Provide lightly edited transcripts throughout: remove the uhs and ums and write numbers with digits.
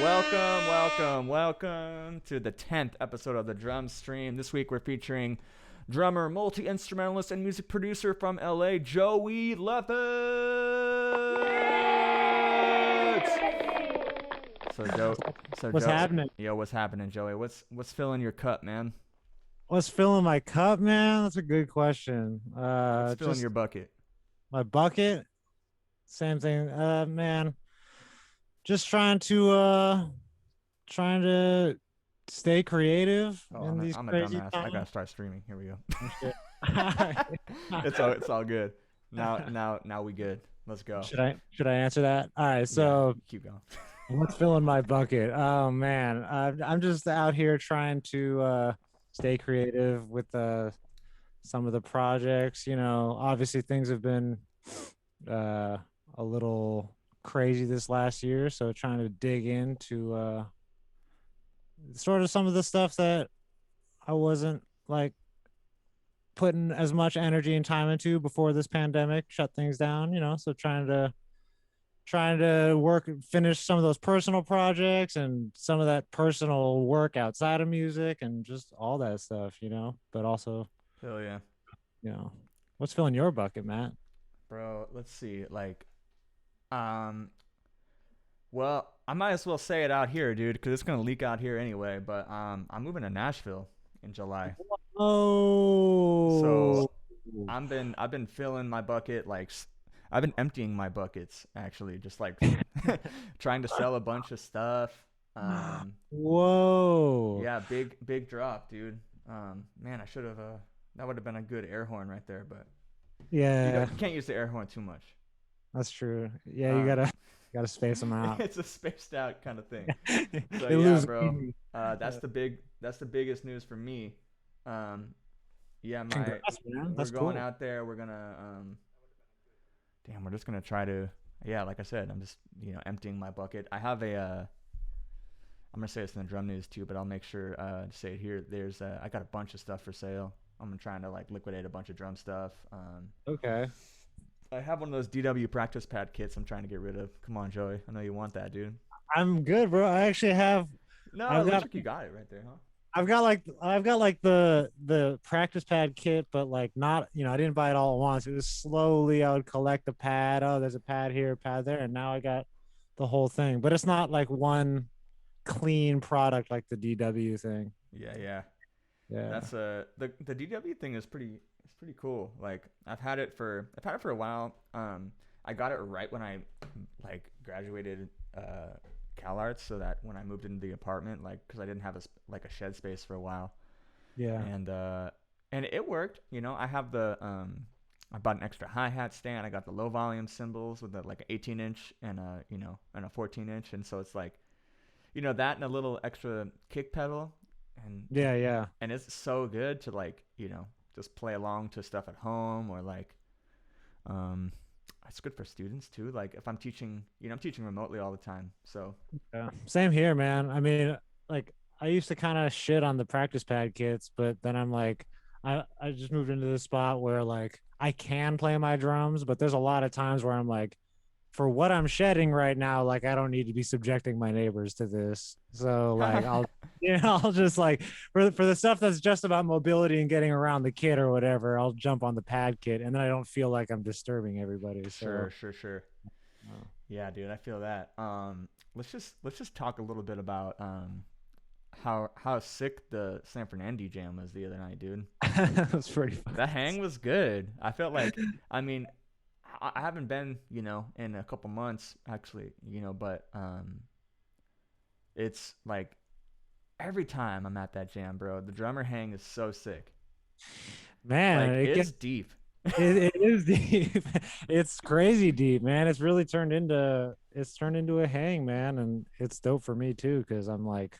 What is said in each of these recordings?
Welcome to the 10th episode of the Drum Stream. This week we're featuring drummer, multi-instrumentalist, and music producer from LA, Joey Lefitz. What's happening? Yo, what's happening, Joey? What's filling your cup, man? What's filling my cup, man? That's a good question. What's filling Just your bucket? my bucket. Same thing. Man, just trying to stay creative Oh, in these I'm a crazy dumbass. I gotta times. start streaming. Here we go. Oh, shit. It's all good. Now we good. Let's go. Should I answer that? All right. Yeah, So keep going. what's filling my bucket? Oh man, I'm just out here trying to stay creative with some of the projects. Obviously things have been a little crazy this last year, so trying to dig into sort of some of the stuff that I wasn't like putting as much energy and time into before this pandemic shut things down. So trying to work finish some of those personal projects and some of that personal work outside of music and just all that stuff. But also, Hell yeah. you know what's filling your bucket, Matt? Bro, let's see. Um, well, I might as well say it out here, dude, because it's gonna leak out here anyway. But I'm moving to Nashville in July, Oh, so I've been filling my bucket I've been emptying my buckets actually, just like trying to sell a bunch of stuff. Um, whoa. yeah, big drop, dude. Man, I should have. That would have been a good air horn right there, but Yeah, you can't use the air horn too much. that's true. Yeah, you Um, gotta space them out. it's a spaced out kind of thing. So They yeah, lose bro. meaning. That's the biggest news for me. Um, yeah, Congrats, man. we're That's going cool. out there. We're gonna we're just gonna try to, yeah, like I said, I'm just emptying my bucket. I have I'm gonna say this in the drum news too, but I'll make sure to say it here. I got a bunch of stuff for sale. I'm trying to like liquidate a bunch of drum stuff. Okay. I have one of those DW practice pad kits I'm trying to get rid of. Come on, Joey. I know you want that, dude. I'm good, bro. I actually have No, it I've looks got like you got it right there, huh? I've got like the practice pad kit, but like not, I didn't buy it all at once. It was slowly I would collect the pad. Oh, there's a pad here, a pad there, and now I got the whole thing. But it's not like one clean product like the DW thing. Yeah, yeah. Yeah. That's the DW thing is pretty cool. Like I've had it for a while. I got it right when I like graduated Cal Arts, so that when I moved into the apartment, like because I didn't have like a shed space for a while, Yeah. and it worked. I have I bought an extra hi hat stand. I got the low volume cymbals with like an 18-inch and a 14-inch, and so it's like that and a little extra kick pedal, and Yeah, yeah. and it's so good to like just play along to stuff at home, or like um it's good for students too, like if I'm teaching, I'm teaching remotely all the time, so Yeah. Same here, man. I mean, like I used to kind of shit on the practice pad kits, but then I'm like, I just moved into this spot where like I can play my drums, but there's a lot of times where I'm like, for what I'm shedding right now, like I don't need to be subjecting my neighbors to this. So like I'll just like for the stuff that's just about mobility and getting around the kit or whatever, I'll jump on the pad kit and then I don't feel like I'm disturbing everybody. So sure. uh, Yeah, dude, I feel that. Let's just talk a little bit about how sick the San Fernando jam was the other night, dude. that's pretty fun. That hang was good. I felt like, I mean, I haven't been, in a couple months actually, but it's like every time I'm at that jam, bro, the drummer hang is so sick. Man, Like it it's gets deep. it is deep. It's crazy deep, man. It's turned into a hang, man, and it's dope for me too because I'm like,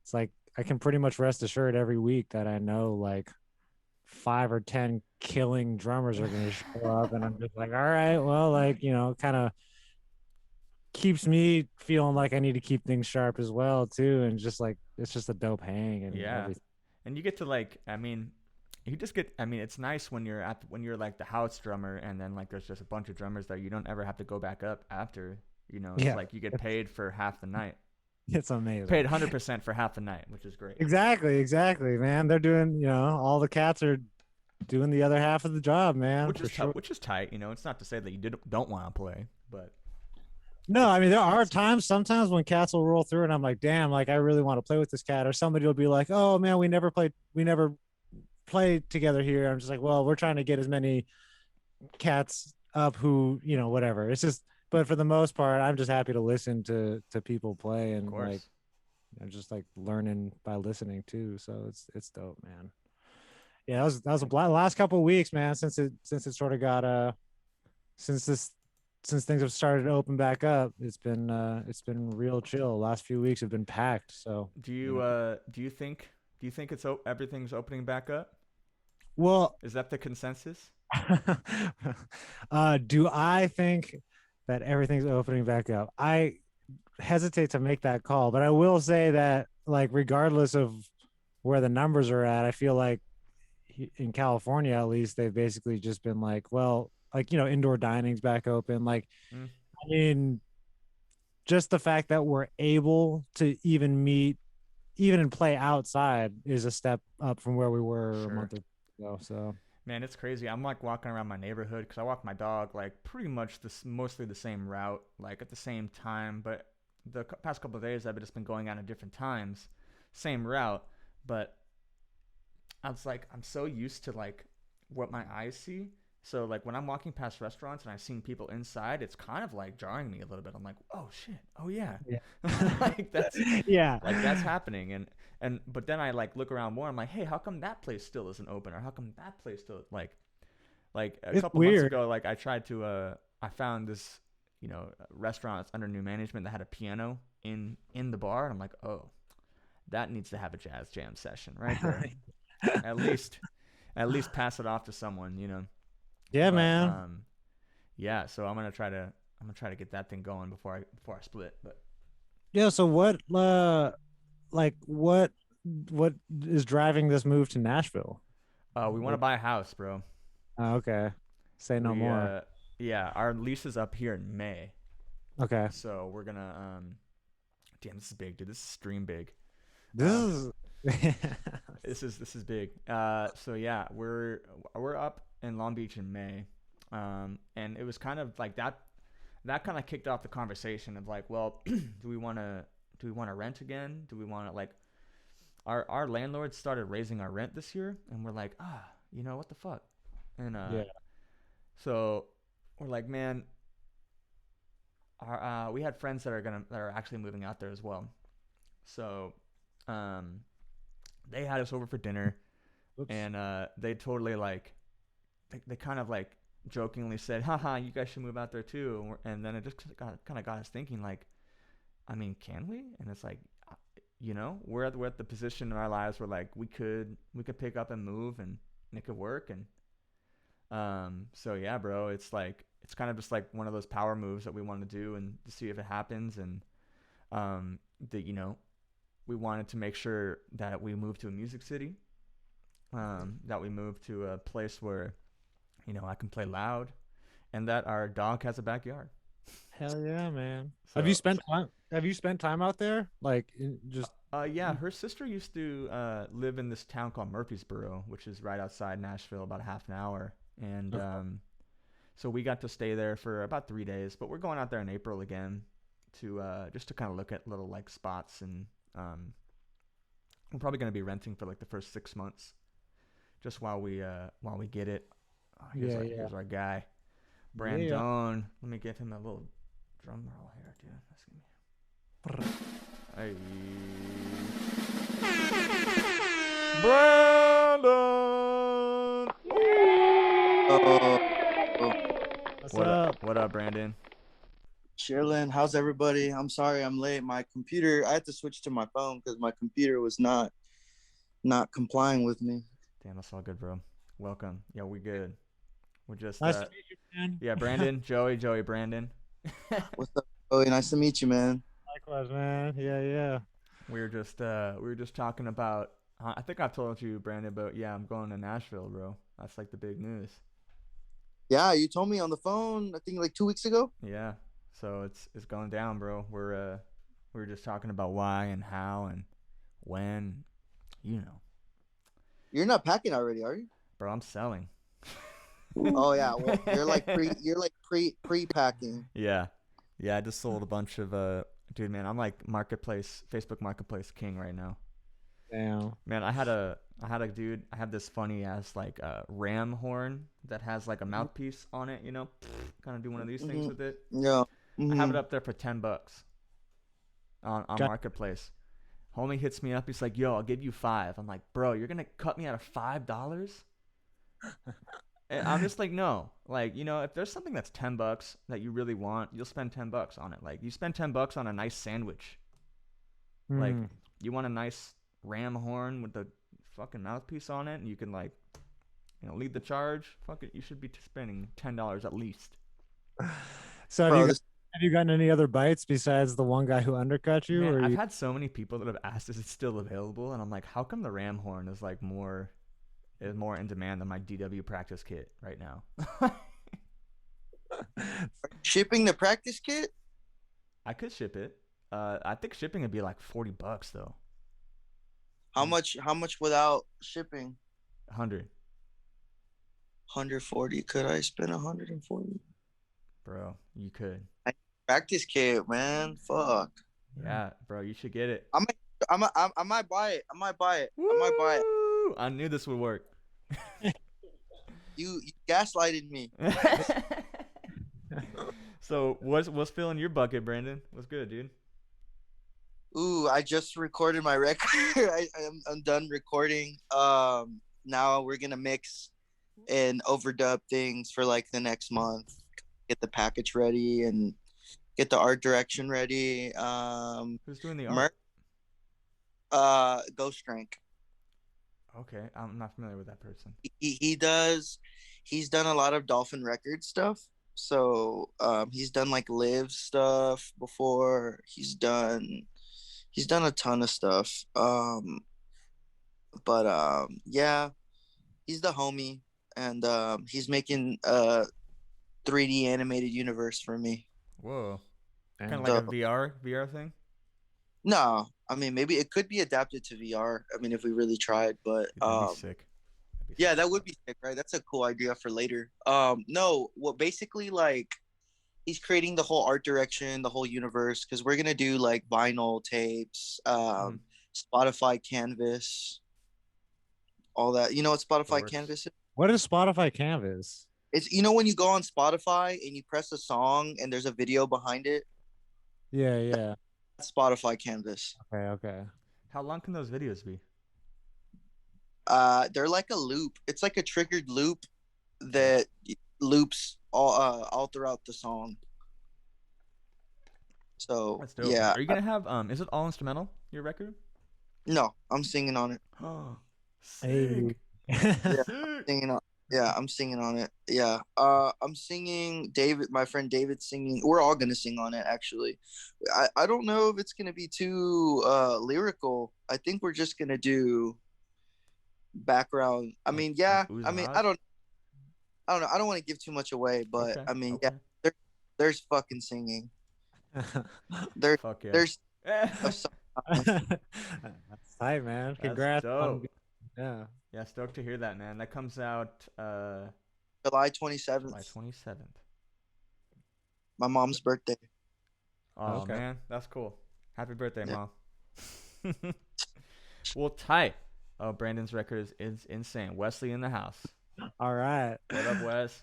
it's like I can pretty much rest assured every week that I know like 5 or 10 killing drummers are going to show up, and I'm just like, all right, well, like kind of keeps me feeling like I need to keep things sharp as well too, and just like it's just a dope hang and Yeah. everything. And you get to like, I mean, you just get, I mean, it's nice when you're like the house drummer, and then like there's just a bunch of drummers that you don't ever have to go back up after. It's Yeah, like you get paid for half the night. It's amazing. Paid 100% for half a night, which is great. Exactly, man. They're doing, all the cats are doing the other half of the job, man, Which for is tough, sure. which is tight. It's not to say that you don't want to play, but No, it's I mean there are times sometimes when cats will roll through and I'm like, damn, like I really want to play with this cat. Or somebody will be like, oh man, we never played together here. I'm just like, well, we're trying to get as many cats up who, whatever. It's just but for the most part, I'm just happy to listen to people play of and like course. I'm just like learning by listening too. So it's dope, man. Yeah, that was a last couple of weeks, man, since it sort of got since this since things have started to open back up, it's been real chill. Last few weeks have been packed. So, Do you you know. it's everything's opening back up? Well, Is that the consensus? do I think that everything's opening back up? I hesitate to make that call, but I will say that like regardless of where the numbers are at, I feel like in California at least they've basically just been like, well, like indoor dining's back open. Like, Mm, I mean, just the fact that we're able to even meet, even and play outside is a step up from where we were a sure. month ago. So Man, it's crazy. I'm like walking around my neighborhood because I walk my dog like pretty much mostly the same route, like at the same time. But the past couple of days, I've just been going out at different times, same route. But I was like, I'm so used to like what my eyes see. So like when I'm walking past restaurants and I've seen people inside, it's kind of like jarring me a little bit. I'm like, oh shit, oh yeah, yeah, like that's yeah, like that's happening. And but then I like look around more. I'm like, hey, how come that place still isn't open, or how come that place still like a it's couple months weird. ago, like I found this restaurant that's under new management that had a piano in the bar, and I'm like, oh, that needs to have a jazz jam session right there. At least at least pass it off to someone. Yeah, But man. yeah. So I'm gonna try to get that thing going before I split. But Yeah. So like what is driving this move to Nashville? we want to Like, buy a house, bro. oh, okay. Say no We more. yeah, our lease is up here in May, Okay. so we're gonna damn, this is big, dude. This is stream big. This Uh, is this is big. So yeah, we're up in Long Beach in May, and it was kind of like that kind of kicked off the conversation of like, well, do we want to rent again? Do we want to like our landlord started raising our rent this year, and we're like, what the fuck, and yeah. so we're like, man, we had friends that are actually moving out there as well, so um they had us over for dinner, Oops. and they totally like they kind of like jokingly said, haha, you guys should move out there too, and then it just kind of got us thinking like, I mean, can we? And it's like, we're at the position in our lives where like we could pick up and move and make it work. And so yeah, bro, it's like it's kind of just like one of those power moves that we want to do and to see if it happens. And that we wanted to make sure that we move to a music city, that we move to a place where I can play loud, and that our dog has a backyard. Hell yeah, man. So Have you spent time out there? Like just yeah, her sister used to live in this town called Murfreesboro, which is right outside Nashville, about a half an hour. And so we got to stay there for about 3 days. But we're going out there in April again to just to kind of look at little like spots, and we're probably going to be renting for like the first 6 months, just while we get it. Oh, here's yeah, our yeah. here's our guy, Yeah. Brandon. Let me give him a little drum roll here, dude. That's gonna be. Hey. Brandon. Oh, What's What up? up? What up, Brandon? Sherilyn, how's everybody? I'm sorry I'm late. My computer, I had to switch to my phone because my computer was not complying with me. Damn, that's all good, bro. Welcome. Yeah, we good. We're just Nice to meet you, yeah, man. Brandon, Joey, Brandon. What's up? Oh, nice to meet you, man. Likewise, man. Yeah, yeah. We were just talking about. I think I've told you, Brandon, but yeah, I'm going to Nashville, bro. That's like the big news. Yeah, you told me on the phone, I think like 2 weeks ago. Yeah. So it's going down, bro. We were just talking about why and how and when. You know, You're not packing already, are you? bro. I'm selling. Oh yeah. Well, you're like pre-packing. Yeah, yeah. I just sold a bunch of dude, man. I'm like marketplace, Facebook Marketplace king right now. Damn. Man, I had a dude. I have this funny ass like ram horn that has like a mouthpiece on it. You know, kind of do one of these things Hmm. with it. Yeah. I have Hmm. it up there for $10 on Got- marketplace. Homie hits me up. He's like, "Yo, I'll give you 5." I'm like, "Bro, you're gonna cut me out of $5?" And I'm just like, no. Like, if there's something that's $10 that you really want, you'll spend $10 on it. Like, you spend $10 on a nice sandwich. Like, Hmm. you want a nice ram horn with the fucking mouthpiece on it, and you can like, lead the charge. Fuck it, you should be spending $10 at least. So Bro, this have you gotten any other bites besides the one guy who undercut you, Man, or I've you? had so many people that have asked, is it still available? And I'm like, how come the ram horn is like more in demand than my DW practice kit right now? shipping the practice kit? I could ship it. I think shipping would be like $40 though. How much without shipping? 100, 140. Could I spend 140? bro. You could. Practice kit, man. Fuck. Yeah, bro. You should get it. I might buy it. I might buy it. I might buy it. Woo! I knew this would work. You gaslighted me. So what's filling your bucket, Brandon? What's good, dude? Ooh, I just recorded my record. I'm done recording. Now we're gonna mix and overdub things for like the next month. Get the package ready and get the art direction ready. Who's doing the Mer- Ghost Strength. Okay, I'm not familiar with that person. He's done a lot of Dolphin Records stuff. So he's done like live stuff before. He's done a ton of stuff. But yeah, he's the homie, and he's making a 3D animated universe for me. Whoa, kind of Damn. like a So VR thing. no, I mean maybe it could be adapted to VR. I mean if we really tried, but Dude, that'd be sick. That'd be yeah, sick. that would be sick, right? That's a cool idea for later. No, well, basically, like, he's creating the whole art direction, the whole universe, because we're gonna do like vinyl tapes, Mhm. Spotify Canvas, all that. You know what The Spotify works. Canvas is? What is Spotify Canvas? It's when you go on Spotify and you press a song and there's a video behind it. Yeah, yeah. That's Spotify Canvas. Okay, okay. How long can those videos be? They're like a loop. It's like a triggered loop that loops all throughout the song. So That's dope. yeah, Are you gonna have Is it all instrumental? Your record? no, I'm singing on it. Oh, Hey. sick. Yeah, Sick. singing on. Yeah, I'm singing on it. Yeah, I'm singing. David, my friend David's singing. We're all gonna sing on it. Actually, I don't know if it's gonna be too lyrical. I think we're just gonna do background. I Like mean, yeah. oohs I and mean, ahs? I don't know. I don't want to give too much away, but Okay. I mean, yeah. Okay. There's fucking singing. There, Fuck yeah. there's of That's songs. That's tight, man. Congrats on dope. yeah. Yeah, stoked to hear that, man. That comes out July July 27th, 27th. my mom's birthday. Oh Okay. man, that's cool. Happy birthday, Yeah. mom. Well, tight. Oh, Brandon's record is insane. Wesley in the house. All right. What up, Wes?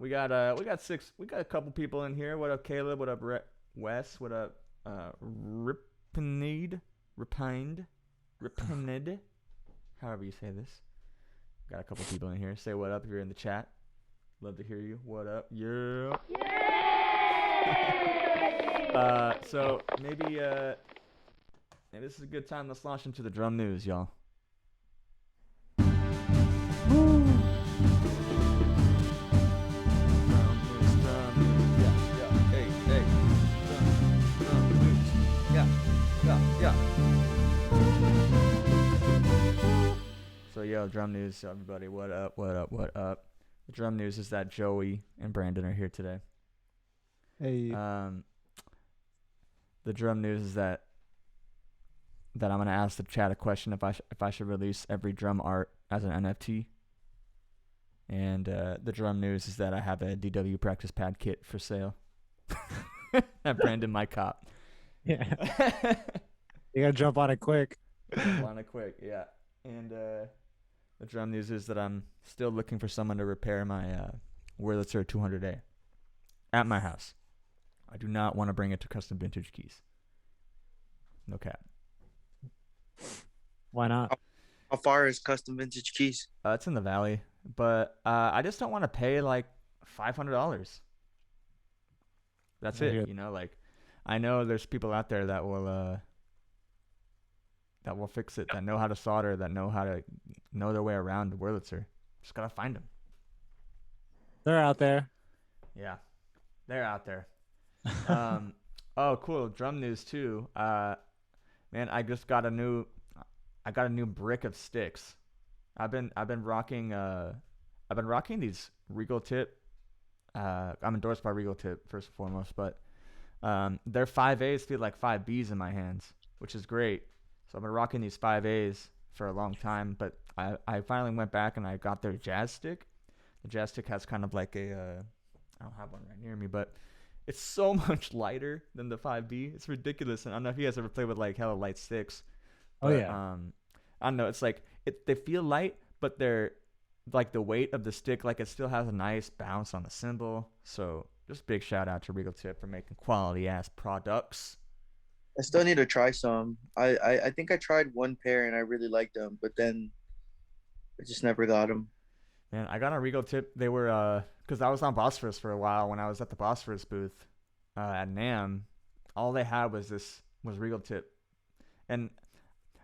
We got a couple people in here. What up, Caleb? What up, Wes? What up, Ripined? However you say this. Got a couple people in here. Say what up if you're in the chat. Love to hear you. What up? Yeah. So maybe this is a good time. Let's launch into the drum news, y'all. So yo, drum news, everybody. What up? What up? What up? The drum news is that Joey and Brandon are here today. Hey. the drum news is that I'm gonna ask the chat a question if I should release every drum art as an NFT. And the drum news is that I have a DW practice pad kit for sale. That Brandon might cop. Yeah. You gotta jump on it quick. Jump on it quick, yeah. And the drum news is that I'm still looking for someone to repair my Wurlitzer 200A at my house. I do not want to bring it to Custom Vintage Keys. No cap. Why not? How far is Custom Vintage Keys? It's in the valley, but I just don't want to pay like $500. That's it. You know, like I know there's people out there that will fix it, that know how to solder, that know their way around the Wurlitzer. Just gotta find them. They're out there. Yeah, they're out there. Oh, cool. Drum news too. Man, I got a new brick of sticks. I've been rocking these Regal Tip. I'm endorsed by Regal Tip first and foremost, but their 5As feel like 5Bs in my hands, which is great. So I've been rocking these 5As for a long time, but I finally went back and I got their Jazz Stick. The Jazz Stick has kind of like a I don't have one right near me, but it's so much lighter than the 5B. It's ridiculous. And I don't know if you guys ever played with like hella light sticks. But, oh yeah. I don't know. It's like they feel light, but they're like the weight of the stick, like it still has a nice bounce on the cymbal. So just big shout out to Regal Tip for making quality ass products. I still need to try some. I think I tried one pair and I really liked them, but then I just never got them. Man, I got a Regal Tip. They were because I was on Bosphorus for a while when I was at the Bosphorus booth at NAMM. All they had was Regal Tip, and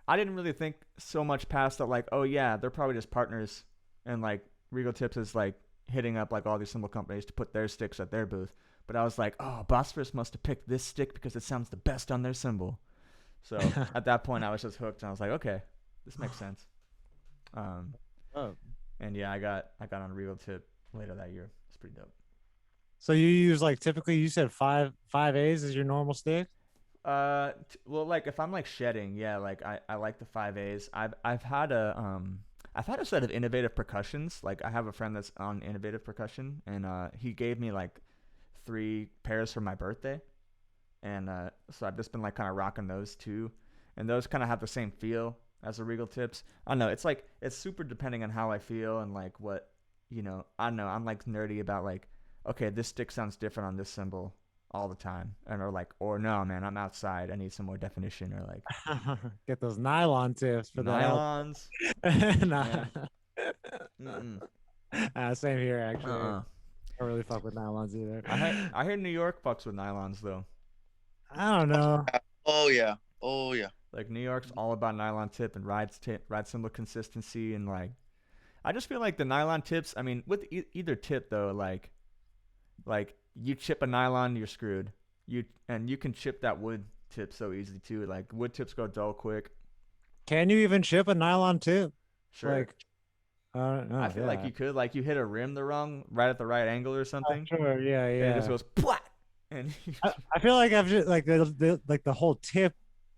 I didn't really think so much past that. Like, oh yeah, they're probably just partners, and like Regal Tips is like hitting up like all these cymbal companies to put their sticks at their booth. But I was like, oh, Bosphorus must have picked this stick because it sounds the best on their cymbal. So at that point, I was just hooked, and I was like, okay, this makes sense. Oh. And yeah, I got on Regal Tip later that year. It's pretty dope. So you use like typically you said 5As is your normal stick? Well, like if I'm like shedding, yeah, like I like the 5As. I've had a set of Innovative Percussions. Like I have a friend that's on Innovative Percussion, and he gave me like 3 pairs for my birthday, and so I've just been like kind of rocking those too, and those kind of have the same feel as the Regal Tips. I don't know, it's like it's super depending on how I feel and like what, you know, I don't know, I'm like nerdy about like, okay, this stick sounds different on this cymbal all the time, and or no man, I'm outside, I need some more definition, or like get those nylon tips for nylons. Same here actually. I don't really fuck with nylons either. I hear New York fucks with nylons though. I don't know. Oh yeah. Like New York's all about nylon tip and ride cymbal consistency, and like I just feel like the nylon tips. I mean, with either tip though, like you chip a nylon, you're screwed. You can chip that wood tip so easy too. Like wood tips go dull quick. Can you even chip a nylon tip? Sure. Like, I feel like you could. Like you hit a rim right at the right angle or something. Sure. Yeah. And it just goes plat. And I feel like I've just like the whole tip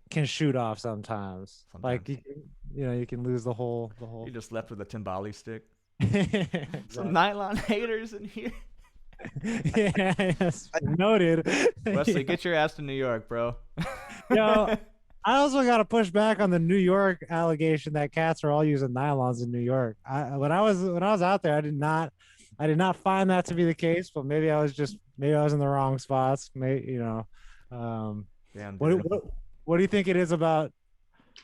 can shoot off sometimes. Like you can lose the whole. You just left with a timbali stick. Exactly. Some nylon haters in here. Yes, noted. Wesley, get your ass to New York, bro. Yo, I also got to push back on the New York allegation that cats are all using nylons in New York. When I was out there, I did not find that to be the case. But maybe I was in the wrong spots. Maybe what do you think it is about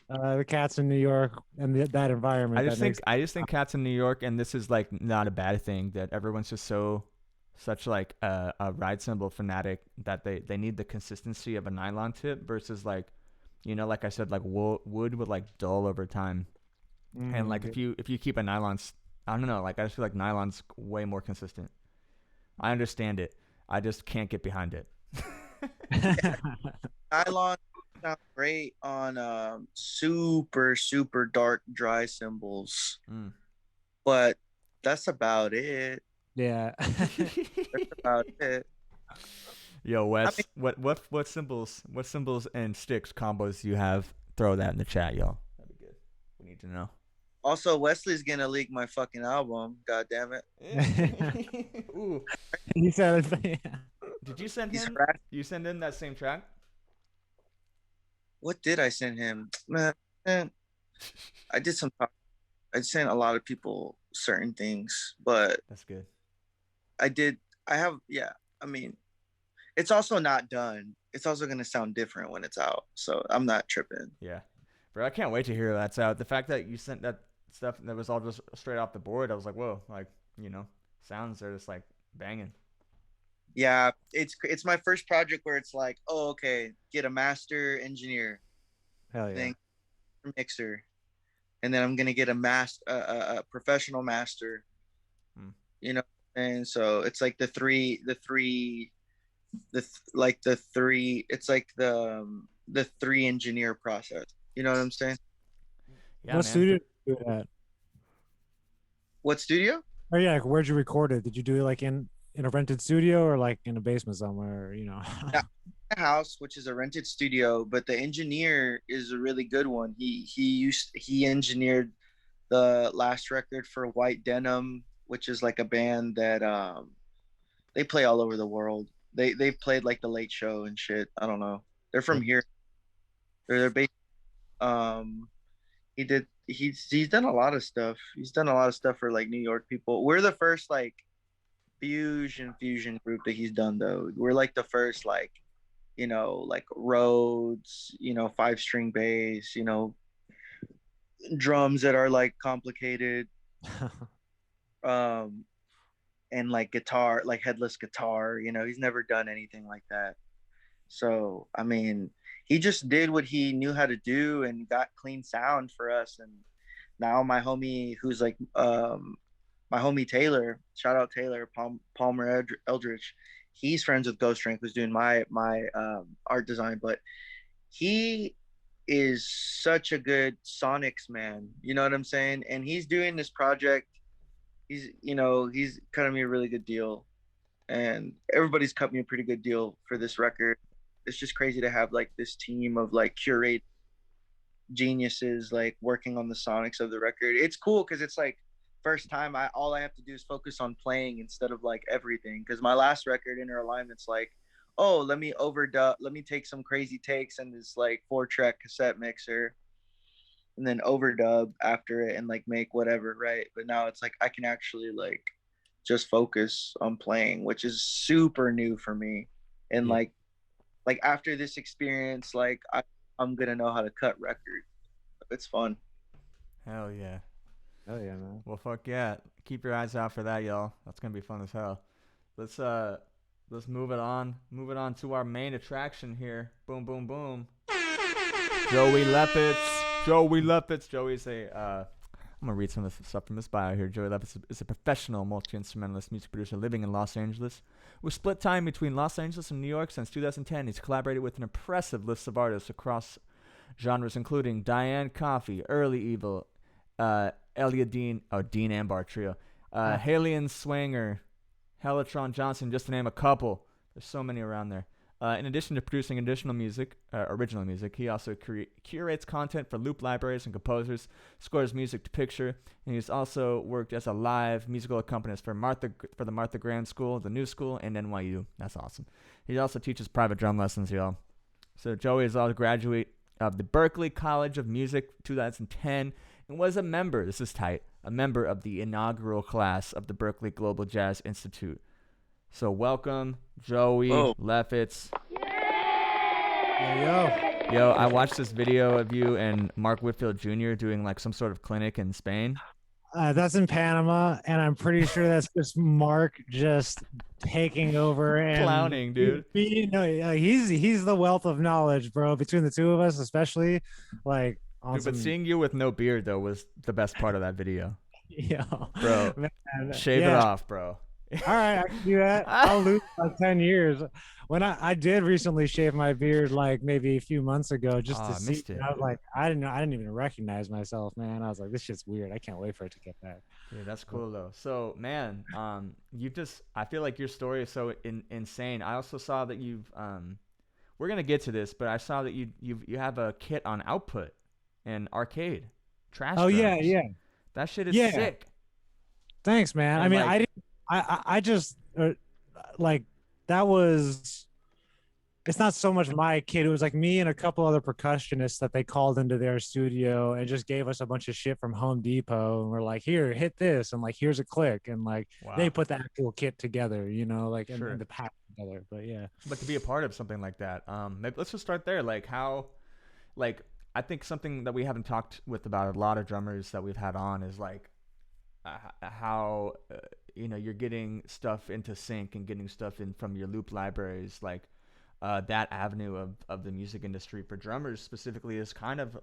the cats in New York and that environment? I just think cats in New York, and this is like not a bad thing, that everyone's just such like a ride cymbal fanatic that they need the consistency of a nylon tip versus like, you know, like I said, like wood would like dull over time. And like if you keep a nylon, I don't know, like I just feel like nylon's way more consistent. I understand it, I just can't get behind it. Nylon sounds great on super dark dry cymbals, but that's about it. Yeah. That's about it. Yo, I Wes, mean, what symbols and sticks combos do you have? Throw that in the chat, y'all. That'd be good. We need to know. also Wesley's gonna leak my fucking album. God damn it. Ooh, He said, yeah. did you send He's him? harassed. You send him that same track? What did I send him? Man, I did some. I sent a lot of people certain things, but That's good. I did. I have. Yeah. I mean, it's also not done. It's also gonna sound different when it's out. So I'm not tripping. Yeah, bro, I can't wait to hear that's out. The fact that you sent that stuff that was all just straight off the board, I was like, whoa, like sounds are just like banging. Yeah, it's my first project where it's like, oh, okay, get a master engineer Hell yeah. thing, mixer, and then I'm gonna get a professional master. Hmm. And so it's like it's like the three engineer process. You know what I'm saying? Yeah, What man. studio did you do it at? What studio? Oh yeah, like, where'd you record it? Did you do it like in a rented studio or like in a basement somewhere? Yeah. House, which is a rented studio, but the engineer is a really good one. He engineered the last record for White Denim, which is like a band that they play all over the world. They've played like the Late Show and shit. I don't know. They're from here. They're based. Um, he's done a lot of stuff. He's done a lot of stuff for like New York people. We're the first like fusion group that he's done though. We're like the first like like Rhodes, 5-string bass, drums that are like complicated, um, and like guitar, like headless guitar. He's never done anything like that. So I mean, he just did what he knew how to do and got clean sound for us. And now my homie, who's like my homie Taylor, shout out Taylor Palmer Eldridge, he's friends with Ghost Strength, who's doing my art design, but he is such a good sonics man. You know what I'm saying? And he's doing this project. He's cutting me a really good deal, and everybody's cut me a pretty good deal for this record. It's just crazy to have like this team of like curate geniuses like working on the sonics of the record. It's cool because it's like first time all I have to do is focus on playing instead of like everything. Because my last record, Inner Alignment's like, oh, let me overdub, let me take some crazy takes in this like 4-track cassette mixer and then overdub after it and like make whatever, right? But now it's like I can actually like just focus on playing, which is super new for me. And Yeah. like after this experience, like I'm gonna know how to cut records. It's fun. Hell yeah. Hell yeah, man. Well, fuck yeah. Keep your eyes out for that, y'all. That's gonna be fun as hell. Let's move it on. Move it on to our main attraction here. Boom, boom, boom. Joey Lefitz. Joey's I'm gonna read some of the stuff from his bio here. Joey Lefitz is a professional multi-instrumentalist music producer living in Los Angeles. With split time between Los Angeles and New York since 2010, he's collaborated with an impressive list of artists across genres, including Diane Coffey, Early Evil, Elia Dean Ambar Trio, Halion Swanger, Hellatron Johnson, just to name a couple. There's so many around there. In addition to producing original music, he also curates content for loop libraries and composers, scores music to picture, and he's also worked as a live musical accompanist for the Martha Graham School, the New School, and NYU. That's awesome. He also teaches private drum lessons, y'all. So Joey is also a graduate of the Berklee College of Music 2010 and was a member of the inaugural class of the Berklee Global Jazz Institute. So welcome, Joey Lefitz. Yo, I watched this video of you and Mark Whitfield Jr. doing like some sort of clinic in Spain. That's in Panama, and I'm pretty sure that's just Mark just taking over and clowning, dude. He's the wealth of knowledge, bro. Between the two of us, especially, like, dude, but seeing you with no beard though was the best part of that video. Yeah, bro, man, shave it off, bro. All right, I can do that. I'll lose like 10 years. When I did recently shave my beard like maybe a few months ago Oh, just to I see, missed it. I was like, I didn't even recognize myself, man. I was like, this shit's weird. I can't wait for it to get back. Dude, that's But cool though. So, man, you just I feel like your story is so insane. I also saw that we're gonna get to this, but I saw that you have a kit on output and arcade, trash oh yeah, drums. yeah. That shit is Yeah. sick. Thanks, man. I And mean, like, I didn't I just like that was it's not so much my kid. It was like me and a couple other percussionists that they called into their studio and just gave us a bunch of shit from Home Depot. And we're like, here, hit this. And like, here's a click. And like, they wow, put the actual kit together, like, and sure. the pack together. But yeah. But to be a part of something like that, maybe let's just start there. Like how, like I think something that we haven't talked with about a lot of drummers that we've had on is like how you're getting stuff into sync and getting stuff in from your loop libraries, like that avenue of the music industry for drummers specifically is kind of,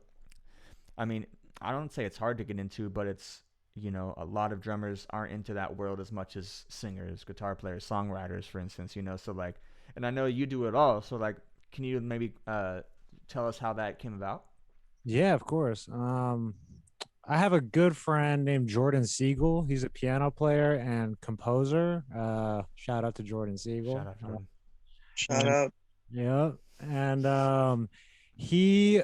I mean, I don't say it's hard to get into, but it's, a lot of drummers aren't into that world as much as singers, guitar players, songwriters, for instance, so like, and I know you do it all, so like, can you maybe tell us how that came about? Yeah, of course. I have a good friend named Jordan Siegel. He's a piano player and composer. Shout out to Jordan Shout Siegel. out Jordan. Shout And out. yeah, and he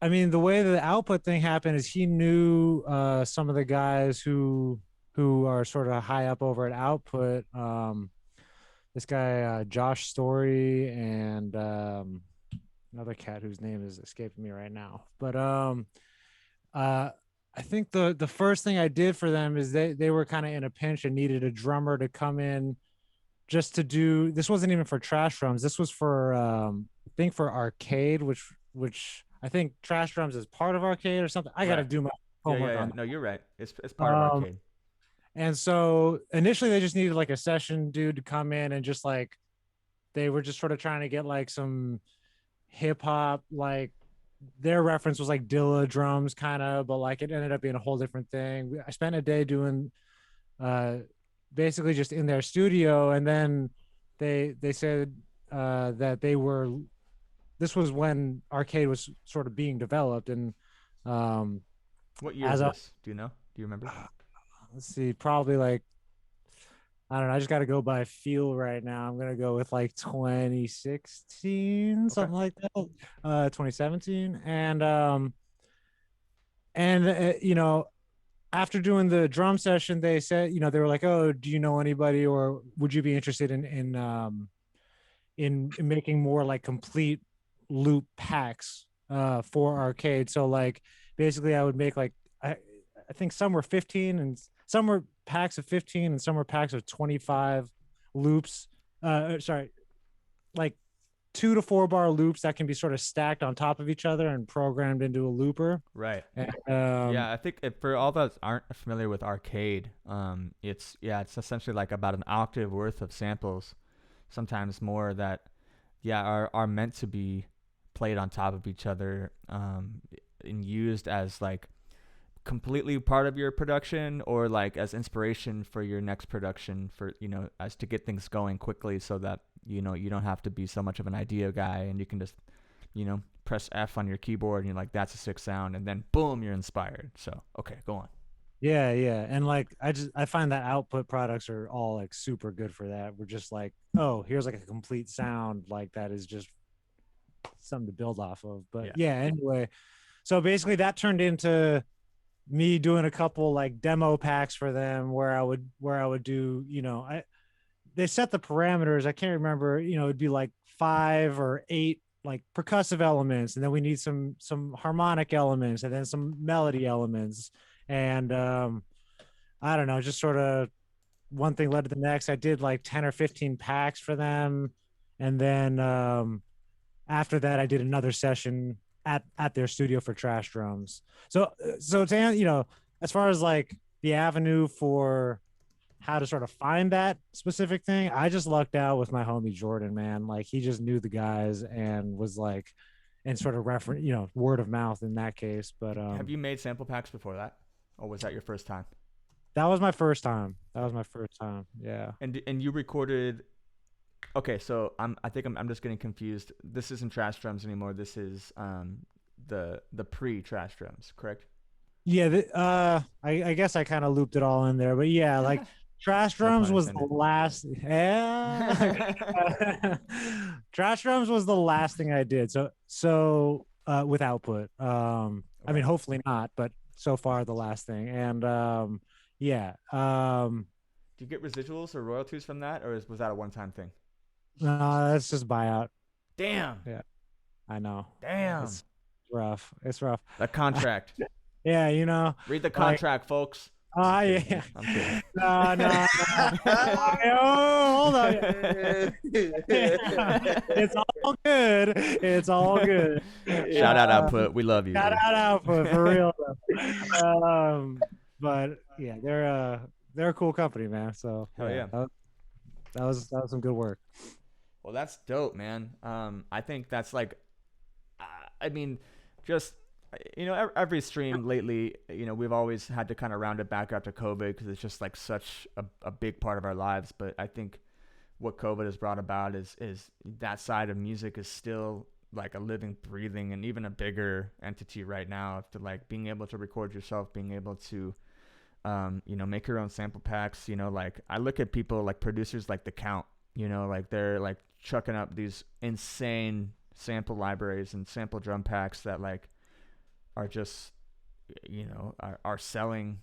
I mean, the way the output thing happened is he knew some of the guys who are sort of high up over at Output. This guy Josh Story and another cat whose name is escaping me right now. But uh, I think the first thing I did for them is they were kind of in a pinch and needed a drummer to come in just to do. This wasn't even for trash drums. This was for I think for arcade, which I think trash drums is part of arcade or something. I got to Right. do my Yeah, homework yeah, yeah. on No, you're right. It's that. part of arcade. And so initially they just needed like a session dude to come in and just like they were just sort of trying to get like some hip hop, like their reference was like Dilla drums kind of, but like it ended up being a whole different thing. I spent a day doing uh basically just in their studio, and then they said that they were this was when arcade was sort of being developed, and um What year is as a this? Do you know? Do you remember? let's see, probably like I don't know. I just got to go by feel right now. I'm gonna go with like 2016, Okay. something like that. 2017, and after doing the drum session, they said, they were like, "Oh, do you know anybody, or would you be interested in making more like complete loop packs for arcade?" So like basically, I would make like I think some were 15 and some were packs of 15 and some were packs of 25 loops. Sorry, like 2 to 4 bar loops that can be sort of stacked on top of each other and programmed into a looper. Right. And, Yeah, I think for all those aren't familiar with arcade, it's essentially like about an octave worth of samples, sometimes more that, yeah, are meant to be played on top of each other, and used as like completely part of your production or like as inspiration for your next production for as to get things going quickly so that you don't have to be so much of an idea guy and you can just press F on your keyboard and you're like, that's a sick sound, and then boom, you're inspired. So okay, go on. yeah, yeah. And like I find that output products are all like super good for that. We're just like, oh, here's like a complete sound like that is just something to build off of. But Yeah. yeah, anyway. So basically that turned into me doing a couple like demo packs for them where I would do, I they set the parameters. I can't remember, it'd be like 5 or 8 like percussive elements, and then we need some harmonic elements, and then some melody elements. And I don't know, just sort of one thing led to the next. I did like 10 or 15 packs for them. And then after that I did another session at their studio for trash drums. So to as far as like the avenue for how to sort of find that specific thing, I just lucked out with my homie Jordan, man. Like he just knew the guys and was like, and sort of reference, word of mouth in that case. But Have you made sample packs before that, or was that your first time? That was my first time. That was my first time. Yeah. And you recorded. Okay, so I think I'm just getting confused. This isn't trash drums anymore. This is the pre trash drums, correct? Yeah, I guess I kind of looped it all in there, but yeah, like Trash No pun Drums was the intended. last. Yeah, Trash Drums was the last thing I did. So with Output, I Okay. mean, hopefully not, but so far the last thing, and yeah, Do you get residuals or royalties from that, or was that a one-time thing? that's just buyout. Damn. Yeah, I know. Damn. It's rough. It's rough. The contract. Yeah, you know, Read the like, contract, folks. ah, Just kidding, yeah. man. I'm kidding. No, no, no. Oh, hold on. It's all good. It's all good. Shout out Uh, output. We love you, Shout dude. out Output for real. Though. But yeah, they're a cool company, man. So Hell yeah. that was some good work. Well, that's dope, man. I think that's like, I mean, just every stream lately, we've always had to kind of round it back after COVID because it's just like such a big part of our lives. But I think what COVID has brought about is that side of music is still like a living, breathing, and even a bigger entity right now. To like being able to record yourself, being able to make your own sample packs. Like I look at people like producers like The Count. Like they're like chucking up these insane sample libraries and sample drum packs that like are just are selling.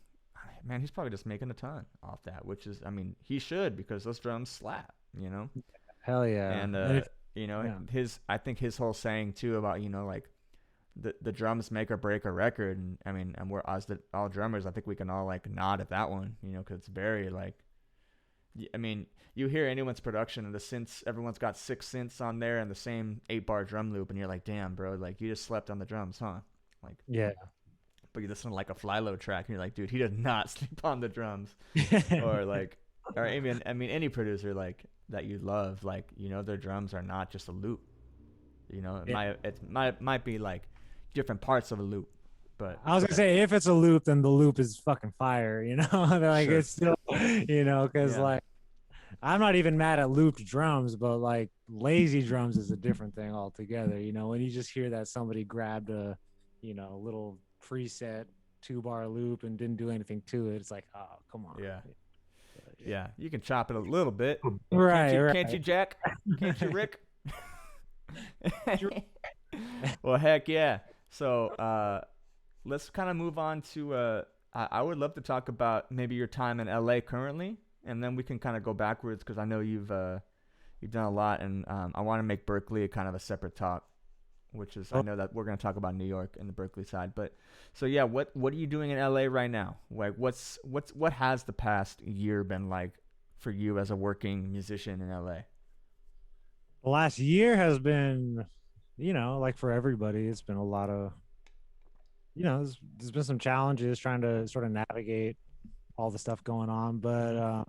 Man, he's probably just making a ton off that, which is, I mean, he should, because those drums slap. Hell yeah. And Yeah. his I think his whole saying too about like the drums make or break a record. And I mean, and we're all drummers, I think we can all like nod at that one, because it's very like, I mean, you hear anyone's production and the synths, everyone's got 6 synths on there and the same 8-bar drum loop, and you're like, damn, bro, like you just slept on the drums, huh? Like, Yeah. but you listen to like a Flylo track and you're like, dude, he did not sleep on the drums. Or like, or I mean any producer like that you love, like, their drums are not just a loop. It might be like different parts of a loop, but I was gonna say, if it's a loop, then the loop is fucking fire, like Sure. it's still, because Yeah. like I'm not even mad at looped drums, but like lazy drums is a different thing altogether. When you just hear that somebody grabbed a, little preset 2-bar loop and didn't do anything to it, it's like, oh, come on. Yeah, you can chop it a little bit. Right, Can't you, Jack? Can't you, Rick? Well, heck yeah. So let's kind of move on to I would love to talk about maybe your time in LA currently, and then we can kind of go backwards, because I know you've done a lot, and I want to make Berkeley a kind of a separate talk, which is, I know that we're going to talk about New York and the Berkeley side. But so yeah, what are you doing in LA right now? Like what has the past year been like for you as a working musician in LA? The last year has been, like for everybody, it's been a lot of, there's been some challenges trying to sort of navigate all the stuff going on, but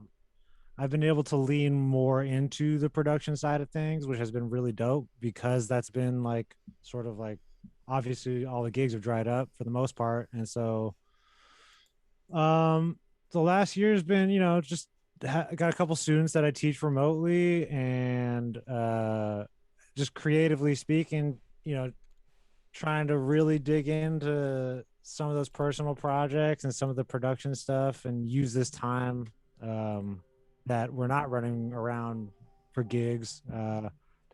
I've been able to lean more into the production side of things, which has been really dope, because that's been like sort of like, obviously all the gigs have dried up for the most part. And so the last year has been, just got a couple students that I teach remotely, and just creatively speaking, trying to really dig into some of those personal projects and some of the production stuff, and use this time that we're not running around for gigs to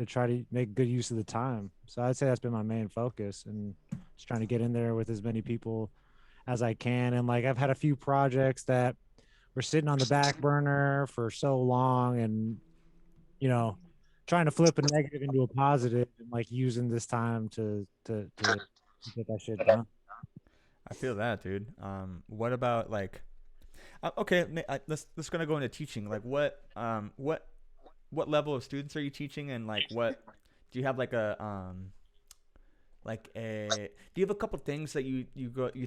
try to make good use of the time. So I'd say that's been my main focus, and just trying to get in there with as many people as I can. And like, I've had a few projects that were sitting on the back burner for so long, and trying to flip a negative into a positive, and like using this time to get that shit done. I feel that, dude. What about like? Okay, let's gonna go into teaching. Like, what level of students are you teaching, and like, what do you have like do you have a couple things that you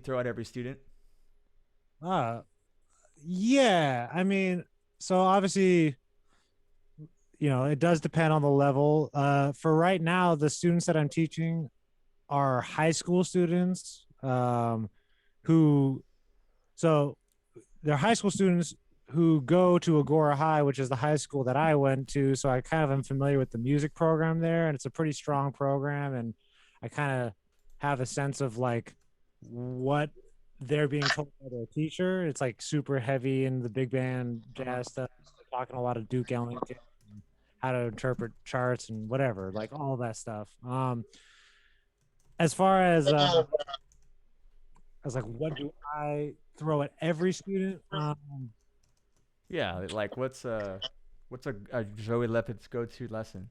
throw at every student? uh yeah, I mean, so obviously, it does depend on the level. For right now, the students that I'm teaching are high school students, who, so they're high school students who go to Agora High, which is the high school that I went to. So I kind of am familiar with the music program there, and it's a pretty strong program. And I kind of have a sense of like what they're being told by their teacher. It's like super heavy in the big band jazz stuff, talking a lot of Duke Ellington, how to interpret charts and whatever, like all that stuff. As far as like what do I throw at every student? Yeah, like what's a Joey Lefitz go-to lesson?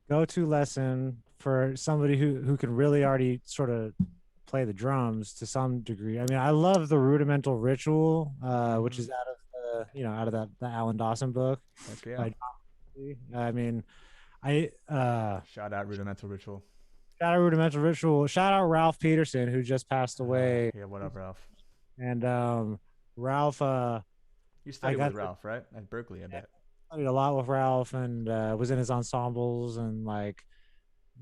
Go-to lesson for somebody who can really already sort of play the drums to some degree. I mean, I love the rudimental ritual, which is out of out of that the Alan Dawson book. Heck yeah. By I mean, I Shout out Rudimental Ritual. shout out rudimental ritual. Shout out Ralph Peterson who just passed away. Yeah, what up, Ralph? And Ralph, You studied with Ralph, right? At Berkeley, I bet. studied a lot with Ralph and was in his ensembles and like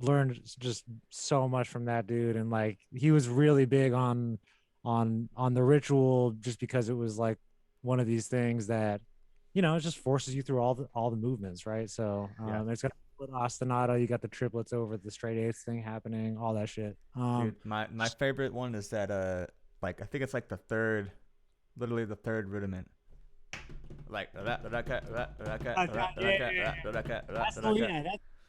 learned just so much from that dude. And like he was really big on the ritual just because it was like one of these things that it just forces you through all the movements, right? So it's got ostinato, you got the triplets over the straight eighths thing happening, all that shit. Dude, my favorite one is that like I think it's like literally the third rudiment. Like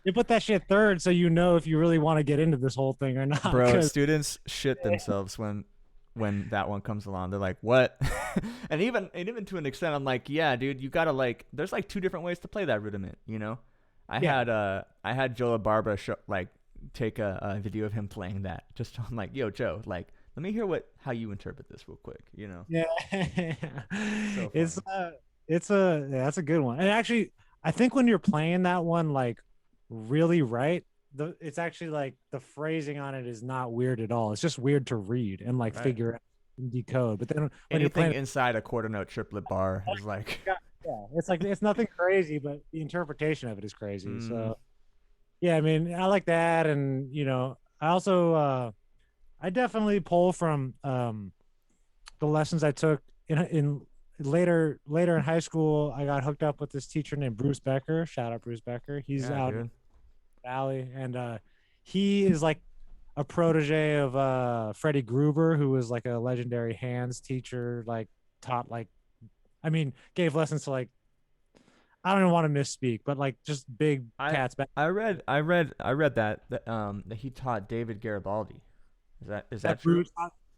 you put that shit third so you know if you really want to get into this whole thing or not. Bro, students shit themselves when that one comes along. They're like, what? and even to an extent, I'm like, yeah, dude, you gotta like there's like two different ways to play that rudiment, I had Joe LaBarbera take a video of him playing that. Just I'm like, yo, Joe, like let me hear how you interpret this real quick, Yeah. So that's a good one. And actually, I think when you're playing that one like really right, it's actually like the phrasing on it is not weird at all. It's just weird to read and like figure out and decode. But then when anything you're playing inside a quarter note triplet bar is like it's like it's nothing crazy, but the interpretation of it is crazy. So yeah, I mean, I like that. And I also I definitely pull from the lessons I took in later in high school. I got hooked up with this teacher named Bruce Becker. Shout out Bruce Becker. He's out in the Valley, and he is like a protege of Freddie Gruber, who was like a legendary hands teacher, like taught gave lessons to like I don't even want to misspeak, but like just big cats back. I read that he taught David Garibaldi. Is that true?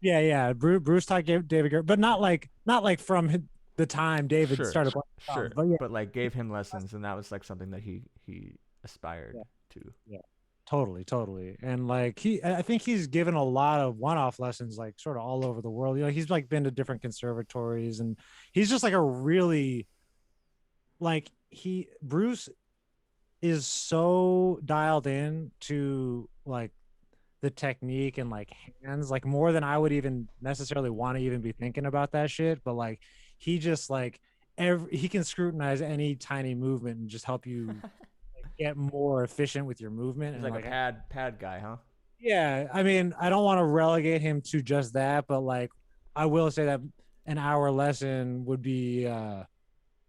Yeah. Bruce taught David Garibaldi, but not like from the time David started playing songs, but like gave him lessons, and that was like something that he aspired to. Yeah. Totally. And like I think he's given a lot of one-off lessons like sort of all over the world. He's like been to different conservatories, and he's just like a really like Bruce is so dialed in to like the technique and like hands, like more than I would even necessarily want to even be thinking about that shit. But like he just like he can scrutinize any tiny movement and just help you get more efficient with your movement. He's and like a pad guy, huh? Yeah, I mean, I don't want to relegate him to just that, but like I will say that an hour lesson would be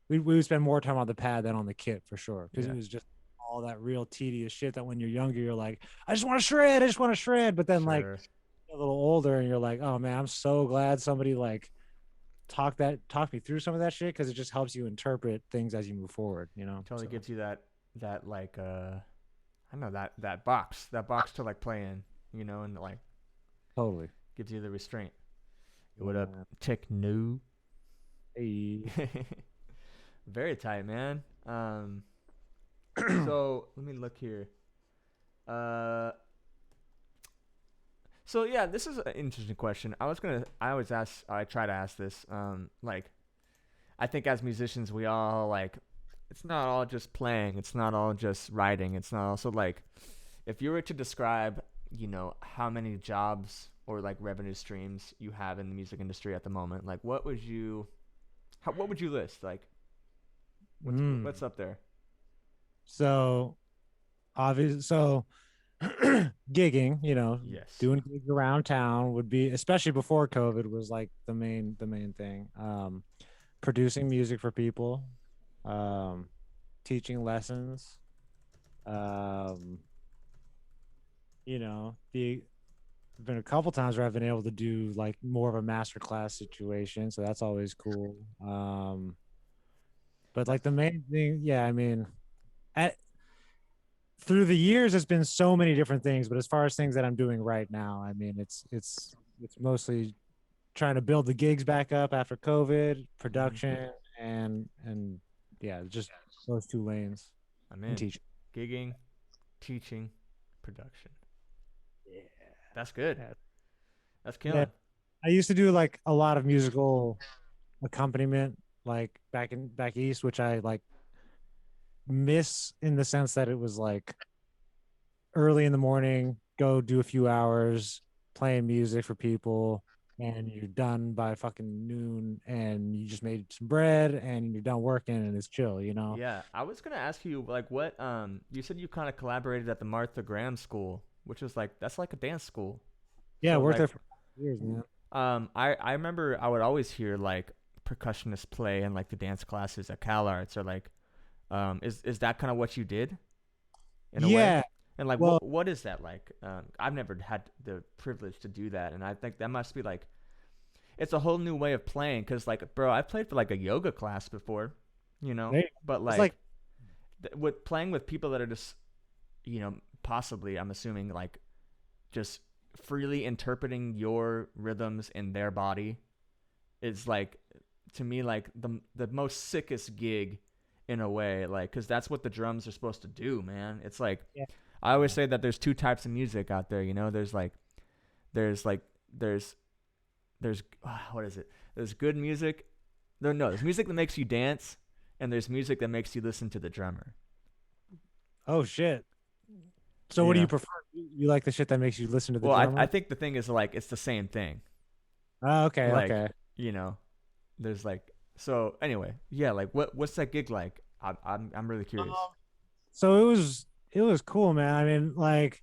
we would spend more time on the pad than on the kit for sure, because it was just all that real tedious shit that when you're younger you're like, I just want to shred, but then like a little older and you're like, oh man, I'm so glad somebody like talked me through some of that shit, because it just helps you interpret things as you move forward, Totally gives you that like I don't know, that box to like play in, and like totally gives you the restraint. What up, techno? Hey. Very tight, man. So let me look here. So yeah, this is an interesting question. I try to ask this. Like, I think as musicians, we all like, it's not all just playing. It's not all just writing. It's not also like, if you were to describe, how many jobs or like revenue streams you have in the music industry at the moment, like what would you list? Like, what's up there? So obviously, gigging, Yes. doing gigs around town would be, especially before COVID, was like the main thing. Producing music for people, um, teaching lessons, um, the been a couple times where I've been able to do like more of a master class situation, so that's always cool. But like the main thing, yeah, I mean, at, through the years, it's been so many different things. But as far as things that I'm doing right now, I mean, it's mostly trying to build the gigs back up after COVID, Hmm. production, and yeah, just those two lanes I'm and in. teaching. Gigging, teaching, production. Yeah. That's good. Yeah. That's Yeah. killing. I used to do like a lot of musical accompaniment like back east, which I like miss in the sense that it was like early in the morning, go do a few hours playing music for people, and you're done by fucking noon, and you just made some bread, and you're done working, and it's chill. Yeah, I was gonna ask you like what you said you kind of collaborated at the Martha Graham School, which is like that's like a dance school. Yeah, I So worked like there for years, man. I remember I would always hear like percussionists play in like the dance classes at Cal Arts or like is that kind of what you did in a way? Yeah, And like well, what is that like? I've never had the privilege to do that, and I think that must be like it's a whole new way of playing. Cause like bro, I played for like a yoga class before, but it's like like with playing with people that are just possibly I'm assuming like just freely interpreting your rhythms in their body is like to me like the most sickest gig in a way like because that's what the drums are supposed to do, man. It's like yeah, I always say that there's two types of music out there, there's like there's what is it, there's good music, no, there's music that makes you dance and there's music that makes you listen to the drummer. oh shit. So you what do you know prefer? You like the shit that makes you listen to the well I drummer? think the thing is like it's the same thing. Oh, okay, Like okay. you know there's like so anyway yeah like what's that gig like? I'm really curious. So it was cool, man. I mean, like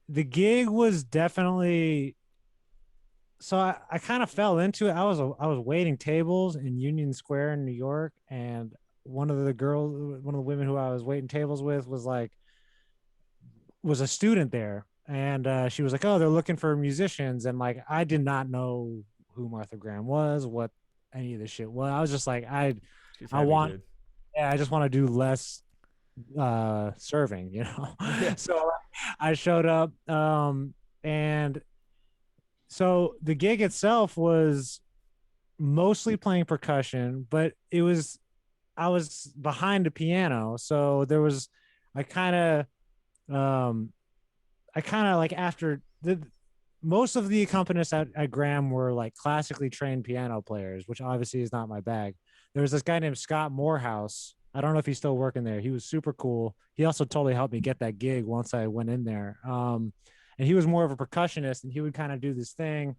the gig was definitely, so I kind of fell into it. I was waiting tables in Union Square in New York, and one of the women who I was waiting tables with was a student there, and she was like, "Oh, they're looking for musicians," and like I did not know who Martha Graham was, what any of this shit was. I was just like, She's I heavy, want, dude. yeah, I just want to do less serving. Yeah. So I showed up, and so the gig itself was mostly playing percussion, but I was behind a piano, so there was I kind of like after the most of the accompanists at Graham were like classically trained piano players, which obviously is not my bag. There was this guy named Scott Morehouse. I don't know if he's still working there. He was super cool. He also totally helped me get that gig once I went in there. And he was more of a percussionist, and he would kind of do this thing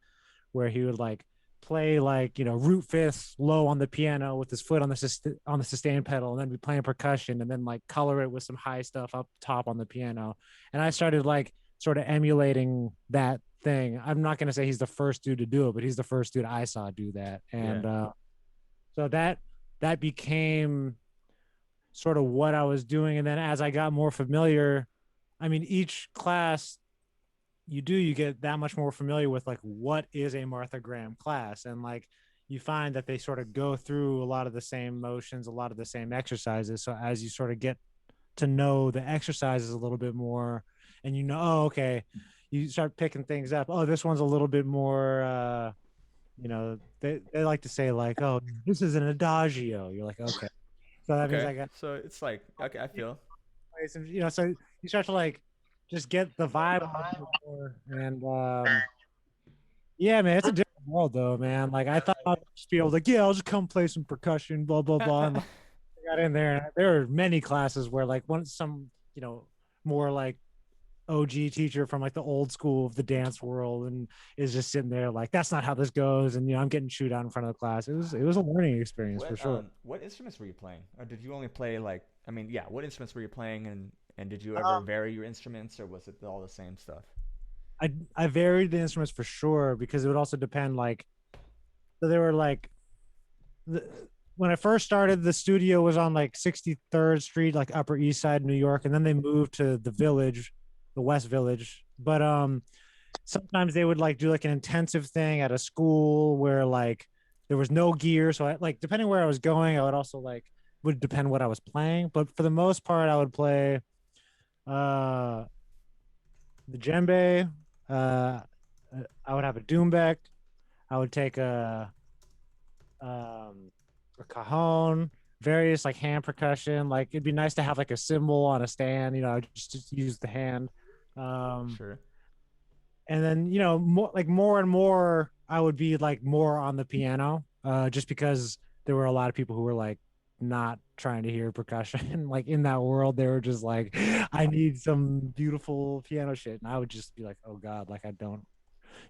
where he would like play like root fifths low on the piano with his foot on the sustain pedal, and then be playing percussion, and then like color it with some high stuff up top on the piano. And I started like sort of emulating that thing. I'm not going to say he's the first dude to do it, but he's the first dude I saw do that. Yeah. And so that became sort of what I was doing. And then as I got more familiar, I mean, each class you get that much more familiar with like what is a Martha Graham class, and like you find that they sort of go through a lot of the same motions, a lot of the same exercises. So as you sort of get to know the exercises a little bit more, and oh, okay, you start picking things up. Oh, this one's a little bit more they like to say like, oh, this is an adagio. You're like, okay. So that means Okay. I got So it's like okay, I feel. place, and so you start to like just get the vibe a little bit more. And yeah, man, it's a different world though, man. Like I thought I'd just be able to, like, yeah, I'll just come play some percussion, blah blah blah. And like, I got in there, and there are many classes where like some more like OG teacher from like the old school of the dance world, and is just sitting there like, that's not how this goes, and I'm getting chewed out in front of the class. It was a learning experience for sure. What instruments were you playing? Or did you only play like I mean, yeah, what instruments were you playing And did you ever vary your instruments, or was it all the same stuff? I varied the instruments for sure because it would also depend. Like, so they were like the, when I first started, the studio was on like 63rd Street, like Upper East Side, New York, and then they moved to the Village, the West Village. But sometimes they would like do like an intensive thing at a school where like there was no gear, so I like depending where I was going, I would also like would depend what I was playing. But for the most part, I would play uh the djembe. Uh, I would have a doumbek. I would take um, a cajon, various like hand percussion. Like it'd be nice to have like a cymbal on a stand. Just use the hand. Um, Sure. and then more and more, I would be like more on the piano, just because there were a lot of people who were like not trying to hear percussion. Like in that world, they were just like, I need some beautiful piano shit, and I would just be like, oh god, like I don't,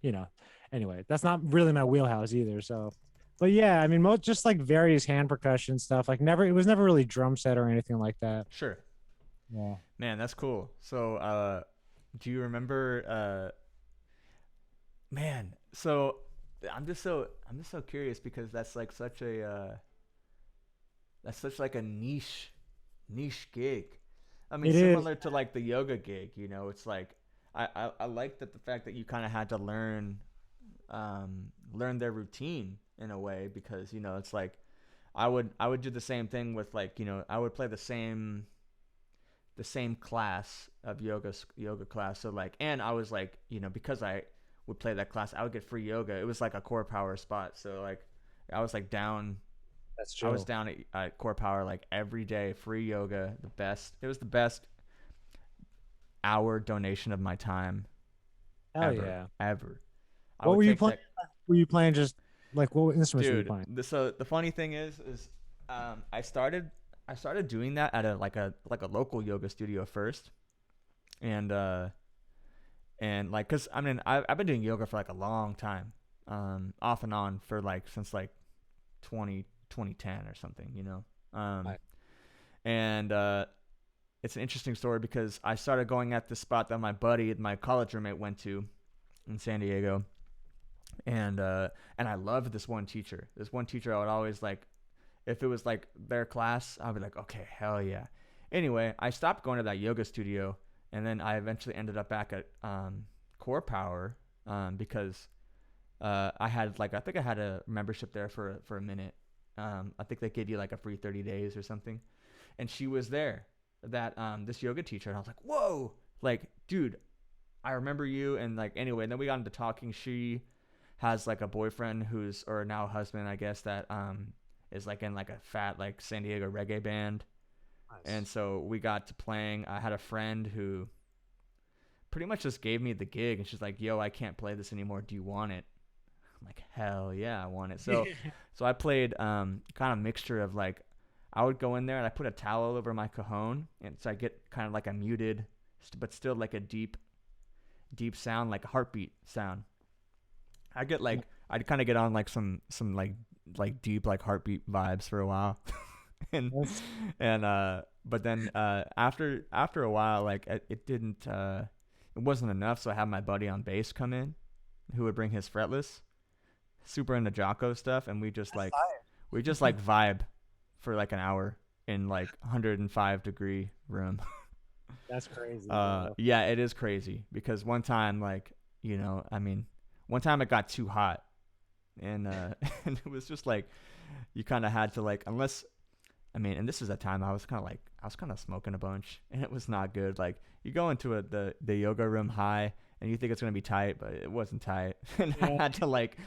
you know. Anyway, that's not really my wheelhouse either. So, but yeah, I mean, just like various hand percussion stuff. Like never, it was never really drum set or anything like that. Sure. Yeah. Man, that's cool. So, do you remember man, so I'm just so curious because that's such like a niche gig. I mean, It is. similar to like the yoga gig, it's like I like that the fact that you kind of had to learn their routine in a way because it's like I would do the same thing with like I would play the same class of yoga class. So like, and I was like, because I would play that class, I would get free yoga. It was like a core power spot. So like, I was like down. That's I was true. down at core power like every day, free yoga. The best. It was the best hour donation of my time Hell ever, yeah. ever. I What would were you take playing? that, Were you playing just like what instruments were you dude. playing? So the funny thing is, I started doing that at a local yoga studio first, and like, cause I mean I've been doing yoga for like a long time, off and on for like since like 2010 or something, Right. and it's an interesting story because I started going at the spot that my college roommate went to in San Diego, and I loved this one teacher. This one teacher I would always like, if it was like their class, I'd be like, okay, hell yeah. Anyway, I stopped going to that yoga studio, and then I eventually ended up back at Core Power, because I think I had a membership there for a minute. I think they gave you like a free 30 days or something, and she was there, that this yoga teacher, and I was like, whoa, like, dude, I remember you. And like, anyway, then we got into talking. She has like a boyfriend or now husband, I guess, that is like in like a fat like San Diego reggae band. Nice. And so we got to playing. I had a friend who pretty much just gave me the gig, and she's like, yo, I can't play this anymore, do you want it? I'm like, hell yeah, I want it. So I played kind of mixture of like, I would go in there and I put a towel over my cajon, and so I get kind of like a muted but still like a deep sound, like a heartbeat sound. I get like, I'd kind of get on like some like deep like heartbeat vibes for a while. and That's but then after a while, like it didn't it wasn't enough, so I had my buddy on bass come in, who would bring his fretless, super into Jocko stuff, and we just like vibe for like an hour in like 105-degree room. that's crazy, bro. Yeah, it is crazy because one time, like, I mean, one time it got too hot, and and it was just like, you kind of had to like, unless, I mean, and this is a time I was kind of smoking a bunch, and it was not good. Like, you go into the yoga room high, and you think it's gonna be tight, but it wasn't tight, and Yeah, I had to this like,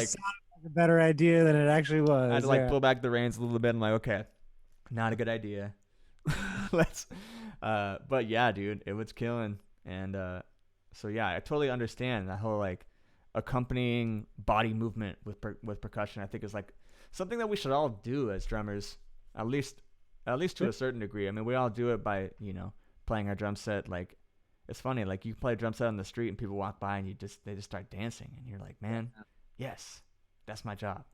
sounded like a better idea than it actually I had to was. like Yeah. pull back the reins a little bit. And like, okay, not a good idea. Let's, but yeah, dude, it was killing, and so yeah, I totally understand that whole like accompanying body movement with percussion. I think is like something that we should all do as drummers, at least at least to a certain degree. I mean, we all do it by playing our drum set. Like, it's funny, like you play a drum set on the street and people walk by and they just start dancing, and you're like, man, yes, that's my job.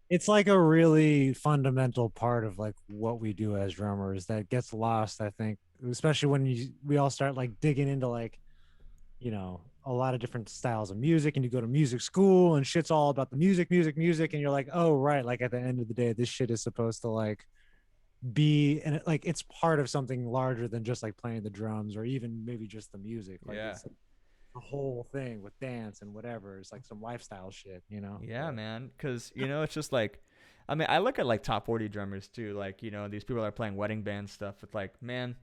It's like a really fundamental part of like what we do as drummers that gets lost, I think, especially when we all start like digging into like, a lot of different styles of music, and you go to music school and shit's all about the music, and you're like, oh right, like at the end of the day, this shit is supposed to like be, and like it's part of something larger than just like playing the drums or even maybe just the music. Like Yeah. it's the whole thing with dance and whatever. It's like some lifestyle shit. Yeah, man. Because, it's just like, I mean, I look at like top 40 drummers too. Like, these people that are playing wedding band stuff. It's like, man,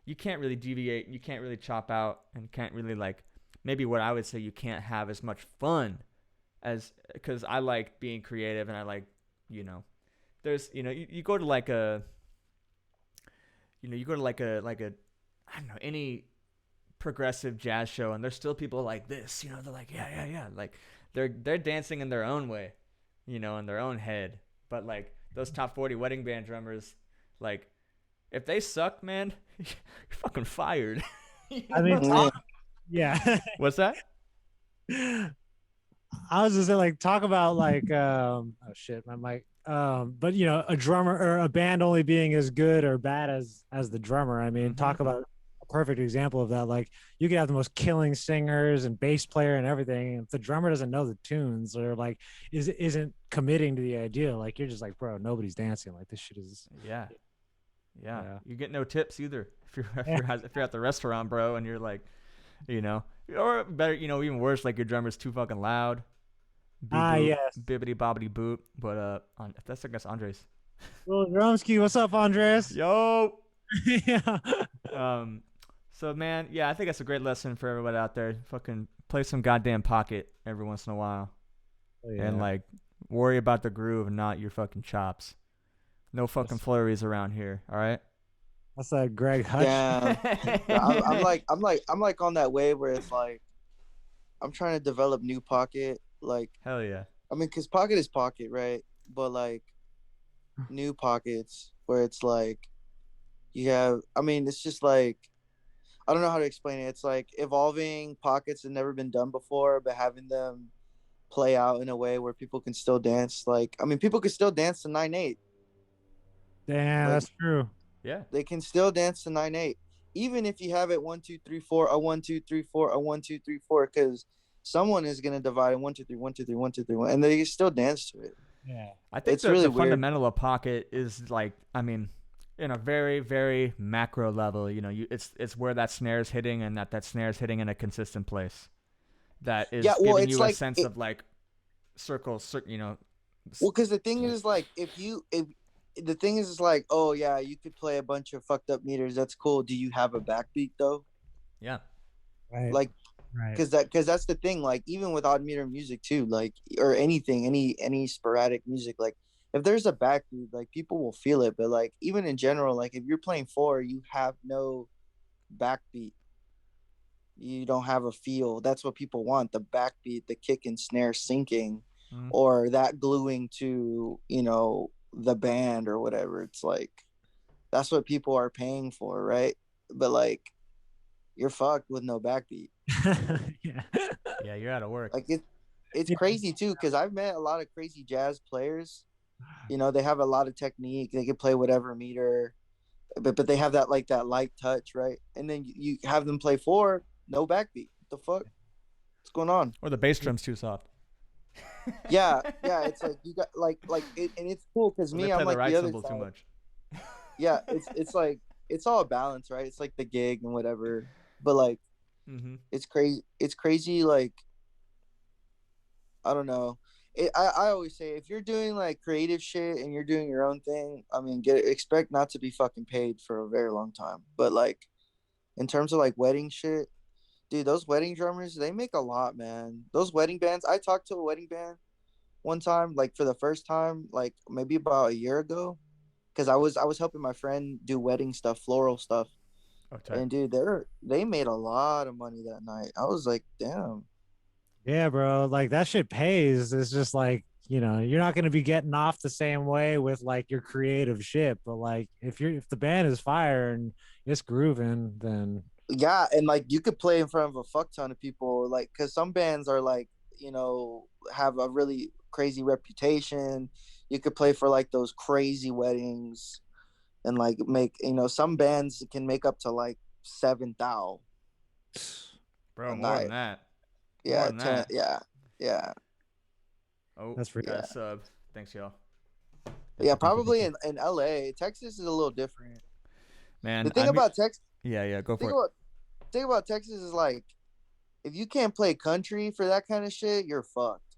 you can't really deviate. You can't really chop out and can't really like, maybe what I would say, you can't have as much fun as, because I like being creative and I like, there's, you go to like a, you go to like a, I don't know, any progressive jazz show and there's still people like this, they're like, yeah. Like they're dancing in their own way, in their own head. But like those top 40 wedding band drummers, like if they suck, man, you're fucking fired. I mean, Yeah. yeah. What's that? I was just saying, like, talk about like, oh shit, my mic. But a drummer or a band only being as good or bad as the drummer. I mean, talk about a perfect example of that. Like, you could have the most killing singers and bass player and everything. If the drummer doesn't know the tunes or like isn't committing to the idea, like you're just like, bro, nobody's dancing. Like this shit is. Yeah. Yeah. You get no tips either if you're at the restaurant, bro, and you're like, or better, even worse, like your drummer's too fucking loud. Yes. Bibbity bobbity boop. But that's, I guess, Andres. Little Drumsky, what's up, Andres? Yo. Yeah. So man, yeah, I think that's a great lesson for everybody out there. Fucking play some goddamn pocket every once in a while, and like worry about the groove and not your fucking chops. No fucking flurries around here. All right. That's that Greg Hutch. Yeah. I'm like on that wave where it's like I'm trying to develop new pocket. Like, hell yeah. I mean, because pocket is pocket, right? But like new pockets where it's like you have, I mean, it's just like, I don't know how to explain it. It's like evolving pockets that never been done before, but having them play out in a way where people can still dance. Like, I mean, people can still dance to 9/8. Damn, Like, that's true. Yeah. they can still dance to 9/8, even if you have it 1 2 3 4 a 1 2 3 4 a 1 2 3 4, because someone is gonna divide in 1 2 3 1 2 3 1 2 3 1, and they can still dance to it. Yeah. I think It's really the weird. fundamental of pocket is like, I mean, in a very, very macro level, it's where that snare is hitting and that snare is hitting in a consistent place. That is giving you a sense of like circles, Well, because the thing is like if the thing is like, oh yeah, you could play a bunch of fucked up meters. That's cool. Do you have a backbeat though? Yeah. Right. Like, right. because that's the thing. Like even with odd meter music too, like or anything, any sporadic music, like if there's a backbeat, like people will feel it. But like even in general, like if you're playing 4, you have no backbeat. You don't have a feel. That's what people want: the backbeat, the kick and snare syncing, or that gluing to the band or whatever. It's like that's what people are paying for, right? But like you're fucked with no backbeat. Yeah, you're out of work. Like it's crazy too, because I've met a lot of crazy jazz players. They have a lot of technique. They can play whatever meter, but they have that like that light touch, right? And then you have them play 4, no backbeat. What the fuck? What's going on? Or the bass drum's too soft. Yeah. It's like you got like it, and it's cool because me, I'm like the other side. Too much. Yeah, it's like it's all a balance, right? It's like the gig and whatever, but like it's crazy. It's crazy. Like I don't know. I always say if you're doing like creative shit and you're doing your own thing, I mean, expect not to be fucking paid for a very long time. But like in terms of like wedding shit, dude, those wedding drummers, they make a lot, man. Those wedding bands. I talked to a wedding band one time, like for the first time, like maybe about a year ago, because I was helping my friend do wedding stuff, floral stuff. Okay. And dude, they made a lot of money that night. I was like, damn. Yeah, bro. Like that shit pays. It's just like, you're not going to be getting off the same way with like your creative shit. But like if the band is fire and it's grooving, then yeah, and like you could play in front of a fuck ton of people, like because some bands are like, have a really crazy reputation. You could play for like those crazy weddings, and like make, some bands can make up to like 7,000 Bro, a more than night. that. More Yeah, than that. yeah. Oh, That's got a Yeah. sub. Thanks, y'all. Yeah, Thank you, thank probably you. in LA. Texas is a little different. Man, The thing about Texas, yeah, go for think it. about thing about Texas is like, if you can't play country for that kind of shit, you're fucked.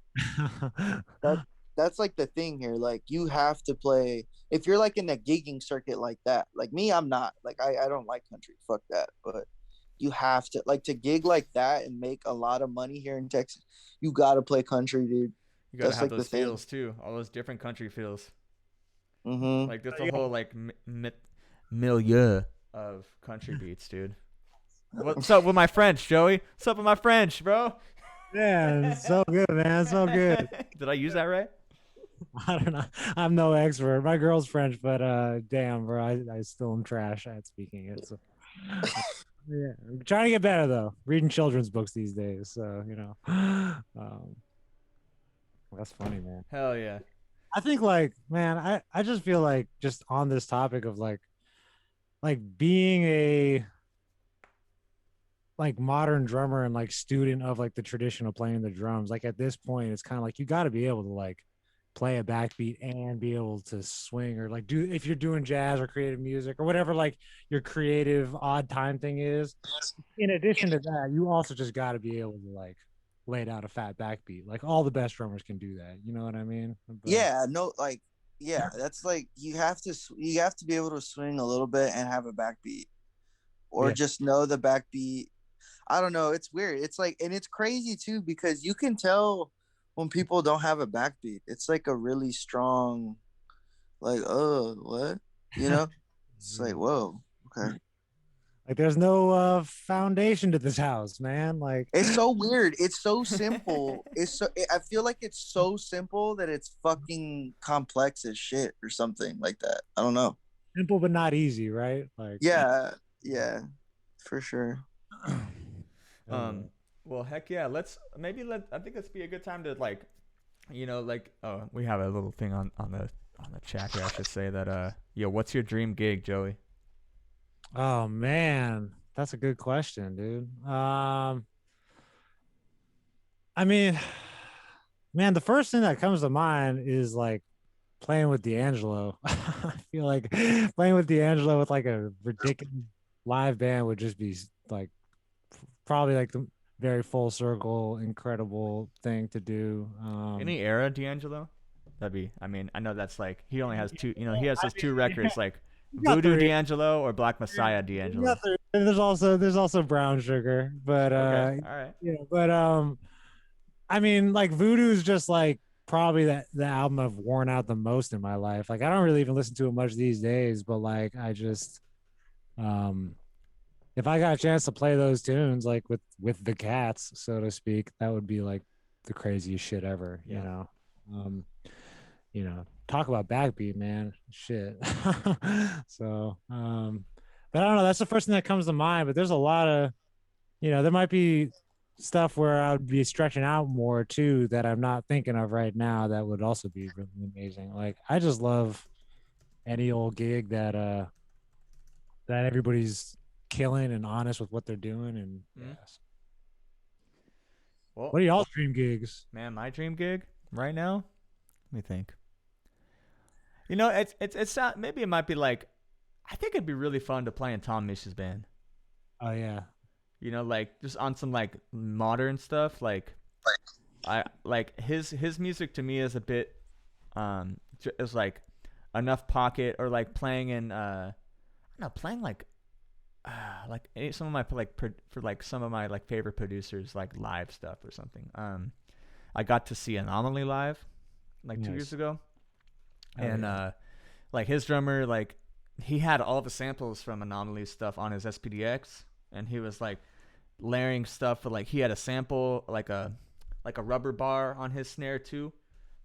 That that's like the thing here. Like you have to play if you're like in a gigging circuit like that. Like me, I'm not. Like I don't like country. Fuck that. But you have to like to gig like that and make a lot of money here in Texas. You gotta play country, dude. You gotta That's have like the those thing. feels too. All those different country feels. Mm-hmm. Like there's a Yeah. whole like milieu of country beats, dude. What's up with my French, Joey? What's up with my French, bro? Yeah, it's so good, man. So good. Did I use that right? I don't know. I'm no expert. My girl's French, but damn, bro, I still am trash at speaking it. So yeah, I'm trying to get better though. Reading children's books these days, so that's funny, man. Hell yeah. I think like, man, I just feel like just on this topic of like being a like modern drummer and like student of like the tradition of playing the drums. Like at this point, it's kind of like you got to be able to like play a backbeat and be able to swing or like do if you're doing jazz or creative music or whatever like your creative odd time thing is. In addition to that, you also just got to be able to like lay down a fat backbeat. Like all the best drummers can do that. You know what I mean? But, Yeah, no, like that's like you have to be able to swing a little bit and have a backbeat, or Yeah. just know the backbeat. I don't know. It's weird. It's like, and it's crazy too because you can tell when people don't have a backbeat. It's like a really strong, like, oh, what? You know? It's like, whoa, okay. Like there's no foundation to this house, man. Like It's so weird. It's so simple. I feel like it's so simple that it's fucking complex as shit or something like that. I don't know. simple but not easy, right? Like Yeah, for sure. Well, heck yeah. I think this be a good time to like, like, oh, we have a little thing on the chat here. I should say that, yo, what's your dream gig, Joey? oh man, that's a good question, dude. I mean, man, the first thing that comes to mind is like playing with D'Angelo. I feel like playing with D'Angelo with like a ridiculous live band would just be like probably like the very full circle, incredible thing to do. Any era, D'Angelo? That'd be. I mean, I know that's like he only has two. He has those two records, like Voodoo three. D'Angelo or Black Messiah D'Angelo. There's also Brown Sugar, but Okay, all right. yeah, but I mean, like Voodoo is just like probably the album I've worn out the most in my life. Like I don't really even listen to it much these days, but like I just um if I got a chance to play those tunes like with the cats, so to speak, that would be like the craziest shit ever, Yeah. Um talk about backbeat, man. Shit. So but I don't know, that's the first thing that comes to mind, but there's a lot of there might be stuff where I would be stretching out more too that I'm not thinking of right now that would also be really amazing. Like I just love any old gig that everybody's killing and honest with what they're doing. And yes. Well, What are y'all's dream gigs? man, my dream gig right now. Let me think. It's not, maybe it might be like, I think it'd be really fun to play in Tom Mish's band. Oh yeah. Like just on some like modern stuff. Like I like his music to me is a bit is like enough pocket, or like playing in I don't know, playing like some of my for like some of my like favorite producers, like live stuff or something. I got to see Anomaly live like 2 years ago. And like his drummer, like he had all the samples from Anomaly stuff on his SPDX, and he was like layering stuff for, like, he had a sample like a rubber bar on his snare too.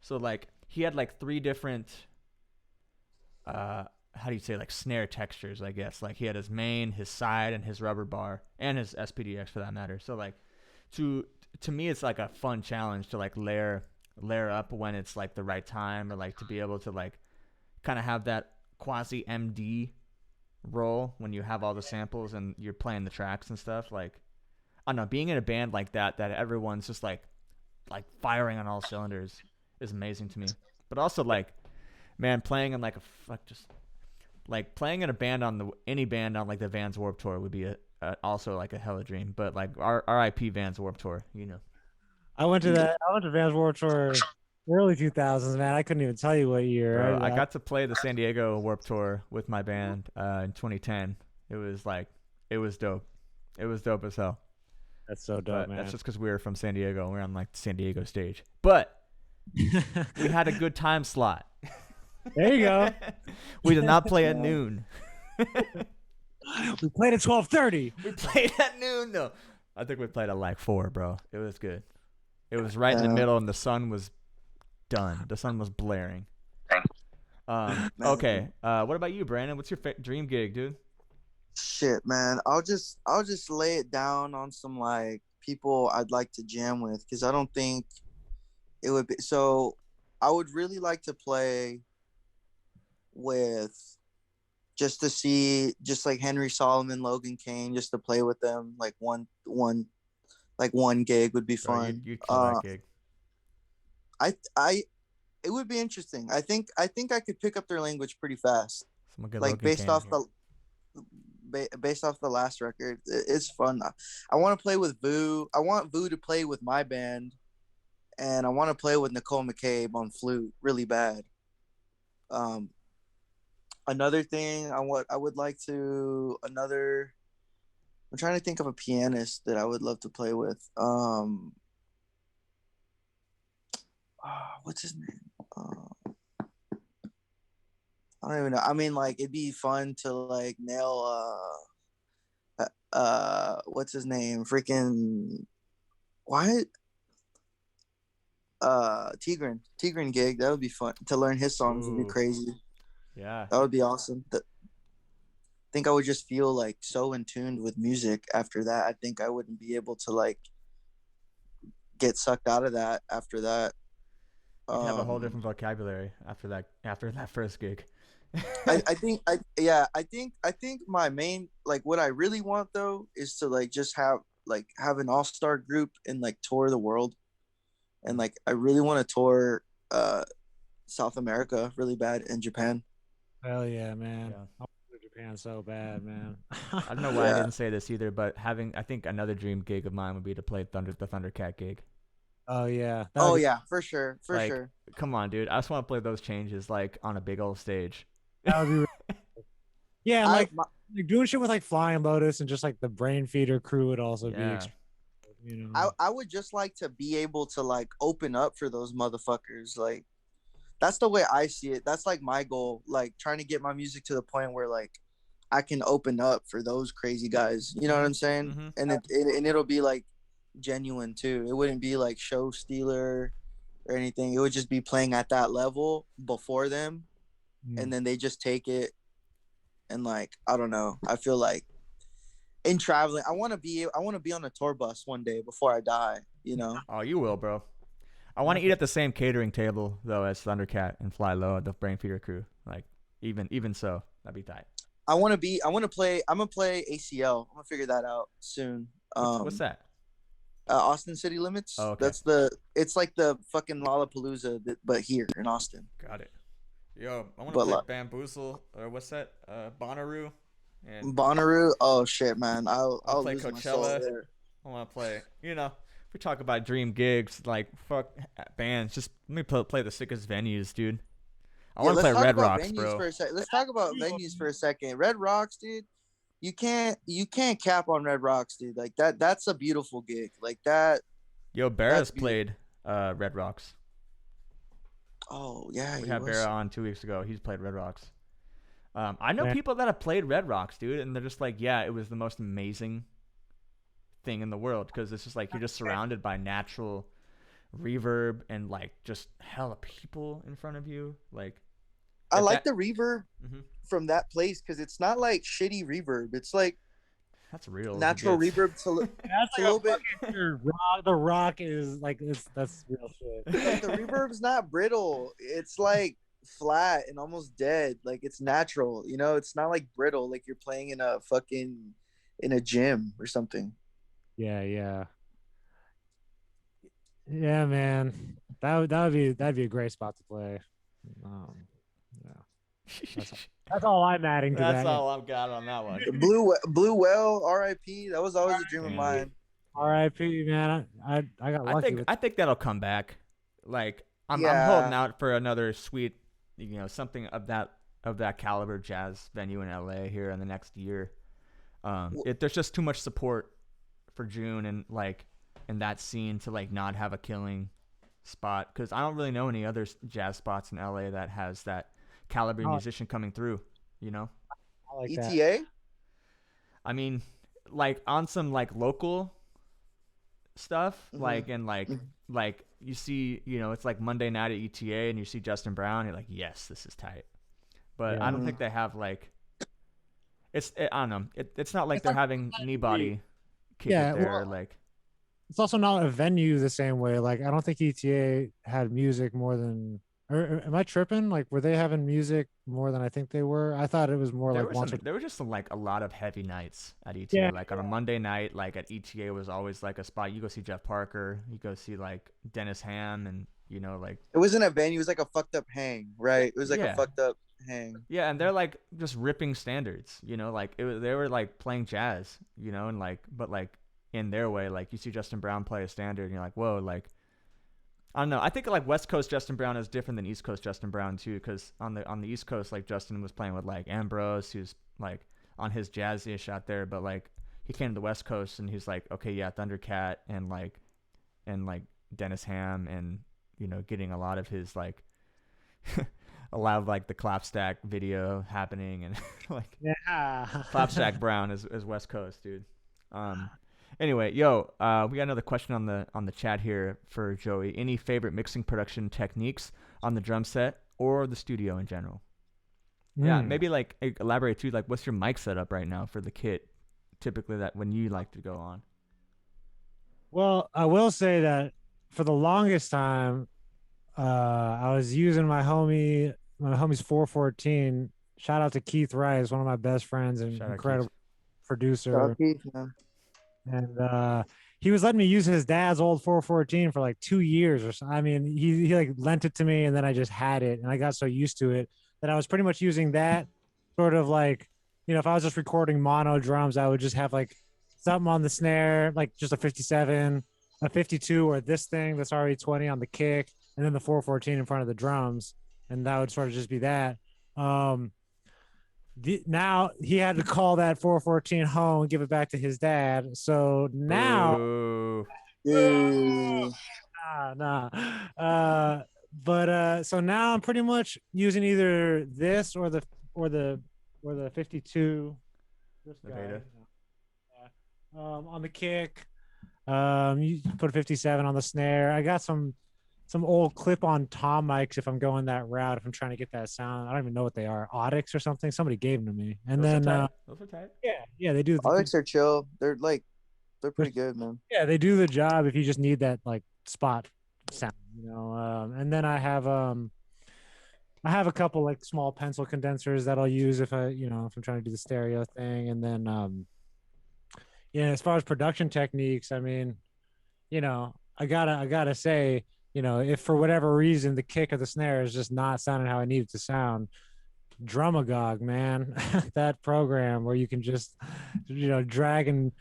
So like he had like 3 different how do you say, like, snare textures, I guess. Like he had his main, his side, and his rubber bar, and his SPDX for that matter. So like to me it's like a fun challenge to like layer up when it's like the right time, or like to be able to like kind of have that quasi MD role when you have all the samples and you're playing the tracks and stuff. Like, I don't know, being in a band like that everyone's just like firing on all cylinders is amazing to me. But also like, man, playing in like just like playing in a band on any band on like the Vans Warped Tour would be also like a hella dream. But like RIP Vans Warped Tour, you know. I went to Vans Warped Tour early 2000s, man. I couldn't even tell you what year. Bro, I got to play the San Diego Warped Tour with my band in 2010. It was dope. It was dope as hell. That's so dope, man. That's just because we were from San Diego and we were on like the San Diego stage. But we had a good time slot. There you go. We did not play at noon. We played at 12:30. We played at noon though. I think we played at like 4, bro. It was good. It was right in the middle, and the sun was done. The sun was blaring. Okay. What about you, Brandon? What's your dream gig, dude? Shit, man. I'll just lay it down on some like people I'd like to jam with, because I don't think it would be. So I would really like to play with, just to see, just like Henry Solomon, Logan Kane, just to play with them. Like one gig would be fun. You'd kill that gig. It would be interesting. I think I could pick up their language pretty fast. Like based off the last record, it's fun. I want to play with Vu. I want Vu to play with my band, and I want to play with Nicole McCabe on flute really bad. Another thing I'm trying to think of a pianist that I would love to play with. What's his name? I don't even know. I mean, like, it'd be fun to like nail what's his name? Freaking what? Tigran gig. That would be fun. To learn his songs would be crazy. Yeah. That would be awesome. I think I would just feel like so in tune with music after that. I think I wouldn't be able to like get sucked out of that after that. You'd have a whole different vocabulary after that first gig. I think my main, like, what I really want though is to like just have an all-star group and like tour the world. And like I really want to tour South America really bad, and Japan. Hell yeah, man. Yeah. I want to go to Japan so bad, man. I don't know why I didn't say this either, but I think another dream gig of mine would be to play the Thundercat gig. Oh yeah. Yeah, for sure. Sure. Come on, dude. I just want to play those changes like on a big old stage. That would be really yeah, like doing shit with like Flying Lotus and just like the Brain Feeder crew would also be you know. I would just like to be able to like open up for those motherfuckers. Like, that's the way I see it. That's like my goal, like trying to get my music to the point where like I can open up for those crazy guys. You know what I'm saying? Mm-hmm. And it'll be like genuine too. It wouldn't be like show stealer or anything. It would just be playing at that level before them, and then they just take it. And like, I don't know. I feel like in traveling, I want to be on a tour bus one day before I die. You know? Oh, you will, bro. I want to eat at the same catering table though as Thundercat and Fly Low at the Brain Feeder crew. Like, even so, that'd be tight. I'm gonna play ACL. I'm gonna figure that out soon. What's that? Austin City Limits. Oh, okay. It's like the fucking Lollapalooza, but here in Austin. Got it. Yo, I want to play Bamboozle, or what's that? Bonnaroo. And Bonnaroo. Oh shit, man! I'll play lose Coachella. my soul there. I want to play. You know, if we talk about dream gigs, like fuck bands, just let me play the sickest venues, dude. I want to play Red Rocks, bro. Let's talk about venues for a second. Red Rocks, dude. You can't cap on Red Rocks, dude. Like that's a beautiful gig. Like that. Yo, Barra's played Red Rocks. Oh yeah, we had Barra on 2 weeks ago. He's played Red Rocks. I know people that have played Red Rocks, dude, and they're just like, yeah, it was the most amazing thing in the world, because it's just like you're just surrounded by natural reverb and like just hella people in front of you. Like, I like the reverb from that place because it's not like shitty reverb. It's like that's real natural reverb. That's a little bit. The rock is like that's real shit. Like, the reverb's not brittle. It's like flat and almost dead. Like it's natural, you know. It's not like brittle, like you're playing in a gym or something. Yeah, yeah, yeah, man. That'd be a great spot to play. Um, yeah, that's that's all I'm adding to That's that. all I've got on that one. Blue Whale, R.I.P. That was always a dream of Damn. mine. R.I.P. Man, I got lucky with. I think that'll come back. Like I'm holding Yeah, out for another sweet, something of that caliber jazz venue in LA here in the next year. There's just too much support for June and like in that scene to like not have a killing spot, because I don't really know any other jazz spots in LA that has that caliber Oh, musician coming through. You know, I like that. ETA. I mean, like on some like local stuff, Mm-hmm. like and like you see, it's like Monday night at ETA and you see Justin Brown, you're like, yes, this is tight. But I Yeah. don't think they have like I don't know. It's not like they're having Kneebody kick it Yeah, there. well, Like it's also not a venue the same way. Like, I don't think ETA had music more than. Or am I tripping? Like, were they having music more than I think they were? I thought it was more like once or. there were just some like a lot of heavy nights at ETA. Yeah, Like on a Monday night, like at ETA was always like a spot. You go see Jeff Parker, you go see like Dennis Ham, and like It wasn't a venue. It was like a fucked up hang, right? It was like a yeah, fucked up hang. yeah, and they're like just ripping standards. Like they were like playing jazz, and like but like in their way. Like you see Justin Brown play a standard, and you're like, whoa, like I don't know. I think like West Coast Justin Brown is different than East Coast Justin Brown too, because on the East Coast, like Justin was playing with like Ambrose, who's like on his jazz-ish out there, but like he came to the West Coast and he's like, okay, yeah, Thundercat and Dennis Ham, and getting a lot of his like a lot of like the Clapstack video happening, and like yeah. Clapstack Brown is West Coast, dude. Anyway, yo, we got another question on the chat here for Joey. Any favorite mixing production techniques on the drum set or the studio in general? Yeah, maybe like elaborate too. Like, what's your mic setup right now for the kit? Typically, that when you like to go on. Well, I will say that for the longest time, I was using my homie's 414. Shout out to Keith Rice, one of my best friends and Shout out incredible Keith. producer. Keith, man. And he was letting me use his dad's old 414 for like 2 years or so. I mean, he like lent it to me, and then I just had it, and I got so used to it that I was pretty much using that sort of like, if I was just recording mono drums, I would just have like something on the snare, like just a 57, a 52, or this thing that's already 20 on the kick, and then the 414 in front of the drums, and that would sort of just be that. Now he had to call that 414 home and give it back to his dad. So now, Ooh. nah. So now I'm pretty much using either this or the 52. This The guy, Beta. on the kick. You put 57 on the snare. I got some old clip-on tom mics if I'm going that route, if I'm trying to get that sound. I don't even know what they are. Audix or something. Somebody gave them to me. And Those then are tight. Those are tight. yeah, they do. Alex are chill. They're pretty good, man. Yeah, they do the job if you just need that like spot sound, and then I have a couple like small pencil condensers that I'll use if I'm trying to do the stereo thing. And then as far as production techniques, I mean, I gotta say, if for whatever reason the kick or the snare is just not sounding how I need it to sound, Drumagog, man, that program where you can just, drag and,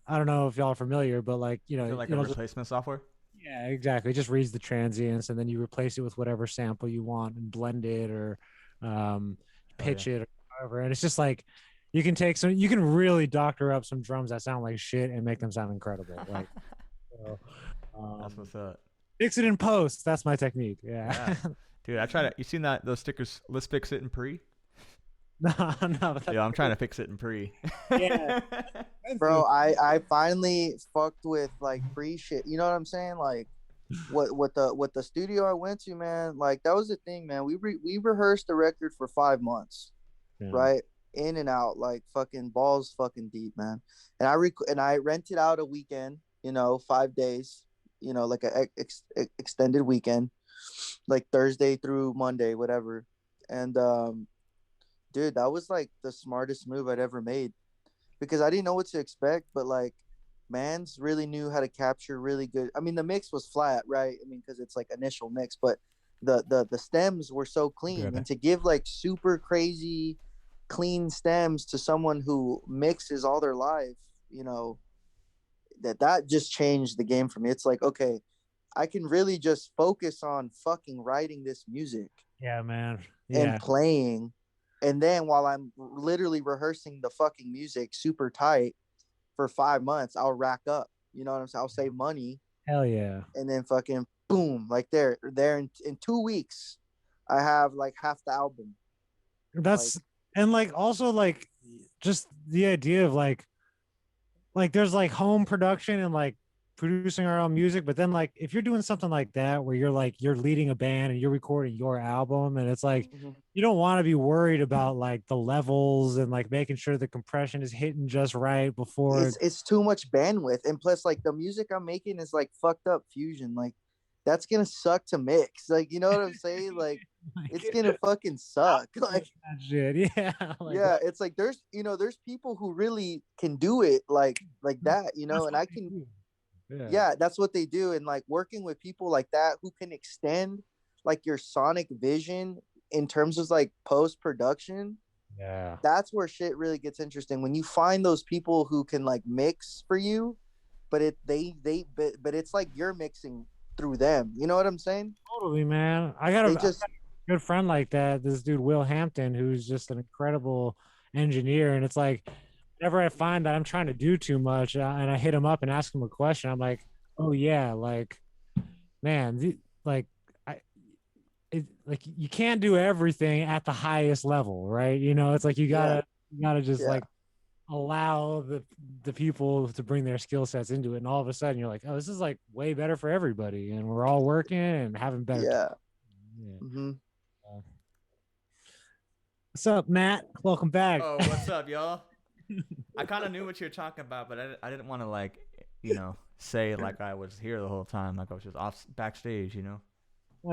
I don't know if y'all are familiar, but like, Is it like a replacement software? yeah, exactly. It just reads the transients, and then you replace it with whatever sample you want and blend it or pitch it or whatever. And it's just like, you can really doctor up some drums that sound like shit and make them sound incredible. Like, so, That's what's up. fix it in post. That's my technique. Yeah. Dude, I try to. You seen those stickers? Let's fix it in pre. no. Yeah, I'm trying to fix it in pre. Yeah. Bro, I finally fucked with like pre shit. You know what I'm saying? Like what the studio I went to, man. Like that was the thing, man. We rehearsed the record for 5 months, right? In and out, like fucking balls, fucking deep, man. And I rented out a weekend, 5 days, like a extended weekend. like Thursday through Monday, whatever. And dude, that was like the smartest move I'd ever made because I didn't know what to expect, but like Mans really knew how to capture really good. I mean, the mix was flat, right? I mean, because it's like initial mix, but the stems were so clean, and to give like super crazy clean stems to someone who mixes all their life, you know, that just changed the game for me. It's like, okay, I can really just focus on fucking writing this music Yeah, man. and Yeah. playing. And then while I'm literally rehearsing the fucking music super tight for 5 months, I'll rack up. You know what I'm saying? I'll save money Hell yeah. and then fucking boom, like there in 2 weeks, I have like half the album. That's and like also like just the idea of like there's like home production and like producing our own music, but then like if you're doing something like that where you're like you're leading a band and you're recording your album and it's like you don't want to be worried about like the levels and like making sure the compression is hitting just right before it's too much bandwidth, and plus like the music I'm making is like fucked up fusion, like that's gonna suck to mix, like you know what I'm saying, like it's gonna fucking suck, like that shit. Yeah. Like, yeah, it's like there's there's people who really can do it like that, and I can yeah, that's what they do. And like working with people like that who can extend like your sonic vision in terms of like post production, yeah, that's where shit really gets interesting. When you find those people who can like mix for you, but but it's like you're mixing through them. You know what I'm saying? totally, man. I got They a just good friend like that. This dude, Will Hampton, who's just an incredible engineer. And it's like, whenever I find that I'm trying to do too much and I hit him up and ask him a question, I'm like, oh yeah, like, man, like, like you can't do everything at the highest level, right? You know, it's like you gotta just like allow the people to bring their skill sets into it, and all of a sudden you're like, oh, this is like way better for everybody, and we're all working and having better. Yeah. Mm-hmm. What's up, Matt? Welcome back. Oh, what's up, y'all? I kind of knew what you were talking about, but I didn't want to like, say like I was here the whole time, like I was just off backstage, You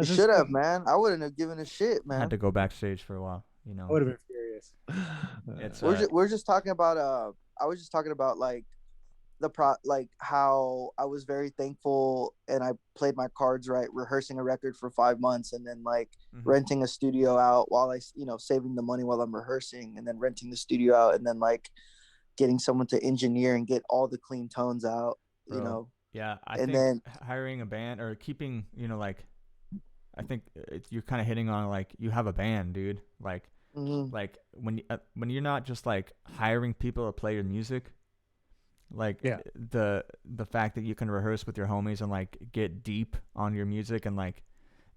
should have, man. I wouldn't have given a shit, man. I had to go backstage for a while, I would have been furious. We're just talking about I was just talking about like like how I was very thankful and I played my cards right, rehearsing a record for 5 months and then like renting a studio out while I saving the money while I'm rehearsing, and then renting the studio out, and then like getting someone to engineer and get all the clean tones out. Bro, yeah, I think then hiring a band or keeping like I think you're kind of hitting on like you have a band, dude. Like, like when you're not just like hiring people to play your music, like the fact that you can rehearse with your homies and like get deep on your music and like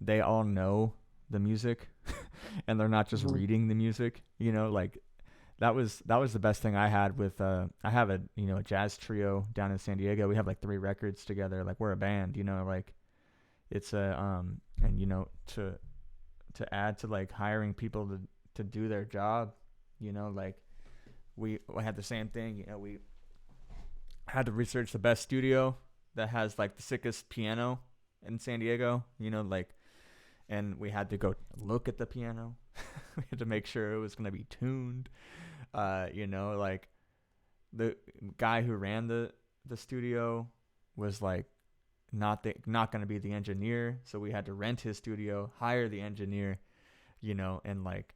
they all know the music and they're not just reading the music, like that was the best thing I had with I have a a jazz trio down in San Diego. We have like 3 records together. Like we're a band, like it's a and to add to like hiring people to do their job, like we had the same thing. We had to research the best studio that has like the sickest piano in San Diego, like, and we had to go look at the piano. We had to make sure it was going to be tuned. Like the guy who ran the studio was like not going to be the engineer, so we had to rent his studio, hire the engineer, and like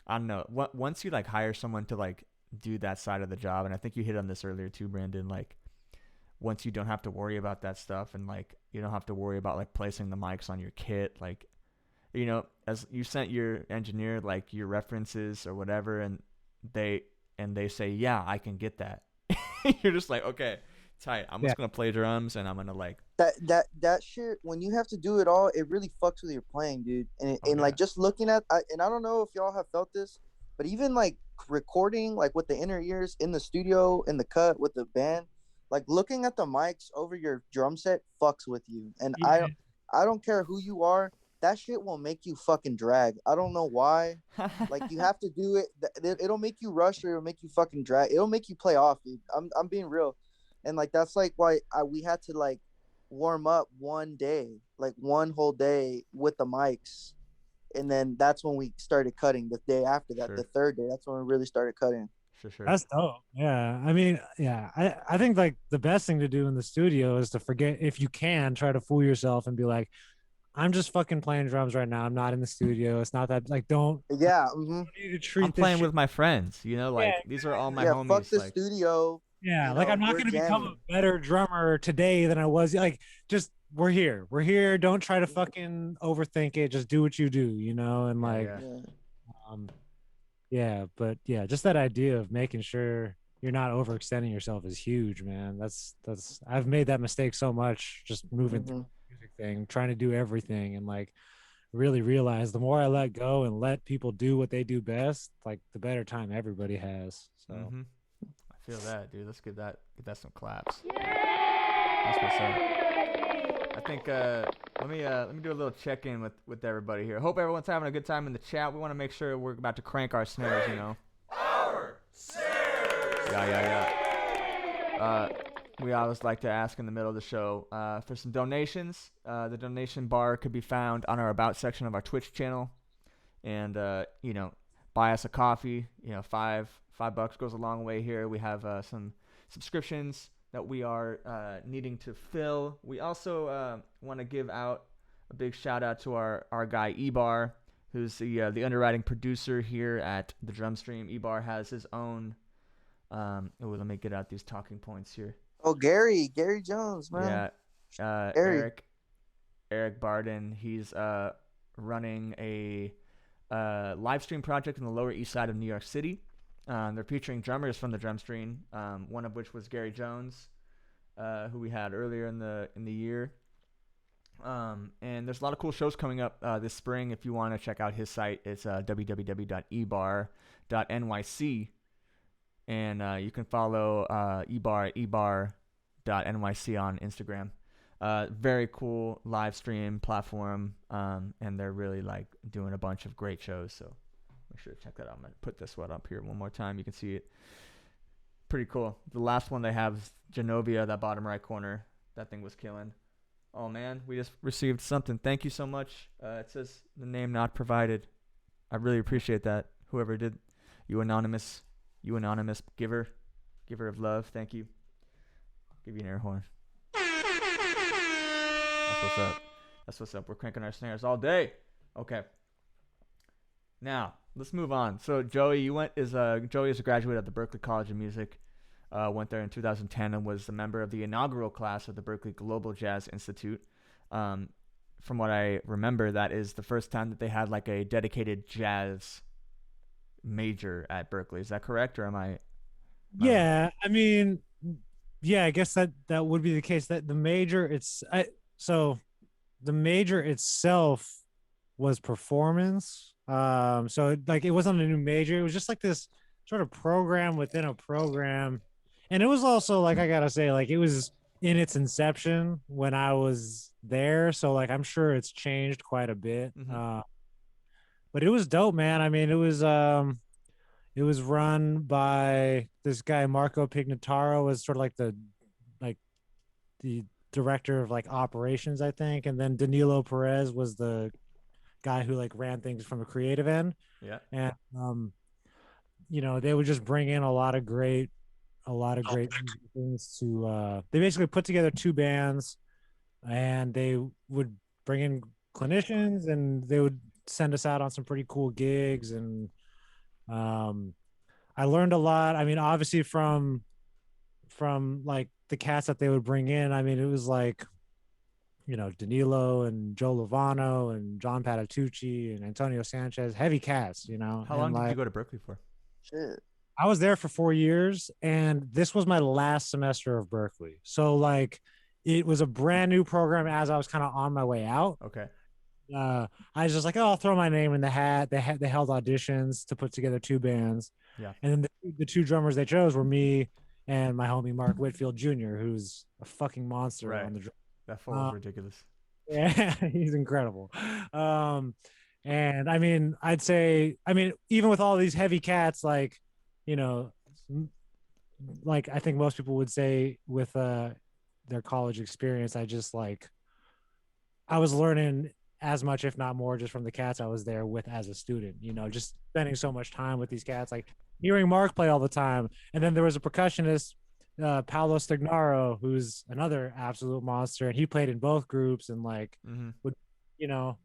I don't know, once you like hire someone to like do that side of the job, and I think you hit on this earlier too, Brandon, like once you don't have to worry about that stuff and like you don't have to worry about like placing the mics on your kit, like as you sent your engineer like your references or whatever, and they say, yeah, I can get that. You're just like, okay, tight. I'm just gonna play drums and I'm gonna like that shit. When you have to do it all, it really fucks with your playing, dude. And like just looking at, and I don't know if y'all have felt this, but even like recording like with the inner ears in the studio in the cut with the band, like looking at the mics over your drum set fucks with you. And I don't care who you are, that shit will make you fucking drag. I don't know why. Like you have to do it. It'll make you rush, or it'll make you fucking drag. It'll make you play off, dude. I'm being real. And like that's like why we had to like warm up one day, like one whole day with the mics, and then that's when we started cutting. The day after that, the Sure. third day, that's when we really started cutting. Sure. That's dope. Yeah. I mean, yeah, I think like the best thing to do in the studio is to forget, if you can, try to fool yourself and be like, I'm just fucking playing drums right now. I'm not in the studio. It's not that, like, don't Yeah. you need to I'm treat this playing shit. with my friends, you know, Yeah, like these are all my Yeah. Fuck homies. the Like, studio. yeah, You like know, I'm not we're gonna become a jamming. better drummer today than I was. Like, just we're here. We're here. Don't try to fucking overthink it. Just do what you do, you know? And like, yeah. Yeah. um, yeah, but yeah, just that idea of making sure you're not overextending yourself is huge, man. That's I've made that mistake so much just moving through hmm the music thing, trying to do everything, and like really realize the more I let go and let people do what they do best, like the better time everybody has. So I feel that, dude. Let's get that some claps. That's what's up. I think let me do a little check in with everybody here. Hope everyone's having a good time in the chat. We want to make sure we're about to crank our snares, you know. Yeah. We always like to ask in the middle of the show for some donations. The donation bar could be found on our About section of our Twitch channel, and you know, buy us a coffee. You know, $5 goes a long way here. We have some subscriptions that we are needing to fill. We also want to give out a big shout out to our guy Ebar, who's the underwriting producer here at the Drum Stream. Ebar has his own. Let me get out these talking points here. Oh, Gary Jones, man. Yeah, Gary. Eric Barden. He's running a live stream project in the Lower East Side of New York City. They're featuring drummers from the Drum Stream, one of which was Gary Jones, who we had earlier in the year. And there's a lot of cool shows coming up this spring. If you want to check out his site, it's www.ebar.nyc. And you can follow ebar at ebar.nyc on Instagram. Very cool live stream platform, and they're really like doing a bunch of great shows. So make sure to check that out. I'm gonna put this one up here one more time. You can see it. Pretty cool. The last one they have is Genovia, that bottom right corner. That thing was killing. Oh man, we just received something. Thank you so much. It says the name not provided. I really appreciate that. Whoever did, you anonymous giver of love. Thank you. Give you an air horn. That's what's up. We're cranking our snares all day. Okay. Now let's move on. So Joey is a graduate of the Berklee College of Music. Went there in 2010 and was a member of the inaugural class of the Berklee Global Jazz Institute. From what I remember, that is the first time that they had like a dedicated jazz major at Berklee. Is that correct, or am I yeah, I mean, yeah, I guess that would be the case. That the major the major itself was performance. So like it wasn't a new major. It was just like this sort of program within a program. And it was also like, I gotta say, like it was in its inception when I was there. So like I'm sure it's changed quite a bit. Mm-hmm. But it was dope, man. I mean, it was run by this guy Marco Pignataro, was sort of like the director of like operations, I think, and then Danilo Perez was the guy who like ran things from a creative end. Yeah. And you know, they would just bring in a lot of great things to they basically put together two bands, and they would bring in clinicians, and they would send us out on some pretty cool gigs. And I learned a lot. I mean, obviously from like the cats that they would bring in. I mean, it was like, you know, Danilo and Joe Lovano and John Patitucci and Antonio Sanchez, heavy cats, you know. How long did you go to Berklee for? Shit. I was there for 4 years, and this was my last semester of Berklee. So like it was a brand new program as I was kind of on my way out. Okay. I was just like, oh, I'll throw my name in the hat. They held auditions to put together two bands. Yeah. And then the two drummers they chose were me and my homie Mark Whitfield Jr., who's a fucking monster Right. on the drum. That fool is ridiculous. Yeah, he's incredible. And I mean, I'd say, I mean, even with all these heavy cats, like, you know, like I think most people would say with their college experience, I was learning as much, if not more, just from the cats I was there with as a student. Just spending so much time with these cats, like hearing Mark play all the time. And then there was a percussionist, Paolo Stagnaro, who's another absolute monster, and he played in both groups and like Mm-hmm. would, you know,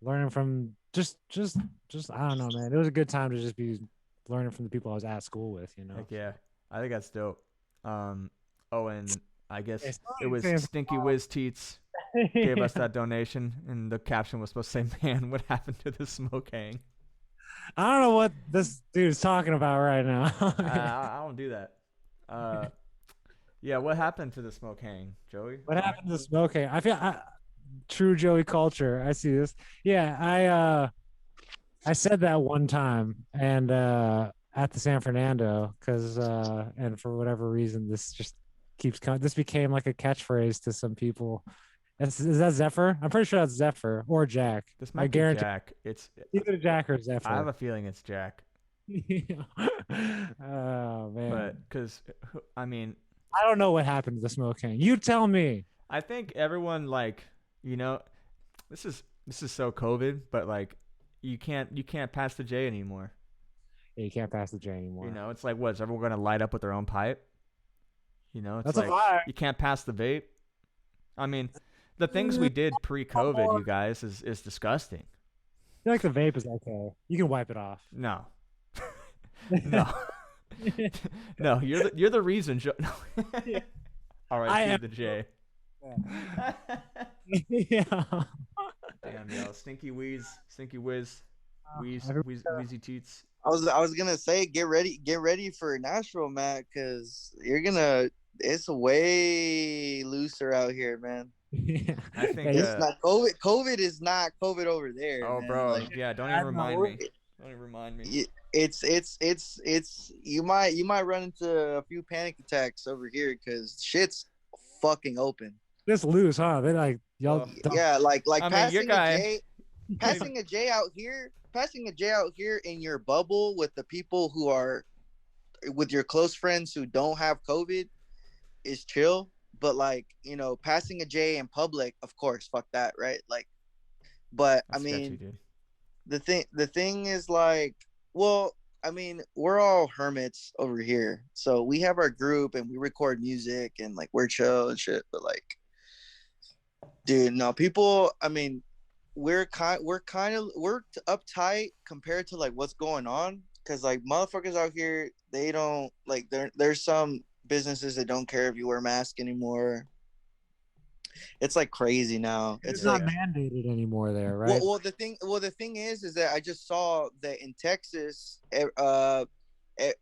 learning from just I don't know, man. It was a good time to just be learning from the people I was at school with. Heck yeah, I think that's dope. Oh, and I guess it was It's Stinky Wiz Teats gave us that donation, and the caption was supposed to say, "Man, what happened to the smoke hang?" I don't know what this dude's talking about right now. I don't do that. Yeah, what happened to the smoke hang, Joey? What happened to the smoking? True Joey culture. I see this. Yeah, I said that one time and at the San Fernando because and for whatever reason this just keeps coming. This became like a catchphrase to some people. Is that Zephyr? I'm pretty sure that's Zephyr or Jack. This might I be guarantee Jack. It's either Jack or Zephyr. I have a feeling it's Jack. Oh man. But because I mean, I don't know what happened to the smoking. You tell me. I think everyone like this is so COVID, but like you can't pass the J anymore. Yeah, you can't pass the J anymore. It's like what is everyone gonna light up with their own pipe? It's That's like a lie. you can't pass the vape. I mean, the things we did pre-COVID, you guys, is disgusting. I feel like the vape is okay. You can wipe it off. No, no, no. You're the reason. All right, the J. Yeah. Damn, yo, Stinky Wiz, Wheezy Teats. I was gonna say get ready for Nashville, Matt, because it's way looser out here, man. Yeah. I think It's not COVID. COVID is not COVID over there. Oh, man. bro, Like, yeah. Don't even remind me. Don't even remind me. It's you might run into a few panic attacks over here because shit's fucking open. Just loose, huh? They like y'all. Yeah, like I mean, your guy. passing a J out here in your bubble with the people who are with your close friends who don't have COVID is chill. But like, passing a J in public, of course, fuck that, right? Like, but That's I mean, sketchy, the thing is like, well, I mean, we're all hermits over here, so we have our group and we record music and like we're chill and shit. But like, dude, no, people. I mean, we're uptight compared to like what's going on because like motherfuckers out here, they don't like there's some businesses that don't care if you wear a mask anymore. It's like crazy now. It's like, not mandated anymore there, right? well, the thing is that I just saw that in Texas,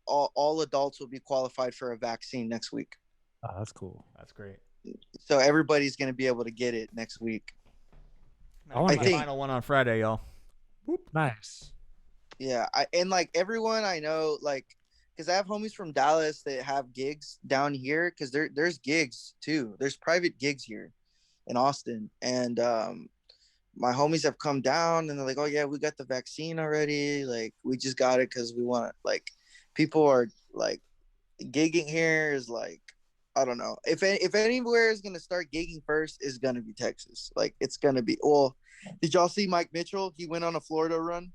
all adults will be qualified for a vaccine next week. Oh, that's cool. That's great. So everybody's gonna be able to get it next week. I think final one on Friday, y'all. Whoop. Nice. Yeah, and like everyone I know, like, because I have homies from Dallas that have gigs down here, because there's gigs too. There's private gigs here in Austin, and my homies have come down and they're like, oh yeah, we got the vaccine already. Like, we just got it because we want, like, people are like gigging here is like, I don't know. If anywhere is gonna start gigging first, is gonna be Texas. Like, it's gonna be. Well, did y'all see Mike Mitchell? He went on a Florida run.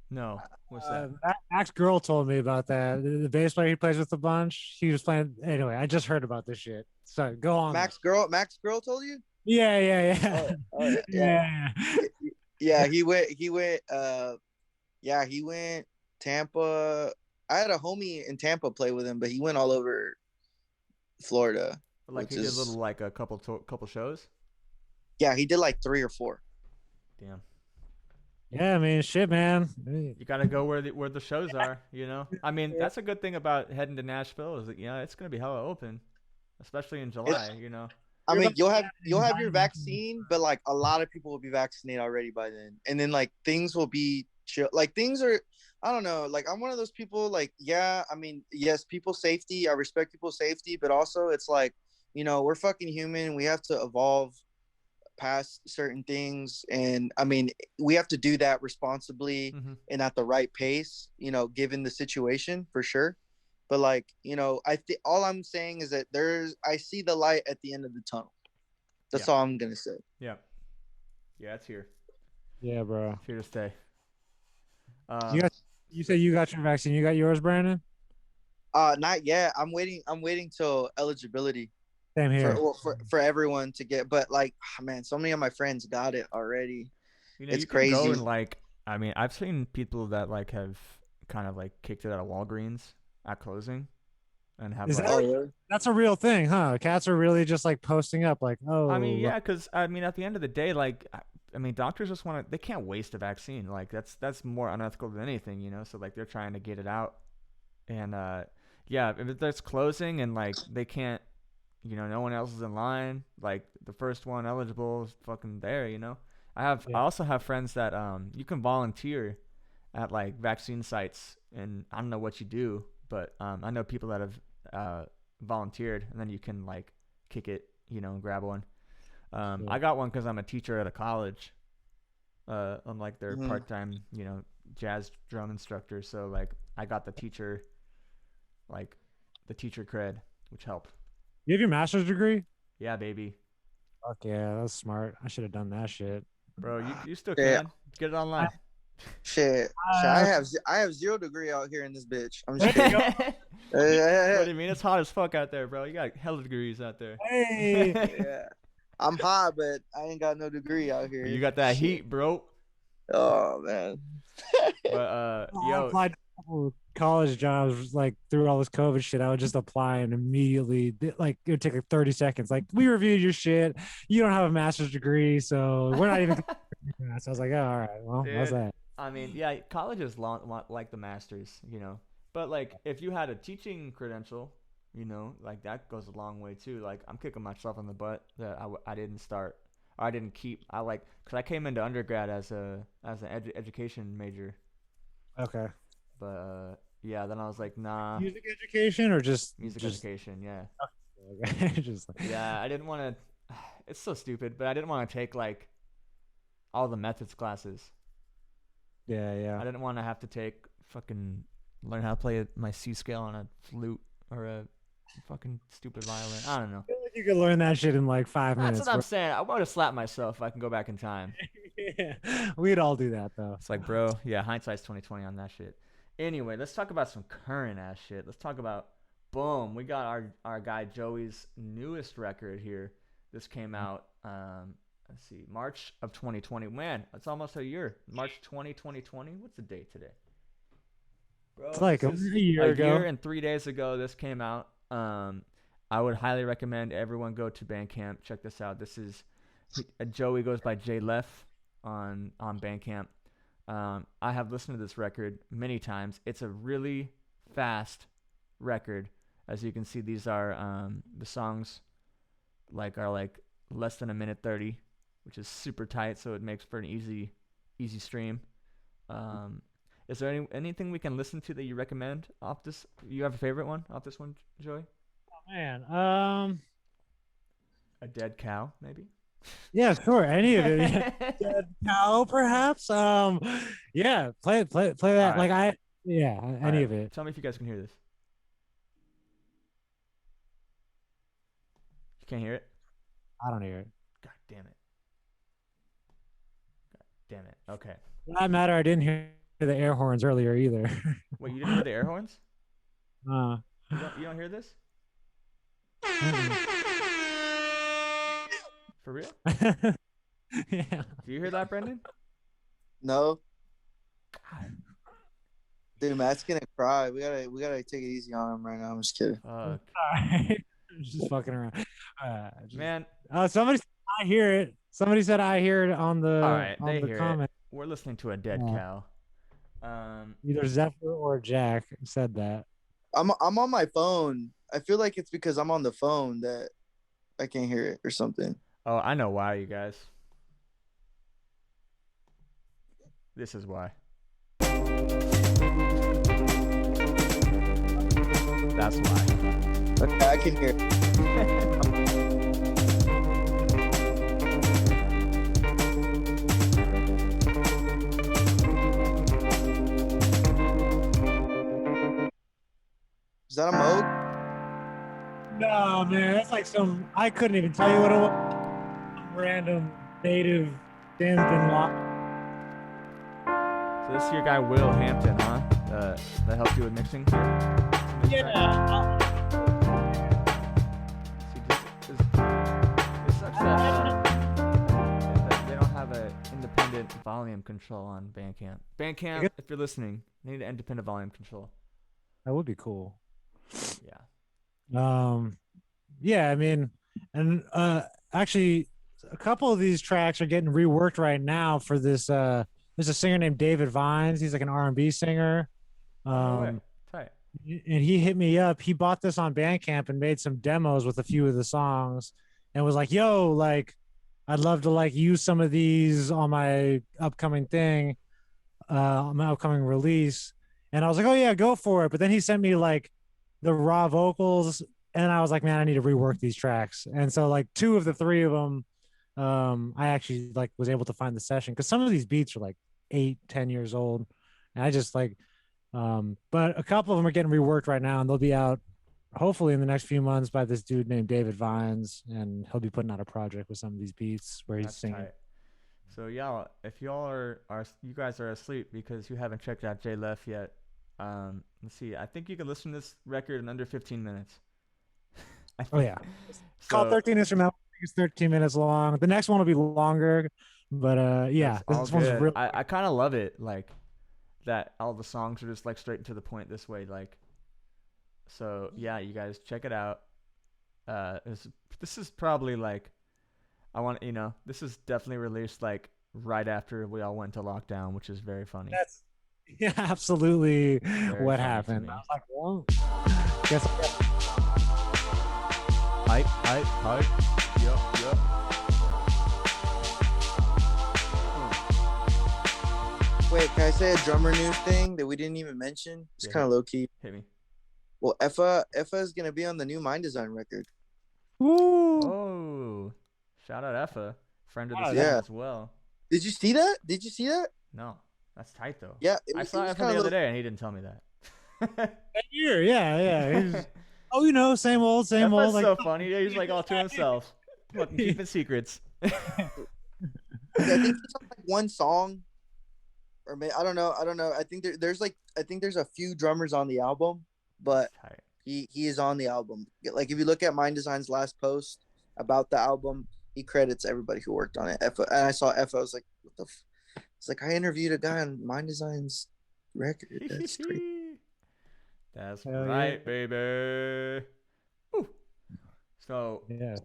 No, what's that? Max Girl told me about that. The bass player he plays with a bunch. He was playing. Anyway, I just heard about this shit. So go on. Max Girl told you? Yeah. Yeah. Yeah, he went. He went Tampa. I had a homie in Tampa play with him, but he went all over Florida. Like he did a little, like a couple shows. Yeah, he did like 3 or 4. Damn. Yeah, I mean, shit, man. You gotta go where the shows are. I mean, that's a good thing about heading to Nashville is that it's gonna be hella open, especially in July. I mean, you'll have your vaccine, but like a lot of people will be vaccinated already by then, and then like things will be chill. Like things are, I don't know. Like I'm one of those people. Like, yeah, I mean, yes, people's safety. I respect people's safety, but also it's like, we're fucking human. We have to evolve past certain things, and I mean, we have to do that responsibly and at the right pace. Given the situation, for sure. But like, I think all I'm saying is that I see the light at the end of the tunnel. That's all I'm gonna say. Yeah. Yeah, it's here. Yeah, bro. It's here to stay. You said you got your vaccine. You got yours, Brandon? Not yet. I'm waiting till eligibility Same here. for everyone to get. But like, man, so many of my friends got it already. It's you crazy. Can go and like, I mean, I've seen people that like have kind of like kicked it out of Walgreens at closing, and have. That's a real thing, huh? Cats are really just like posting up, like, oh. I mean, yeah, because I mean, at the end of the day, like, I mean, doctors just want to. They can't waste a vaccine. Like, that's more unethical than anything, you know. So like, they're trying to get it out, and yeah, if there's closing and like they can't, no one else is in line. Like the first one eligible is fucking there, you know. I also have friends that you can volunteer at like vaccine sites, and I don't know what you do, but I know people that have volunteered, and then you can like kick it, and grab one. I got one because I'm a teacher at a college, on like their part-time, jazz drum instructor. So like I got the teacher cred, which helped. You have your master's degree? Yeah, baby. Fuck yeah, that's smart. I should have done that shit. Bro, you still can get it online. Shit. I have 0 degree out here in this bitch. I'm just kidding. What do you mean? It's hot as fuck out there, bro. You got hella degrees out there. Hey. Yeah. I'm hot, but I ain't got no degree out here. You got that heat, bro. Oh man. But I applied to a couple college jobs like through all this COVID shit. I would just apply and immediately, like, it would take like 30 seconds. Like, we reviewed your shit. You don't have a master's degree, so we're not even. So I was like, oh, all right, well, dude, Uh, what's that? I mean, yeah, college is like the masters, But like, if you had a teaching credential, like that goes a long way too. Like, I'm kicking myself in the butt that I didn't start, or I didn't keep. Cause I came into undergrad as an education major. Okay. But yeah, then I was like, nah. Music education or just music education? Yeah. Okay. Just like, yeah, I didn't want to. It's so stupid, but I didn't want to take like all the methods classes. yeah. I didn't want to have to learn how to play my C scale on a flute or a fucking stupid violin. I don't know. I feel like you could learn that shit in like 5 minutes. That's what I'm saying. I want to slap myself if I can go back in time. Yeah, we'd all do that though. It's like, bro, yeah, hindsight's 20/20 on that shit. Anyway, let's talk about some current ass shit. Let's talk about, boom, we got our guy Joey's newest record here. This came out, let's see, March of 2020. Man, it's almost a year. March 2020. What's the date today? Bro, It's like a year ago. A year and 3 days ago, this came out. I would highly recommend everyone go to Bandcamp. Check this out. This is Joey goes by J Lef on Bandcamp. I have listened to this record many times. It's a really fast record. As you can see, these are the songs are like less than a minute 30, which is super tight, so it makes for an easy stream. Is there anything we can listen to that you recommend off this? You have a favorite one off this one, Joey? Oh, man, a dead cow, maybe? Yeah, sure. Any of it. Yeah. Dead cow, perhaps. Yeah, play that. Right. Like any of it. Tell me if you guys can hear this. You can't hear it? I don't hear it. God damn it. Okay. For that matter, I didn't hear the air horns earlier either. Wait, you didn't hear the air horns? Mm-mm. You don't hear this? For real? Yeah. Do you hear that, Brendan? No. God. Dude, Matt's gonna cry. We gotta take it easy on him right now. I'm just kidding. Sorry. I'm just fucking around. Man. Somebody said I hear it. Somebody said I hear it on the All right, on they the hear comment. it. We're listening to a dead cow. Either Zephyr or Jack said that. I'm on my phone. I feel like it's because I'm on the phone that I can't hear it or something. Oh, I know why, you guys. This is why. That's why. Okay, I can hear it. Is that a Moog? No, man, that's like some. I couldn't even tell you what it was. Some random native synth and lock. So this is your guy Will Hampton, huh? That helped you with mixing here? Yeah. See, it sucks that they don't have an independent volume control on Bandcamp. Bandcamp, if you're listening, they need an independent volume control. That would be cool. Yeah. Yeah, I mean, and actually a couple of these tracks are getting reworked right now for this there's a singer named David Vines. He's like an R&B singer. No way. Tight. And he hit me up. He bought this on Bandcamp and made some demos with a few of the songs and was like, "Yo, like I'd love to like use some of these on my upcoming thing, on my upcoming release." And I was like, "Oh yeah, go for it." But then he sent me like the raw vocals, and I was like, "Man, I need to rework these tracks." And so like 2 of the 3 of them, I actually like was able to find the session because some of these beats are like 8-10 years old, and I just like, but a couple of them are getting reworked right now, and they'll be out hopefully in the next few months by this dude named David Vines, and he'll be putting out a project with some of these beats where he's singing. Tight. So y'all, if y'all are you guys are asleep because you haven't checked out J Lef yet, let's see. I think you can listen to this record in under 15 minutes. Oh yeah, it's So, called 13 Instrumental. It's 13 minutes long. The next one will be longer, but yeah, all this one's good. real. I kind of love it, like that. All the songs are just like straight to the point this way, like. So yeah, you guys check it out. This is probably like, this is definitely released like right after we all went to lockdown, which is very funny. That's absolutely Very what funny to happened. me. I was like, whoa. Guess Hype. Yup. Wait, can I say a drummer news thing that we didn't even mention? It's Yeah. kind of low key. Hit me. Well, Effa is gonna be on the new Mind Design record. Woo. Oh, shout out Effa, friend of the Oh, show yeah. as well. Did you see that? No, that's tight though. Yeah, I saw Effa the other day and he didn't tell me that. Year, yeah. He's, oh, same old. Effa's Like, so funny. Yeah, he's like all to himself, fucking keeping secrets. I think he's on like one song, or maybe I don't know. I think there's a few drummers on the album, but Tight. he is on the album. Like if you look at Mind Design's last post about the album, he credits everybody who worked on it. Effa, and I saw Effa. I was like, what the? It's like I interviewed a guy on Mind Design's record. That's crazy. That's Hell right, yeah. baby. Woo. So, yeah.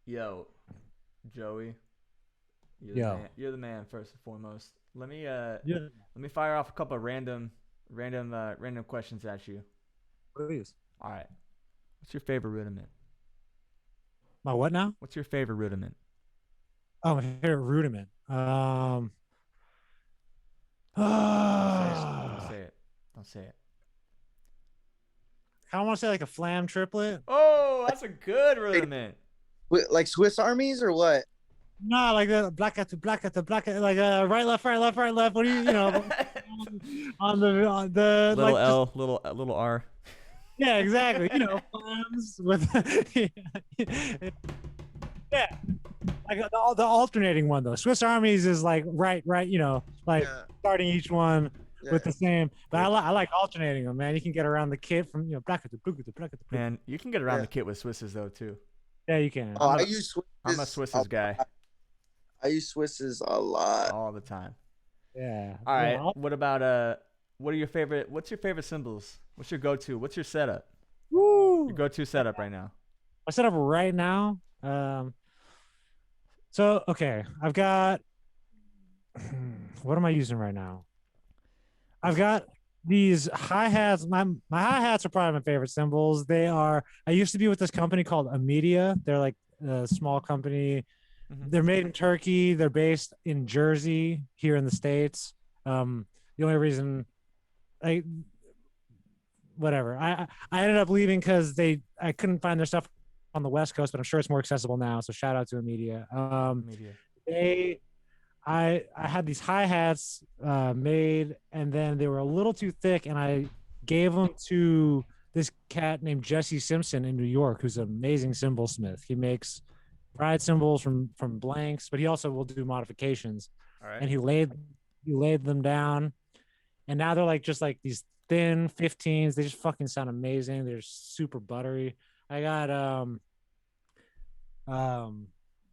yo, Joey, you're the man first and foremost. Let me fire off a couple of random questions at you. Please. All right. What's your favorite rudiment? My what now? What's your favorite rudiment? Oh, my favorite rudiment. Don't say it. I want to say like a flam triplet. Oh, that's a good rudiment. Like Swiss Armies or what? No, like the black at like right, left. What do you on the Little like L, little R. yeah, exactly. Flams with yeah, like the alternating one though. Swiss Armies is like right. Like Yeah. starting each one Yeah. with the same. But I like alternating them, man. You can get around the kit from black at the blue. Man, you can get around Yeah. the kit with Swisses though too. Yeah, you can. Oh, I use Swisses. I'm a Swisses guy I use Swisses a lot. all the time. Yeah. All right. Yeah, What about what's your favorite cymbals? What's your go-to? What's your setup? woo. Your go-to setup right now? I set up right now. So okay, I've got. What am I using right now? I've got these hi-hats. My hi-hats are probably my favorite cymbals. I used to be with this company called Amedia. They're like a small company. Mhm. They're made in Turkey. They're based in Jersey here in the States. The only reason whatever. I ended up leaving because I couldn't find their stuff on the West Coast, but I'm sure it's more accessible now. So shout out to Amedia. Media. I had these hi-hats made, and then they were a little too thick, and I gave them to this cat named Jesse Simpson in New York, who's an amazing cymbal smith. He makes ride cymbals from blanks, but he also will do modifications. All right. And he laid them down, and now they're like just like these thin 15s. They just fucking sound amazing. They're super buttery. I got um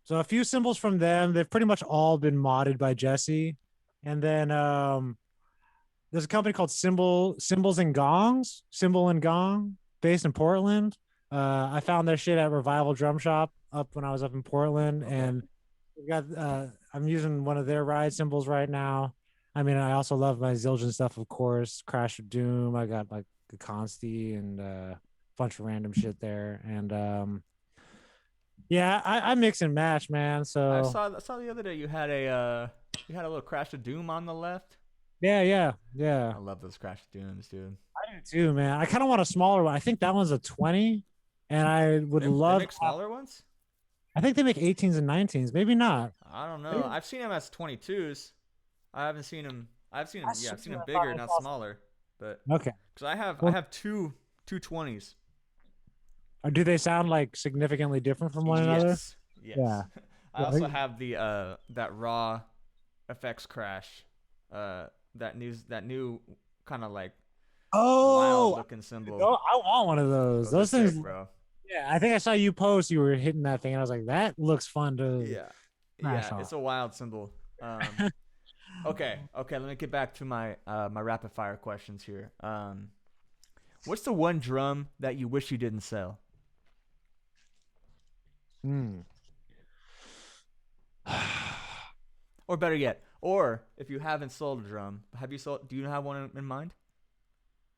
so a few cymbals from them. They've pretty much all been modded by Jesse. And then there's a company called Cymbals and Gongs, Cymbal and Gong, based in Portland. I found their shit at Revival Drum Shop up when I was up in Portland, Okay. and we got I'm using one of their ride cymbals right now. I mean, I also love my Zildjian stuff, of course. Crash of Doom. I got like the Consti and a bunch of random shit there, and yeah, I mix and match, man. I So saw the other day you had a little Crash of Doom on the left. yeah. I love those Crash of Dooms, dude. I do too, man. I kind of want a smaller one. I think that one's a 20, and I would They love. make smaller ones. I think they make 18s and 19s. Maybe not. I don't know. I've seen them as 22s. I haven't seen them. I've seen them. I Yeah, I've seen them swear I bigger, thought I not saw- smaller. But Okay. because I Well- have two 20s. Or do they sound like significantly different from one another? Yes. Yes. Yeah. I Yeah, also they- have the that raw effects crash. That new kind of like wild Oh, looking symbol. I want one of those. Those are things. sick, bro. Yeah, I think I saw you post. You were hitting that thing, and I was like, that looks fun to. Yeah. Smash Yeah, off. it's a wild symbol. Okay, let me get back to my my rapid fire questions here. What's the one drum that you wish you didn't sell? Hmm. Or better yet, or if you haven't sold a drum, have you sold? Do you have one in mind?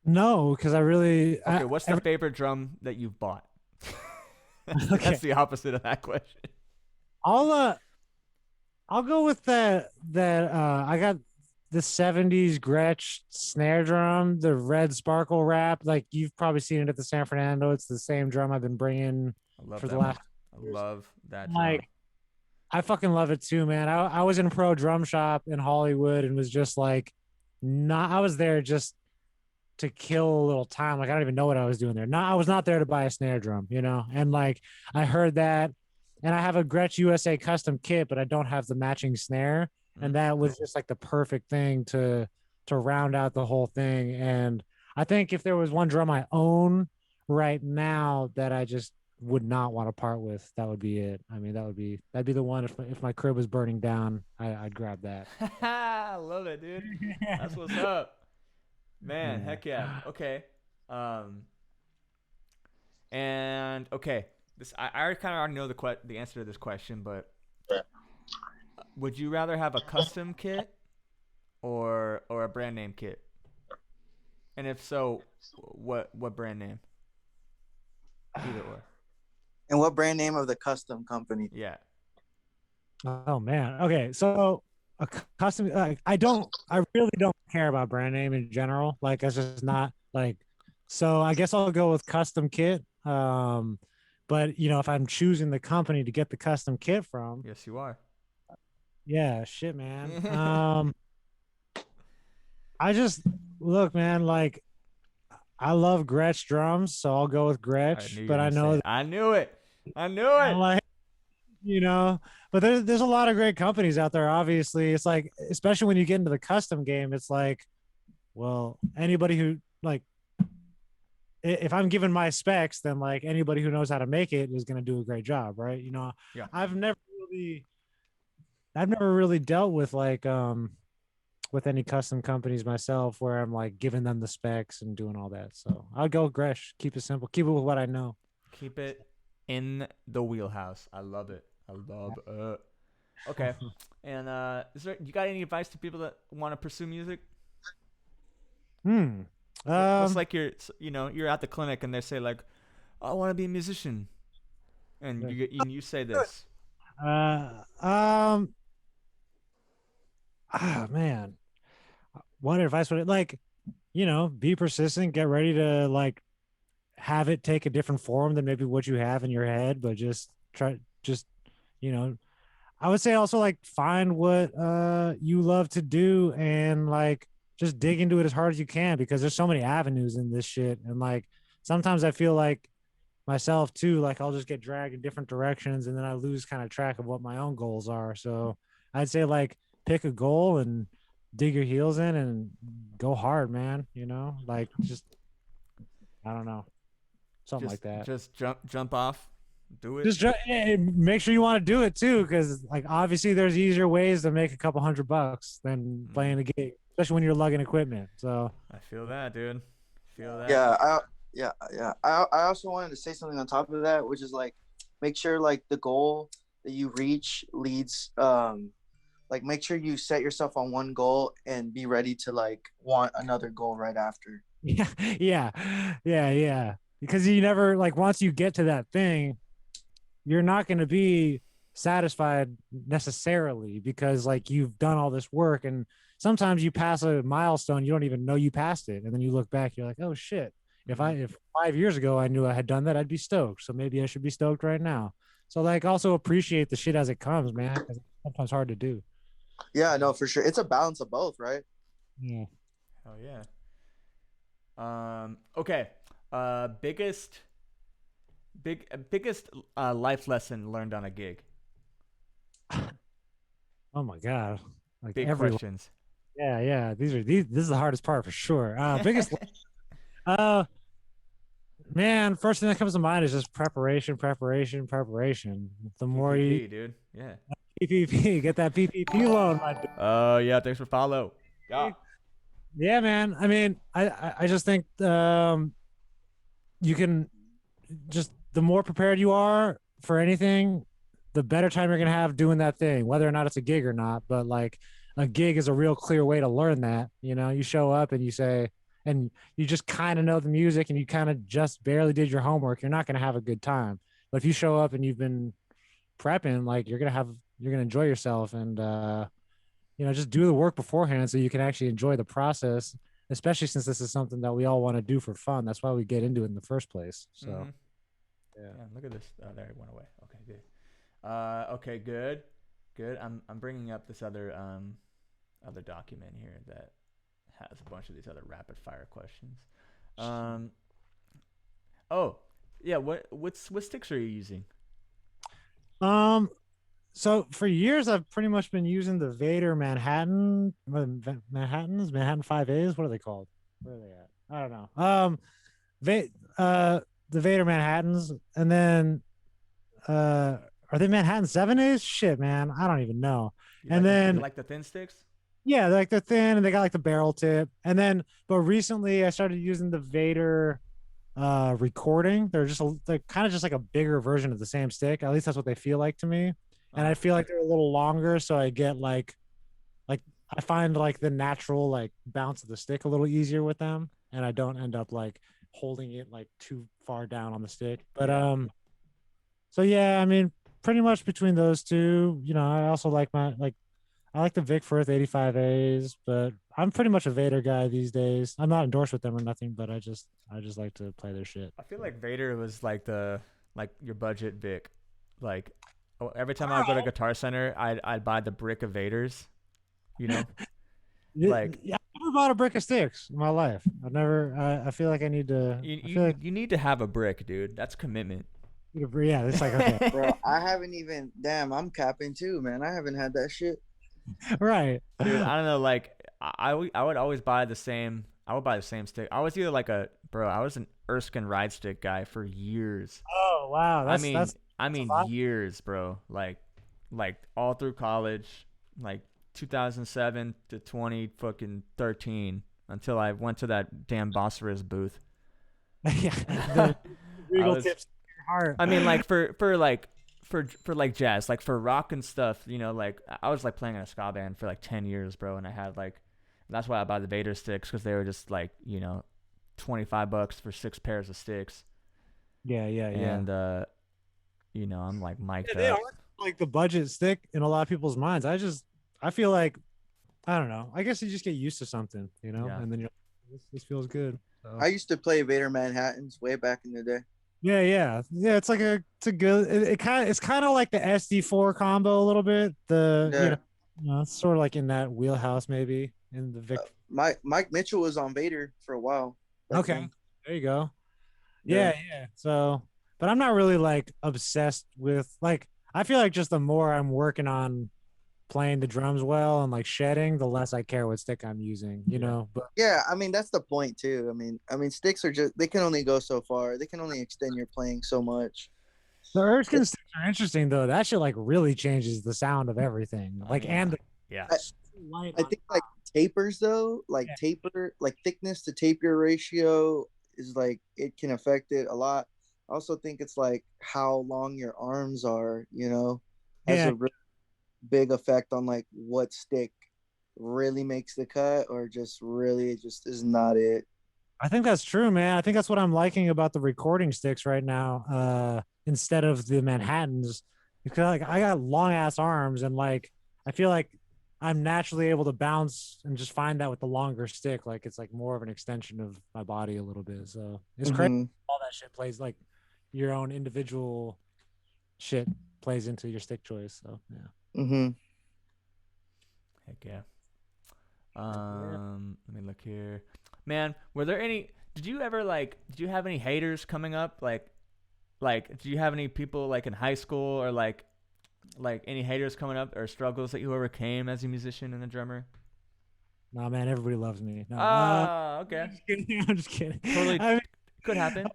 No, because I really. Okay, what's the favorite drum that you've bought? Okay. That's the opposite of that question. I'll go with that I got the 70s Gretsch snare drum, the red sparkle wrap. Like you've probably seen it at the San Fernando. It's the same drum I've been bringing I love for that the one. last. I love that drum. Like I fucking love it too, man. I was in a pro drum shop in Hollywood and was just like I was there just to kill a little time. Like I don't even know what I was doing there. I was not there to buy a snare drum, you know? And like I heard that, and I have a Gretsch USA custom kit, but I don't have the matching snare. And that was just like the perfect thing to round out the whole thing. And I think if there was one drum I own right now that I just would not want to part with, that would be it. I mean, that'd be the one. If my crib was burning down, I'd grab that. I love it, dude. That's what's up. Man, heck yeah. Okay. And okay, this I kind of already know the answer to this question, but would you rather have a custom kit or a brand name kit? And if so, what brand name? Either or. And what brand name of the custom company? Yeah. Oh man. Okay, so a custom. I really don't care about brand name in general. Like it's just not like. So I guess I'll go with custom kit. But you know, if I'm choosing the company to get the custom kit from, Yes, you are. yeah, shit, man. I just look, man. Like I love Gretsch drums, so I'll go with Gretsch. But I know I knew it. like, you know, but there's a lot of great companies out there. Obviously, it's like, especially when you get into the custom game, it's like, well, anybody who like, if I'm given my specs, then like anybody who knows how to make it is going to do a great job, right? You know, Yeah. I've never really dealt with like with any custom companies myself where I'm like giving them the specs and doing all that. So I'll go Gresh. Keep it simple. Keep it with what I know. Keep it in the wheelhouse. I love it. Okay. And you got any advice to people that want to pursue music? It's like you're at the clinic and they say like, I want to be a musician, and you say this. Man, what advice would it like? You know, be persistent. Get ready to like have it take a different form than maybe what you have in your head, but just you know, I would say also like find what you love to do and like just dig into it as hard as you can, because there's so many avenues in this shit, and like sometimes I feel like myself too, like I'll just get dragged in different directions and then I lose kind of track of what my own goals are. So I'd say like pick a goal and dig your heels in and go hard, man. You know, like just I don't know, something like that. Just jump off, do it. Just make sure you want to do it too, because like obviously there's easier ways to make a couple $100 than playing a gig, especially when you're lugging equipment. So I feel that, dude. Feel that. Yeah. I also wanted to say something on top of that, which is like make sure like the goal that you reach leads like make sure you set yourself on one goal and be ready to like want another goal right after. Yeah. Because you never like once you get to that thing, you're not going to be satisfied necessarily because like you've done all this work and sometimes you pass a milestone, you don't even know you passed it. And then you look back, you're like, oh shit, if 5 years ago I knew I had done that, I'd be stoked. So maybe I should be stoked right now. So like also appreciate the shit as it comes, man. Because it's sometimes hard to do. Yeah, no, for sure. It's a balance of both, right? Yeah. Oh yeah. Okay. Biggest life lesson learned on a gig. Oh my god. Like Big questions. Yeah. This is the hardest part for sure. Biggest man, first thing that comes to mind is just preparation. The more PPP, you dude. Yeah. PPP, get that PPP loan, my dude. Oh yeah, thanks for follow. Yeah, man. I mean, I just think you can just the more prepared you are for anything, the better time you're gonna have doing that thing, whether or not it's a gig or not. But like a gig is a real clear way to learn that. You know, you show up and you say, and you just kind of know the music and you kind of just barely did your homework, you're not gonna have a good time. But if you show up and you've been prepping, like you're gonna enjoy yourself and you know, just do the work beforehand so you can actually enjoy the process, especially since this is something that we all want to do for fun. That's why we get into it in the first place. So yeah, look at this. There it went away. Okay, good. Okay, good. I'm bringing up this other document here that has a bunch of these other rapid fire questions. Oh yeah, what sticks are you using? So for years I've pretty much been using the Vader Manhattan 5As. What are they called? Where are they at? I don't know. The Vader Manhattans, and then are they Manhattan 7As? Shit, man, I don't even know. You like the thin sticks? Yeah, like they're thin and they got like the barrel tip. And then, but recently I started using the Vader recording. They're kind of just like a bigger version of the same stick. At least that's what they feel like to me. And I feel like they're a little longer, so I get like I find like the natural like bounce of the stick a little easier with them, and I don't end up like holding it like too far down on the stick. But so yeah, I mean, pretty much between those two, you know, I also like I like the Vic Firth 85As, but I'm pretty much a Vader guy these days. I'm not endorsed with them or nothing, but I just like to play their shit. I feel like Vader was like your budget Vic, like. Oh, every time I go to Guitar Center, I'd buy the brick of Vaders, you know. I've never bought a brick of sticks in my life. I've never. I feel like I need to. You need to have a brick, dude. That's commitment. Yeah, it's like okay, bro. I haven't even. Damn, I'm capping too, man. I haven't had that shit. Right, dude. I don't know. Like I would always buy the same. I would buy the same stick. I was either like I was an Erskine ride stick guy for years. Oh wow, I mean years, bro. Like all through college, like 2007 to 2013 until I went to that damn Bosphorus booth. Yeah, the regal tips in your heart. I mean, like for like jazz, like for rock and stuff, you know, like I was like playing in a ska band for like 10 years, bro, and I had like that's why I buy the Vader sticks because they were just like, you know, $25 for 6 pairs of sticks. Yeah. And you know, I'm like mic'd they up. are like the budget stick in a lot of people's minds. I feel like I don't know. I guess you just get used to something, you know, and then you're like, this feels good. So. I used to play Vader Manhattans way back in the day. Yeah. It's like it's kind of like the SD4 combo a little bit. You know, it's sort of like in that wheelhouse maybe in the Vic. Mike Mitchell was on Vader for a while. Okay, there you go. Yeah. So, but I'm not really like obsessed with like. I feel like just the more I'm working on playing the drums well and like shedding, the less I care what stick I'm using. You know. But Yeah, I mean that's the point too. I mean sticks are just they can only go so far. They can only extend your playing so much. the Erskine It's, sticks are interesting though. That shit like really changes the sound of everything. I Like mean, and the yeah. I, light I on think like tapers though, like yeah. taper, like thickness to taper ratio is like it can affect it a lot. I also think it's like how long your arms are, has Yeah, a really big effect on like what stick really makes the cut or just really it just is not it. I think that's true, man. I think that's what I'm liking about the recording sticks right now, instead of the Manhattans, because like I got long ass arms and like I feel like I'm naturally able to bounce and just find that with the longer stick, like it's like more of an extension of my body a little bit. So it's crazy. Mm-hmm. All that shit plays like your own individual shit plays into your stick choice. So yeah. Mm-hmm. Heck yeah. Yeah. Let me look here. Man, were there any? Did you ever like? Did you have any haters coming up? Like, do you have any people like in high school or like any haters coming up or struggles that you overcame as a musician and a drummer? Nah, man, everybody loves me. No, Okay. I'm just kidding. I'm just kidding. Totally I mean, could happen.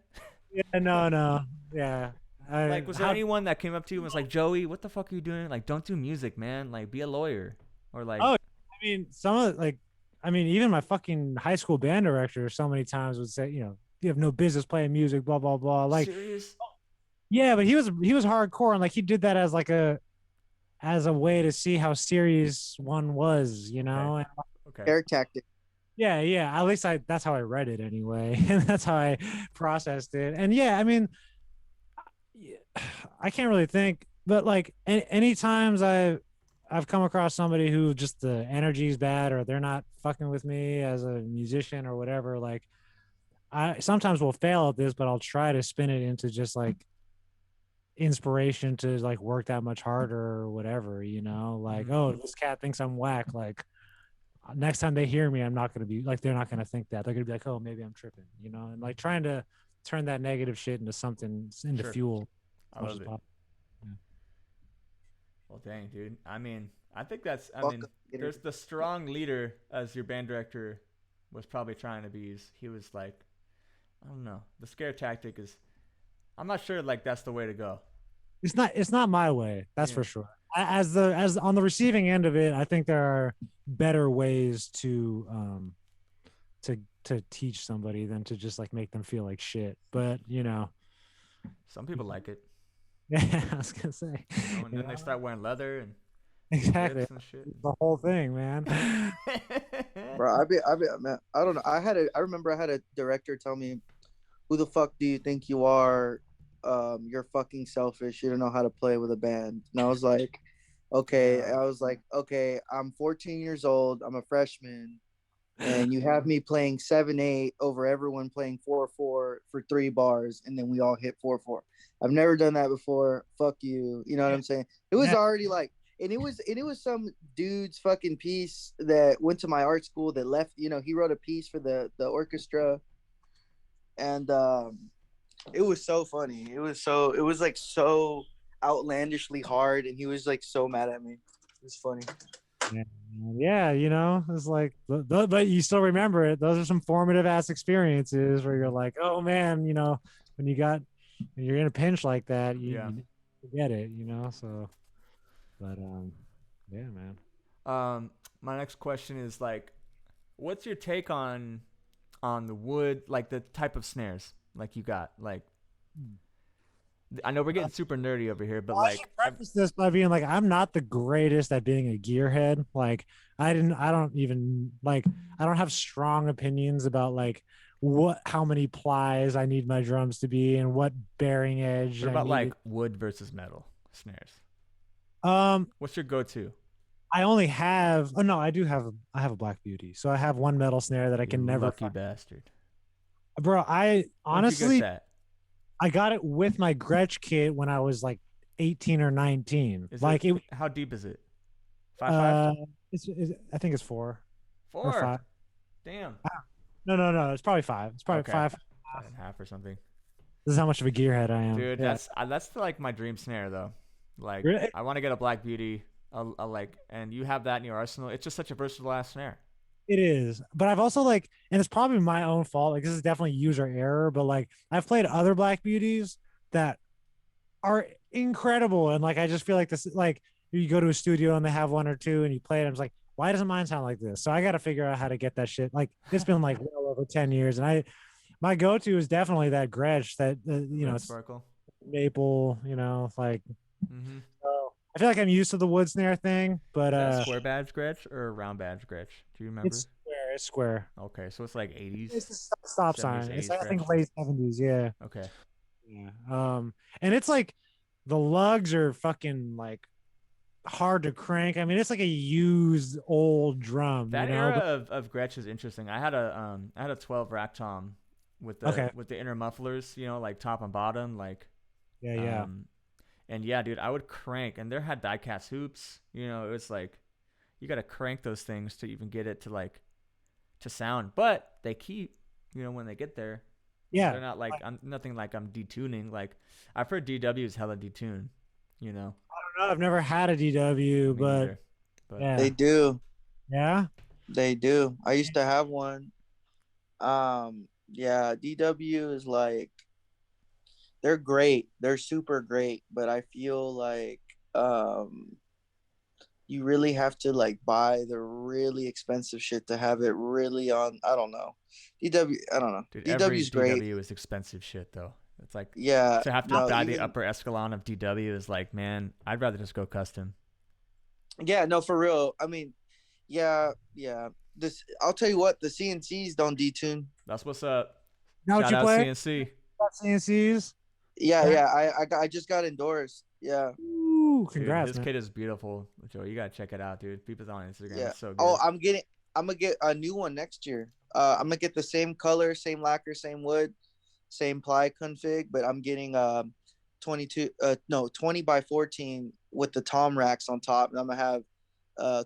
yeah, no, yeah. Like, was there anyone that came up to you and was like, Joey, what the fuck are you doing? Like, don't do music, man. Like, be a lawyer. Or like, Oh, I mean, some of like, I mean, even my fucking high school band director so many times would say, you have no business playing music, blah blah blah. Like, serious? yeah, but he was hardcore and like he did that as a way to see how serious one was, And Okay. Air tactic. yeah. At least that's how I read it anyway, and that's how I processed it. And yeah, I mean, I can't really think, but like any times I've come across somebody who just the energy is bad or they're not fucking with me as a musician or whatever. Like I sometimes will fail at this, but I'll try to spin it into just like inspiration to like work that much harder or whatever, like, oh, this cat thinks I'm whack. Like next time they hear me, I'm not going to be like, they're not going to think that. They're going to be like, oh, maybe I'm tripping, and like trying to turn that negative shit into something, into Sure. fuel. I love it. Well, dang, dude. I mean, I think that's. I mean, there's the strong leader as your band director was probably trying to be. He was like, I don't know. The scare tactic is. I'm not sure. Like that's the way to go. It's not my way. That's for sure. As on the receiving end of it, I think there are better ways to teach somebody than to just like make them feel like shit. But some people like it. Yeah, I was gonna say. And then they start wearing leather and exactly and shit. The whole thing, man. Bro, man, I don't know. I remember I had a director tell me, "Who the fuck do you think you are? You're fucking selfish. You don't know how to play with a band." And I was like, "Okay." I'm 14 years old. I'm a freshman, and you have me playing 7/8 over everyone playing 4/4 for 3 bars, and then we all hit 4/4. I've never done that before. Fuck you. You know what I'm saying? It was already like, and it was some dude's fucking piece that went to my art school that left. He wrote a piece for the orchestra, and it was so funny. It was like so outlandishly hard, and he was like so mad at me. It was funny. Yeah, it's like, but you still remember it. Those are some formative ass experiences where you're like, oh man, when you're in a pinch like that, you get it, So, but yeah, man. My next question is like, what's your take on the wood, like the type of snares like you got? Like, I know we're getting super nerdy over here, but like, I preface this by being like, I'm not the greatest at being a gearhead. Like, I don't have strong opinions about like how many plies I need my drums to be and what bearing edge. What about like wood versus metal snares? What's your go-to? I only have. Oh no, I have a Black Beauty. So I have one metal snare that I can never. Lucky bastard, bro. I honestly, I got it with my Gretsch kit when I was like 18 or 19. How deep is it? 5.5? I think it's 4. 4 or 5. Damn. No. It's probably 5. It's probably 5. 5.5 or something. This is how much of a gearhead I am. Dude, Yeah. that's like my dream snare though. Like Really? I want to get a Black Beauty, like, and you have that in your arsenal. It's just such a versatile ass snare. It is, but I've also like, and it's probably my own fault. Like this is definitely user error, but like I've played other Black Beauties that are incredible, and like I just feel like this, like you go to a studio and they have one or two, and you play it. I'm just like, why doesn't mine sound like this? So I got to figure out how to get that shit. Like it's been like well over 10 years, and my go-to is definitely that Gretsch, that you know, Red it's Sparkle. maple, you know, like. Mm-hmm. So I feel like I'm used to the wood snare thing, but Is that square badge Gretsch or round badge Gretsch? Do you remember? it's square. It's square. Okay, so it's like 80s. It's a stop 70s, sign. It's 80s I think Gretsch. late 70s. Yeah. Okay. Yeah. And it's like the lugs are fucking like hard to crank. I mean, it's like a used old drum. That you know? era of Gretsch is interesting. I had a 12 rack tom with the inner mufflers, you know, like top and bottom, like Yeah. and yeah, dude, I would crank, and there had die-cast hoops. You know, it was like you got to crank those things to even get it to sound. But they keep, you know, when they get there, Yeah. they're not like I'm nothing like I'm detuning. Like I've heard DW is hella detune. You know, I don't know. I've never had a DW, me but neither. But yeah. They do. Yeah. They do. I used to have one. Yeah, DW is like they're great. They're super great, but I feel like you really have to like buy the really expensive shit to have it really on. I don't know. DW, I don't know. dude, every DW's great. DW is expensive shit though. It's like Yeah. to have to No, buy the even, upper echelon of DW is like, man, I'd rather just go custom. yeah, no, for real. I mean, yeah. This I'll tell you what, the CNCs don't detune. That's what's up. Now what Shout you out play? CNC. CNCs. Yeah. I just got endorsed. Yeah. Ooh, Dude, congrats, his man. kit is beautiful, Joe. You gotta check it out, dude. People's on Instagram. Yeah. It's so good. Oh, I'm gonna get a new one next year. I'm gonna get the same color, same lacquer, same wood, same ply config, but I'm getting 20 by 14 with the tom racks on top, and I'm gonna have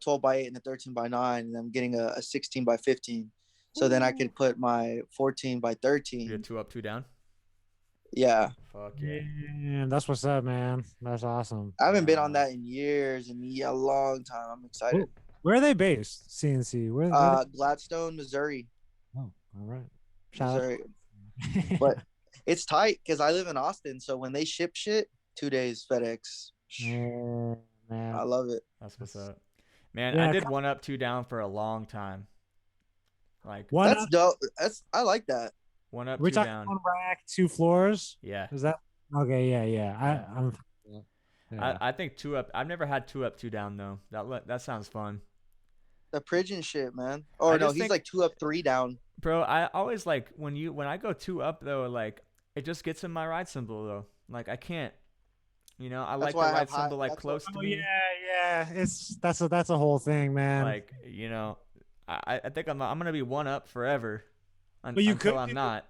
12 by 8 and a 13 by 9, and I'm getting a 16 by 15. So then I could put my 14 by 13. You're 2 up, 2 down. Yeah. Fuck yeah. Yeah, that's what's up, man. That's awesome. I haven't been on that in years and a long time. I'm excited. Where are they based? CNC. Where Gladstone, Missouri. Oh, all right. Shout Missouri. out. But it's tight because I live in Austin, so when they ship shit, 2 days FedEx. Yeah, man. I love it. That's what's up. Man, Yeah, I did 1 up, 2 down for a long time. Like One That's up, dope. I like that. 1 up, we're 2 talking down. 1 rack, 2 floors. Yeah. Is that okay? Yeah. Yeah. I'm. Yeah. I think 2 up. I've never had 2 up, 2 down though. That sounds fun. The Pridgeon shit, man. Oh I no, just he's think- like 2 up, 3 down. Bro, I always like when I go 2 up though, like it just gets in my ride cymbal though. Like I can't, you know, I like the why I ride have high- cymbal like that's close why- to Oh me. yeah. That's a whole thing, man. Like, you know, I think I'm gonna be 1 up forever. But you until could I'm do- not.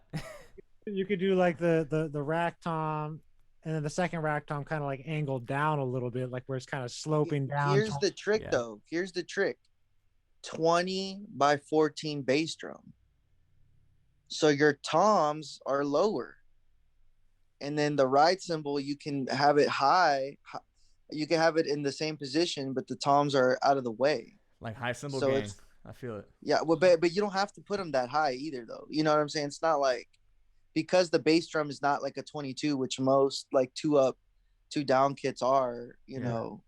You could do like the rack tom, and then the second rack tom kind of like angled down a little bit, like where it's kind of sloping down. Here's the trick Yeah. though. Here's the trick. 20 by 14 bass drum. So your toms are lower. And then the ride cymbal, you can have it high. You can have it in the same position, but the toms are out of the way. Like high cymbal So gang. it's- I feel it. Yeah, well, but you don't have to put them that high either, though. You know what I'm saying? It's not like because the bass drum is not like a 22, which most like 2 up, 2 down kits are. You Yeah. know,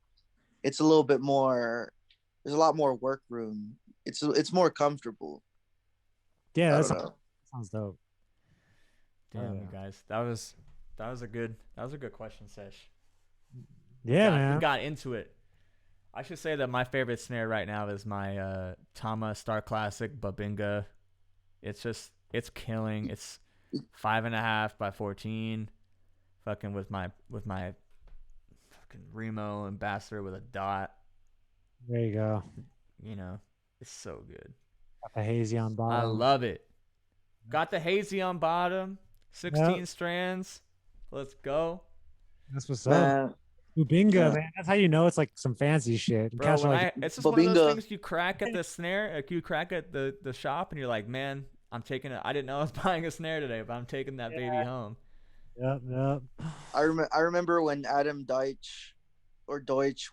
it's a little bit more. There's a lot more work room. It's more comfortable. Yeah, I that don't know. sounds dope. Damn, yeah. you guys. That was a good question, Sesh. Yeah, We man. got into it. I should say that my favorite snare right now is my Tama Star Classic Babinga. It's killing. It's 5.5 by 14. Fucking with my fucking Remo ambassador with a dot. There you go. You know, it's so good. Got the hazy on bottom. I love it. Got the hazy on bottom. 16 strands. Let's go. That's what's up. Man, Ubinga, Yeah. man. That's how you know it's like some fancy shit. Bro, Cats are like, it's just one of those Babinga. things you crack at the snare, like you crack at the shop, and you're like, man, I'm taking it. I didn't know I was buying a snare today, but I'm taking that baby home. Yep. I remember when Adam Deutsch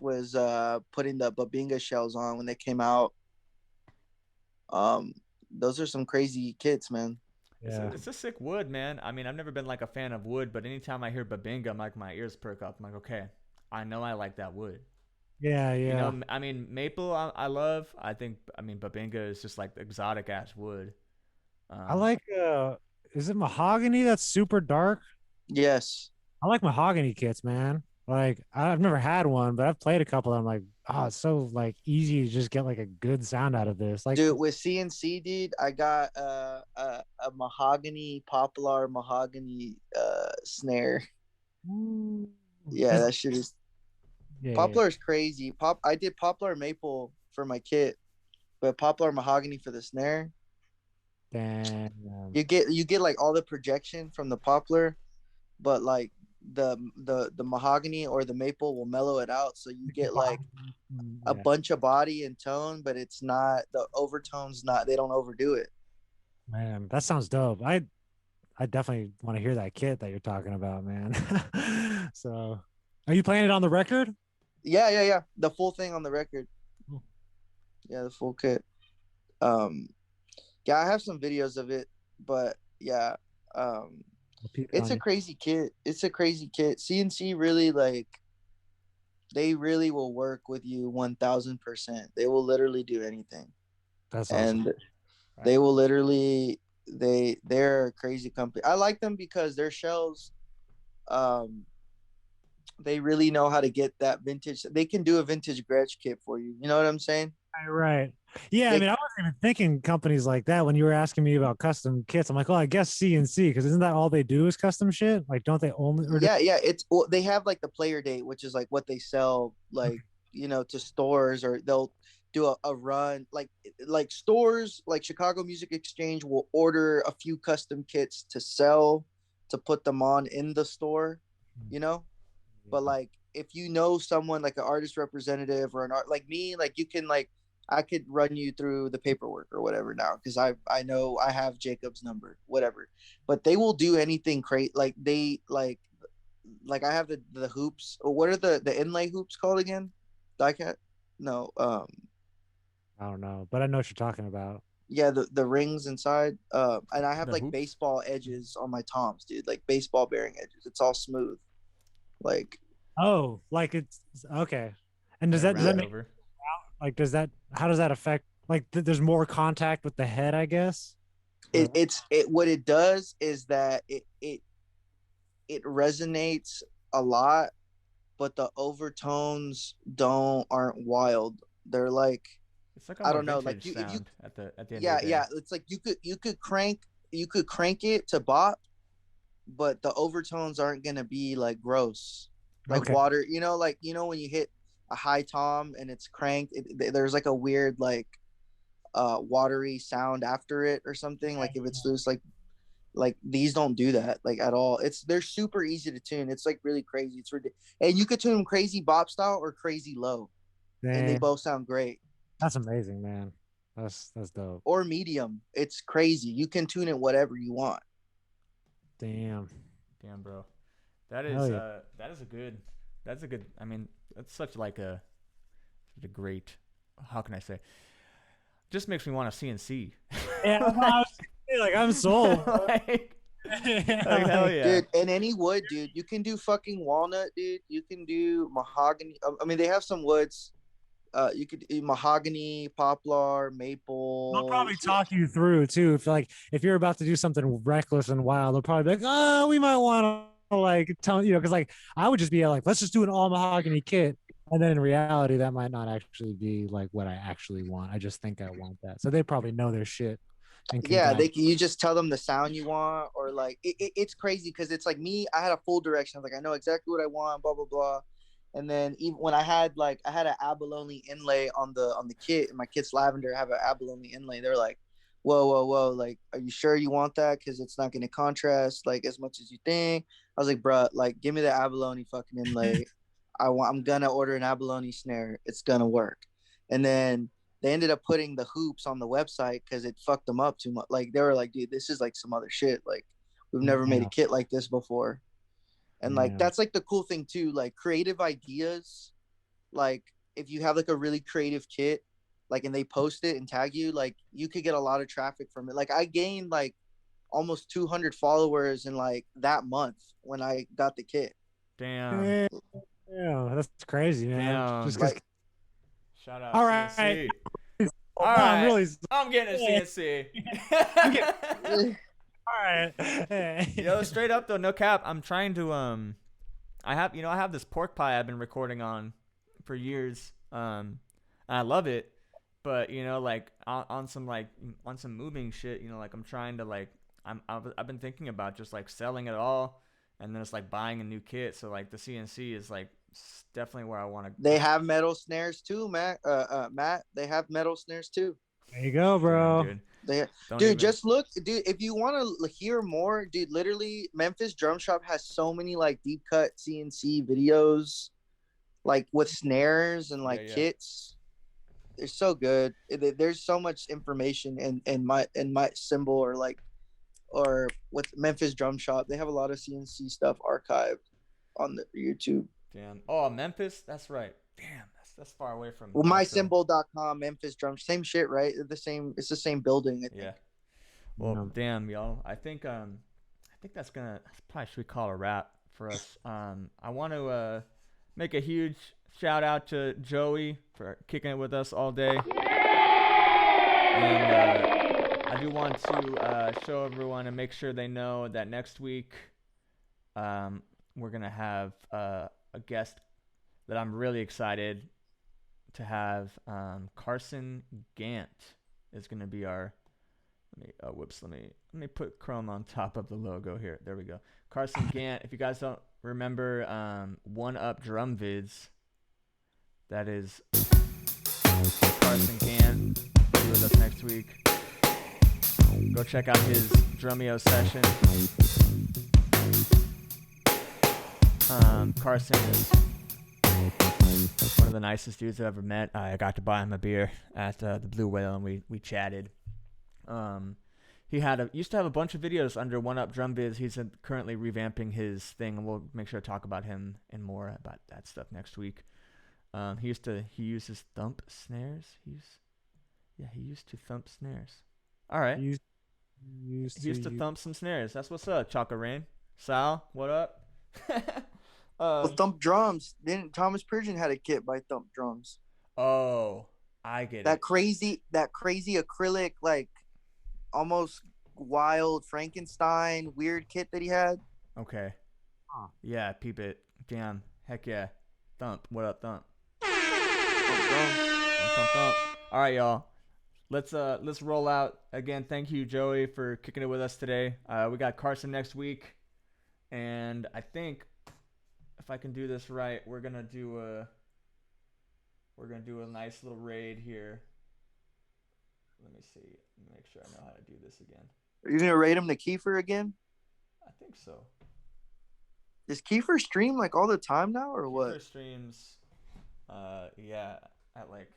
was putting the Babinga shells on when they came out. Um, those are some crazy kits, man. Yeah. It's a sick wood, man. I mean, I've never been like a fan of wood, but anytime I hear Babinga, I'm like my ears perk up. I'm like, okay, I know I like that wood. Yeah. You Yeah. know, I mean, maple I love. I mean, Babinga is just like the exotic ass wood. I Um, like is it mahogany that's super dark? Yes, I like mahogany kits, man. Like I've never had one, but I've played a couple. And I'm like, oh, it's so like easy to just get like a good sound out of this. Like, dude. With CNC, dude, I got a mahogany poplar mahogany snare. ooh, Yeah, that shit is yeah. poplar is crazy. I did poplar maple for my kit, but poplar mahogany for the snare. Damn. You get like all the projection from the poplar, but like the mahogany or the maple will mellow it out, so you get like a Yeah, bunch of body and tone, but it's not the overtones. Not they don't overdo it. man, that sounds dope. I definitely want to hear that kit that you're talking about, man. So, are you playing it on the record? Yeah. The full thing on the record. Cool. Yeah, the full kit. Um, yeah, I have some videos of it, but yeah, um, I'll peep it it's on a you. crazy kit. It's a crazy kit. CNC really like they really will work with you 1000%. They will literally do anything, That's awesome. and right. they will literally they're a crazy company. I like them because their shells, um, they really know how to get that vintage. They can do a vintage Gretsch kit for you. You know what I'm saying? Right. Yeah, I They mean, I wasn't even thinking companies like that when you were asking me about custom kits. I'm like, oh, I guess CNC, because isn't that all they do is custom shit? Like, don't they only or do yeah, it's well, they have like the player date, which is like what they sell like to stores, or they'll do a run like stores like Chicago Music Exchange will order a few custom kits to sell to put them on in the store, you know. But like if you know someone like an artist representative or an art like me, like you can like I could run you through the paperwork or whatever now because I know I have Jacob's number, whatever. But they will do anything great. Like they like I have the hoops. Or what are the inlay hoops called again? Die cat? No. I don't know, but I know what you're talking about. Yeah, the rings inside. And I have The like hoops. baseball edges on my toms, dude. Like baseball bearing edges. It's all smooth. Like Oh, like it's okay. And Yeah, does that round yeah, make over. like does that how does that affect like there's more contact with the head, I guess? Or it what it does is that it resonates a lot, but the overtones aren't wild. They're like It's like a I more don't know, like vintage you if you sound at the end of the yeah, day. it's like you could crank it to bop, but the overtones aren't gonna be like gross, like okay. water. Like when you hit a high tom and it's cranked, there's like a weird like watery sound after it or something. Like if it's loose, like these don't do that like at all. They're super easy to tune. It's like really crazy. It's ridiculous, and you could tune them crazy bop style or crazy low, and they Damn, both sound great. that's amazing, man. That's dope. Or medium, it's crazy. You can tune it whatever you want. Damn. Damn, bro. Hell yeah. That is a good. That's a good. I mean, that's such a great. How can I say? Just makes me want a CNC. Yeah, well, I was like I'm sold. like, Yeah, like hell like, yeah. Dude, and any wood, dude. You can do fucking walnut, dude. You can do mahogany. I mean, they have some woods. You could do mahogany, poplar, they'll maple. probably talk you through too. If you're about to do something reckless and wild, they'll probably be like, oh, we might want to like tell because like I would just be like, let's just do an all mahogany kit. And then in reality, that might not actually be like what I actually want. I just think I want that. So they probably know their shit and can Yeah, guide. you just tell them the sound you want, or like it's crazy because it's like me. I had a full direction. I was like, I know exactly what I want. Blah blah blah. And then even when I had an abalone inlay on the kit, and my kit's lavender have an abalone inlay. They're like, whoa, like, are you sure you want that? Because it's not going to contrast like as much as you think. I was like, bruh, like, give me the abalone fucking inlay. I'm gonna order an abalone snare. It's gonna work. And then they ended up putting the hoops on the website because it fucked them up too much. Like they were like, dude, this is like some other shit. Like we've never made a Yeah. kit like this before. And Yeah. like that's like the cool thing too, like creative ideas, like if you have like a really creative kit, like and they post it and tag you, like you could get a lot of traffic from it. Like I gained like almost 200 followers in like that month when I got the kit. Damn. Yeah, yeah, that's crazy, man. Damn. Just because. Like Shout out All right. CNC. Oh, All no, I'm right. really. I'm getting a Yeah. CNC. I'm getting. All right. Hey. Yo, straight up though, no cap. I'm trying to I have this pork pie I've been recording on for years. And I love it. But like on some moving shit, like I'm trying to like I've been thinking about just like selling it all and then it's like buying a new kit. So like the CNC is like definitely where I want to. they have metal snares too, Matt. Matt, they have metal snares too. There you go, bro. Damn, dude. They, Don't dude, even- just look, dude. If you want to hear more, dude, literally, Memphis Drum Shop has so many like deep cut CNC videos, like with snares and like Yeah. kits. They're so good. There's so much information in my symbol or with Memphis Drum Shop. They have a lot of CNC stuff archived on the YouTube. Damn. Oh, Memphis. That's right. Damn. That's far away from. Well, Nashville. mysymbol.com, Memphis Drum, same shit, right? They're the same. It's the same building. I think. Yeah. Well, No. damn, y'all. I think that's probably should we call it a wrap for us. I want to make a huge shout out to Joey for kicking it with us all day. And I do want to show everyone and make sure they know that next week we're gonna have a guest that I'm really excited to have. Carson Gant is gonna be our. Let me put Chrome on top of the logo here. There we go. Carson Gant. If you guys don't remember, One Up Drum Vids. That is Carson Gant. He'll be with us next week. Go check out his Drumeo session. Carson is one of the nicest dudes I've ever met. I got to buy him a beer at the Blue Whale, and we chatted. He used to have a bunch of videos under One Up Drum Vids. He's currently revamping his thing, and we'll make sure to talk about him and more about that stuff next week. He uses thump snares. He used to thump snares. All right. He He used to thump some snares. That's what's up, Chaka Rain. Sal, what up? Well, Thump Drums. Then Thomas Purgeon had a kit by Thump Drums. Oh, I get That it. crazy acrylic, like almost wild Frankenstein weird kit that he had. Okay. Huh. Yeah, peep it. Damn. Heck yeah. Thump. What up, Thump? Thump Drums. Thump. All right, y'all. Let's roll out again. Thank you, Joey, for kicking it with us today. We got Carson next week, and I think if I can do this right, we're gonna do a nice little raid here. Let me see. Let me make sure I know how to do this again. Are you gonna rate him to Kiefer again? I think so. Does Kiefer stream like all the time now, or what? First streams, yeah, at like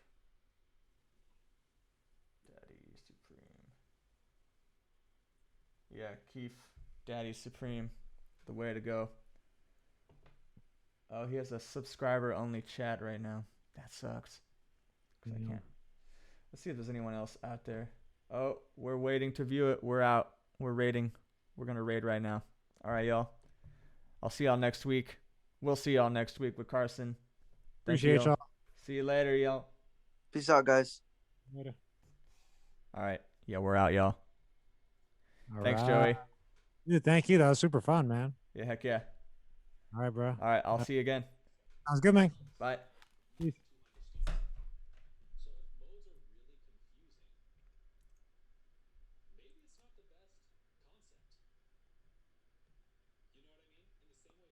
Daddy Supreme. Yeah, Keith, Daddy Supreme, the way to go. Oh, he has a subscriber-only chat right now. That sucks. 'Cause I can't. Let's see if there's anyone else out there. Oh, we're waiting to view it. We're out. We're raiding. We're gonna raid right now. All right, y'all. I'll see y'all next week. We'll see y'all next week with Carson. Thank you, Appreciate y'all. See you later, y'all. Peace out, guys. Later. All right. Yeah, we're out, y'all. All Thanks, right. Joey. Dude, thank you. That was super fun, man. Yeah, heck yeah. All right, bro. All right. I'll see you again. Sounds good, man. Bye.